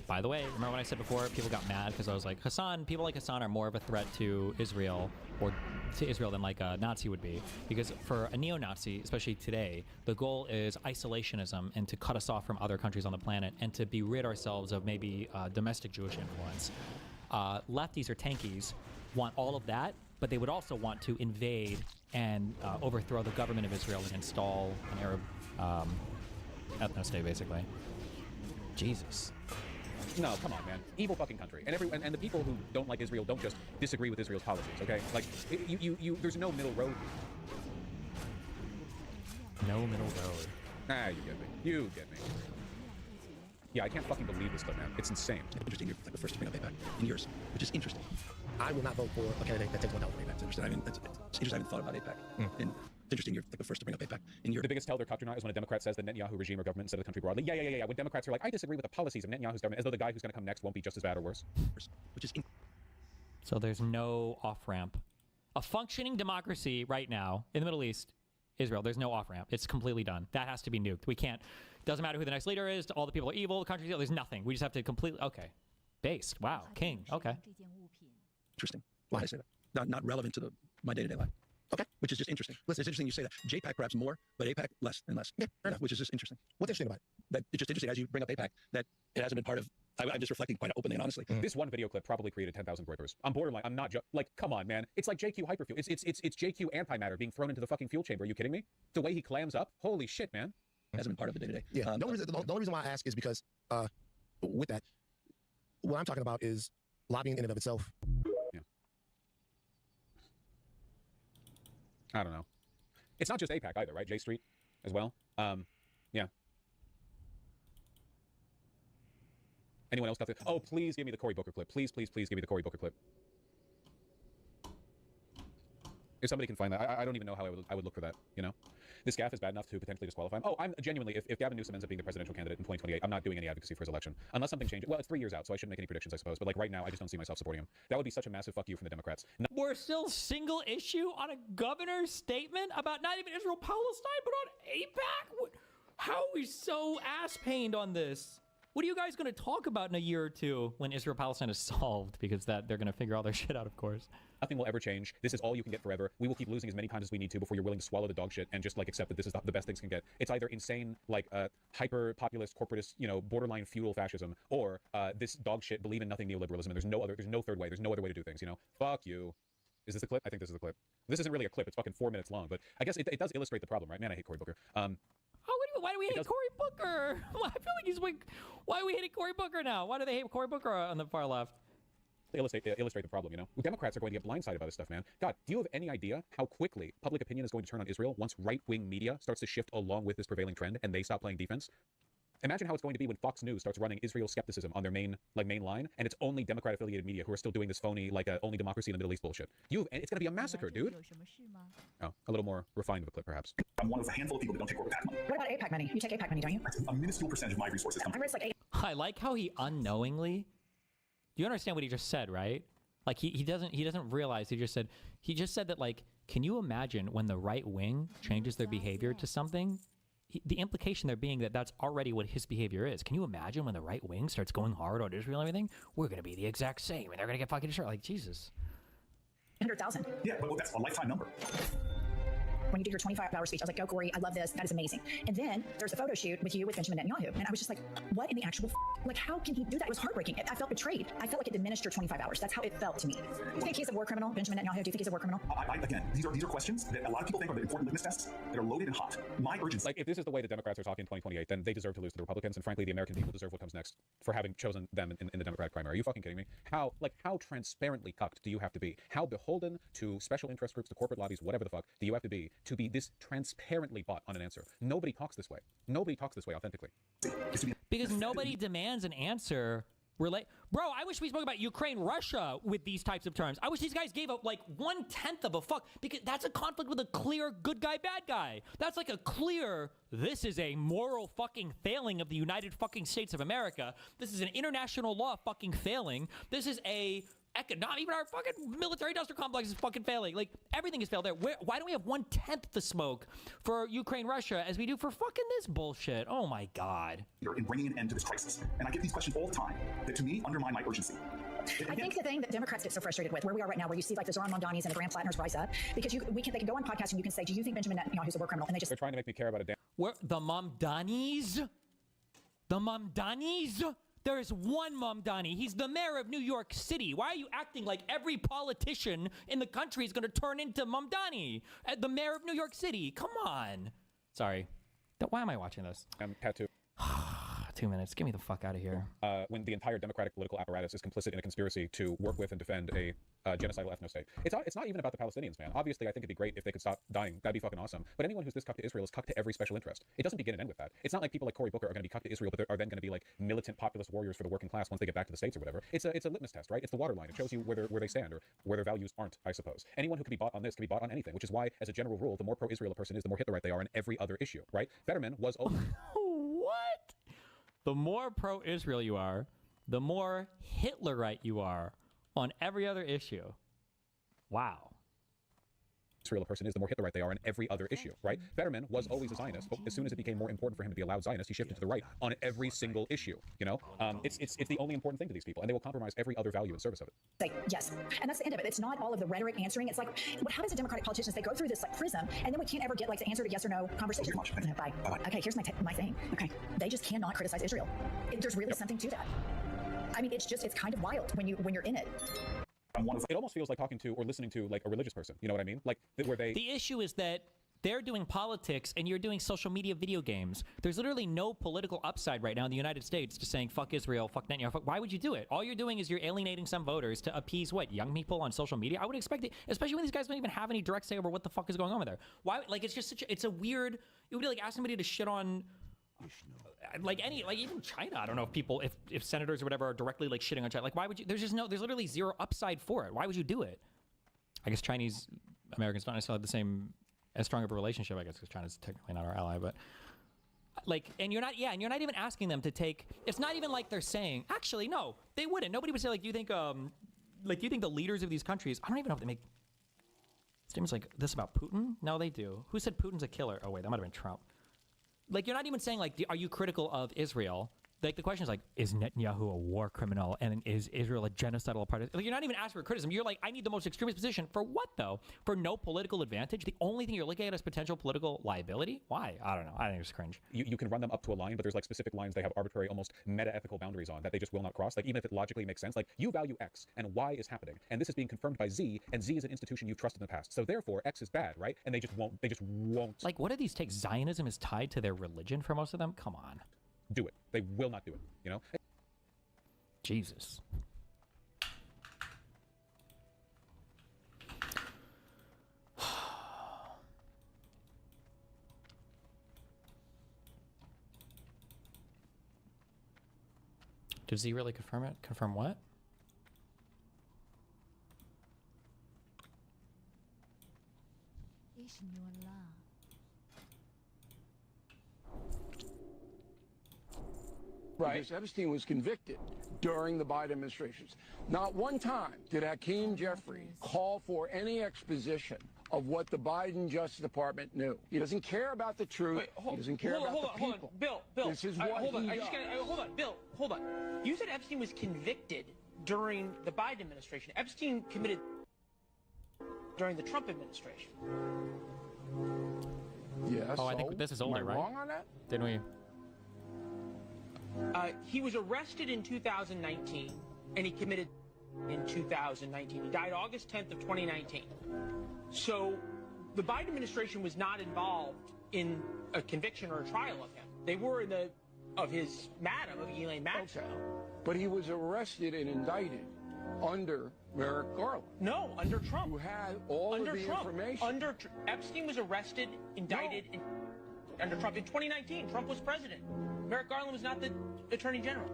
By the way, remember when I said before, people got mad because I was like, people like Hassan are more of a threat to Israel, or to Israel, than like a Nazi would be. Because for a neo-Nazi, especially today, the goal is isolationism and to cut us off from other countries on the planet and to be rid ourselves of maybe domestic Jewish influence. Lefties or tankies want all of that, but they would also want to invade and overthrow the government of Israel and install an Arab ethno-state, basically. Jesus. No, come on, man. Evil fucking country. And the people who don't like Israel don't just disagree with Israel's policies, okay? Like, there's no middle road. No middle road. Ah, you get me. You get me. Yeah, I can't fucking believe this stuff, man. It's insane. Interesting. You're like the first to bring up AIPAC in years, which is interesting. I will not vote for a candidate that takes $1 from AIPAC. It's interesting. It's interesting. I haven't thought about AIPAC. And it's interesting. You're like the first to bring up AIPAC in years. The biggest tell their doctrine is when a Democrat says the Netanyahu regime or government instead of the country broadly. Yeah. When Democrats are like, I disagree with the policies of Netanyahu's government, as though the guy who's going to come next won't be just as bad or worse. Which is so there's no off-ramp. A functioning democracy right now in the Middle East, Israel, there's no off-ramp. It's completely done. That has to be nuked. We can't. Doesn't matter who the next leader is. All the people are evil. The country's evil. There's nothing. We just have to completely. Okay. Based. Wow. King. Okay. Interesting. Why I say that? Not relevant to my day-to-day life. Okay. Which is just interesting. Listen, it's interesting you say that. JPAC perhaps more, but AIPAC less and less. Yeah, fair enough. Which is just interesting. What's interesting about it? That it's just interesting as you bring up AIPAC that it hasn't been part of. I'm just reflecting quite openly and honestly. This one video clip probably created 10,000 breakers. I'm borderline. I'm not like, come on, man. It's like JQ hyperfuel. It's JQ antimatter being thrown into the fucking fuel chamber. Are you kidding me? The way he clams up. Holy shit, man. Hasn't been part of the day-to-day. Yeah. The only reason why I ask is because with that, what I'm talking about is lobbying in and of itself. Yeah. I don't know. It's not just AIPAC either, right? J Street as well. Yeah. Anyone else got this? Oh, please give me the Cory Booker clip. Please give me the Cory Booker clip. If somebody can find that, I don't even know how I would look for that, you know? This gaffe is bad enough to potentially disqualify him. Oh, I'm genuinely, if Gavin Newsom ends up being the presidential candidate in 2028, I'm not doing any advocacy for his election. Unless something changes. Well, it's 3 years out, so I shouldn't make any predictions, I suppose. But like right now, I just don't see myself supporting him. That would be such a massive fuck you from the Democrats. We're still single issue on a governor's statement about not even Israel-Palestine, but on AIPAC? How are we so ass-pained on this? What are you guys going to talk about in a year or two when Israel-Palestine is solved? Because they're going to figure all their shit out, of course. Nothing will ever change. This is all you can get forever. We will keep losing as many times as we need to before you're willing to swallow the dog shit and just like accept that this is the best things can get. It's either insane, like hyper populist, corporatist, you know, borderline feudal fascism, or this dog shit believe in nothing neoliberalism. And there's no third way. There's no other way to do things. You know, fuck you. Is this a clip? I think this is a clip. This isn't really a clip. It's fucking 4 minutes long, but I guess it does illustrate the problem, right? Man, I hate Cory Booker. Why do we hate Cory Booker? I feel like he's like, why are we hating Cory Booker now? Why do they hate Cory Booker on the far left? To illustrate the problem, you know? Democrats are going to get blindsided by this stuff, man. God, do you have any idea how quickly public opinion is going to turn on Israel once right-wing media starts to shift along with this prevailing trend and they stop playing defense? Imagine how it's going to be when Fox News starts running Israel skepticism on their main line, and it's only Democrat-affiliated media who are still doing this phony, like, only democracy in the Middle East bullshit. It's going to be a massacre, dude. Oh, a little more refined of a clip, perhaps. I'm one of a handful of people that don't take AIPAC money. What about AIPAC money? You take AIPAC money, don't you? A minuscule percentage of my resources come. I like how he unknowingly. Do you understand what he just said, right? Like he doesn't realize. He just said that, like, can you imagine when the right wing changes their behavior to something? The implication there being that that's already what his behavior is. Can you imagine when the right wing starts going hard on Israel and everything? We're going to be the exact same, and they're going to get fucking destroyed. Like, Jesus. 100,000. Yeah, but that's a lifetime number. When you did your 25-hour speech, I was like, go, Cory, I love this. That is amazing. And then there's a photo shoot with you with Benjamin Netanyahu. And I was just like, what in the actual like, how can he do that? It was heartbreaking. I felt betrayed. I felt like it diminished your 25 hours. That's how it felt to me. Do you think he's a war criminal, Benjamin Netanyahu? Do you think he's a war criminal? Again, these are questions that a lot of people think are the important litmus tests that are loaded and hot. My urgency. Like, if this is the way the Democrats are talking in 2028, then they deserve to lose to the Republicans. And frankly, the American people deserve what comes next for having chosen them in the Democratic primary. Are you fucking kidding me? How transparently cucked do you have to be? How beholden to special interest groups, to corporate lobbies, whatever the fuck, do you have to be this transparently bought on an answer? Nobody talks this way. Nobody talks this way authentically. Because nobody demands an answer Bro, I wish we spoke about Ukraine, Russia with these types of terms. I wish these guys gave up like 1/10 of a fuck, because that's a conflict with a clear good guy, bad guy. That's like a clear, this is a moral fucking failing of the United fucking States of America. This is an international law fucking failing. This is a not even our fucking military industrial complex is fucking failing. Like, everything is failed there. Why don't we have 1/10 the smoke for Ukraine, Russia as we do for fucking this bullshit? Oh my God. In bringing an end to this crisis. And I get these questions all the time that to me undermine my urgency. I think the thing that Democrats get so frustrated with, where we are right now, where you see like the Zoran Mondanis and the Graham Flatners rise up, because they can go on podcasts and you can say, do you think Benjamin Netanyahu is a war criminal? And they just... They're trying to make me care about a damn... Where the Mamdanis? The Mamdanis? There is one Mamdani. He's the mayor of New York City. Why are you acting like every politician in the country is going to turn into Mamdani? The mayor of New York City. Come on. Sorry. Why am I watching this? Tattoo. 2 minutes. Get me the fuck out of here. When the entire democratic political apparatus is complicit in a conspiracy to work with and defend a genocidal ethno-state. It's not even about the Palestinians, man. Obviously, I think it'd be great if they could stop dying. That'd be fucking awesome. But anyone who's this cucked to Israel is cucked to every special interest. It doesn't begin and end with that. It's not like people like Cory Booker are going to be cucked to Israel, but are then going to be like militant populist warriors for the working class once they get back to the States or whatever. It's a litmus test, right? It's the waterline. It shows you where they stand or where their values aren't, I suppose. Anyone who can be bought on this can be bought on anything, which is why, as a general rule, the more pro-Israel a person is, the more Hitlerite they are in every other issue, right? Fetterman was... What? The more pro-Israel you are, the more Hitlerite you are on every other issue. Wow. Israel a person is, the more Hitlerite they are in every other issue, right? Fetterman was always a Zionist, but as soon as it became more important for him to be a loud Zionist, he shifted to the right on every single issue, you know? It's the only important thing to these people, and they will compromise every other value in service of it. Say yes, and that's the end of it. It's not all of the rhetoric answering. It's like, what happens to Democratic politicians? They go through this like prism, and then we can't ever get like the answer to yes or no conversation. Bye. Okay, here's my thing. Okay, they just cannot criticize Israel. There's really something to that. I mean, it's kind of wild when you're in it. It almost feels like talking to or listening to like a religious person. You know what I mean? Like where they... The issue is that they're doing politics and you're doing social media video games. There's literally no political upside right now in the United States to saying fuck Israel, fuck Netanyahu. Why would you do it? All you're doing is you're alienating some voters to appease what, young people on social media? I would expect it, especially when these guys don't even have any direct say over what the fuck is going on with there. Why? Like, it's just it's a weird. It would be like asking somebody to shit on. Like even China, I don't know if senators or whatever are directly like shitting on China. Like, why would you? There's literally zero upside for it. Why would you do it? I guess Chinese Americans don't necessarily have the same as strong of a relationship, I guess, because China's technically not our ally, but like, and you're not even asking them to take. It's not even like they're saying, actually, no, they wouldn't. Nobody would say like, do you think the leaders of these countries? I don't even know if they make statements like this about Putin. No, they do. Who said Putin's a killer? Oh wait, that might have been Trump. Like, you're not even saying, like, are you critical of Israel? Like, the question is, like, is Netanyahu a war criminal? And is Israel a genocidal part? Like, you're not even asking for criticism. You're like, I need the most extremist position. For what, though? For no political advantage? The only thing you're looking at is potential political liability? Why? I don't know. I think it's cringe. You can run them up to a line, but there's, like, specific lines they have arbitrary, almost meta-ethical boundaries on that they just will not cross. Like, even if it logically makes sense, like, you value X, and Y is happening. And this is being confirmed by Z, and Z is an institution you've trusted in the past. So, therefore, X is bad, right? And they just won't. Like, what do these take? Zionism is tied to their religion for most of them? Come on. Do it. They will not do it, you know? Jesus. Does he really confirm it? Confirm what? Right. Because Epstein was convicted during the Biden administrations. Not one time did Hakeem Jeffries call for any exposition of what the Biden Justice Department knew. He doesn't care about the truth. He doesn't care about the people. Hold on. Bill. This is what hold on. he I just gotta, hold on. Bill, hold on. You said Epstein was convicted during the Biden administration. Epstein committed during the Trump administration. Yes. Oh, I think this is older, am I right? wrong on that? Didn't we? He was arrested in 2019, and he committed in 2019. He died August 10th of 2019. So the Biden administration was not involved in a conviction or a trial of him. They were in of Elaine Maxwell. Okay. But he was arrested and indicted under Merrick Garland. No, under Trump. Who had all under of the Trump. information. Epstein was arrested, indicted under Trump in 2019. Trump was president. Merrick Garland was not the Attorney General.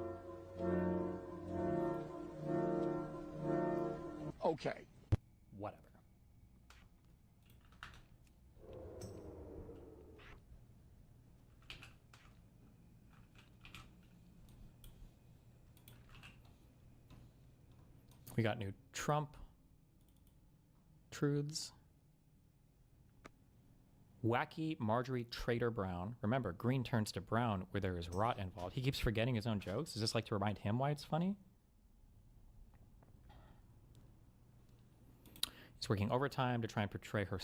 Okay. Whatever. We got new Trump truths. Wacky Marjorie Trader Brown. Remember, green turns to brown where there is rot involved. He keeps forgetting his own jokes. Is this like to remind him why it's funny? He's working overtime to try and portray herself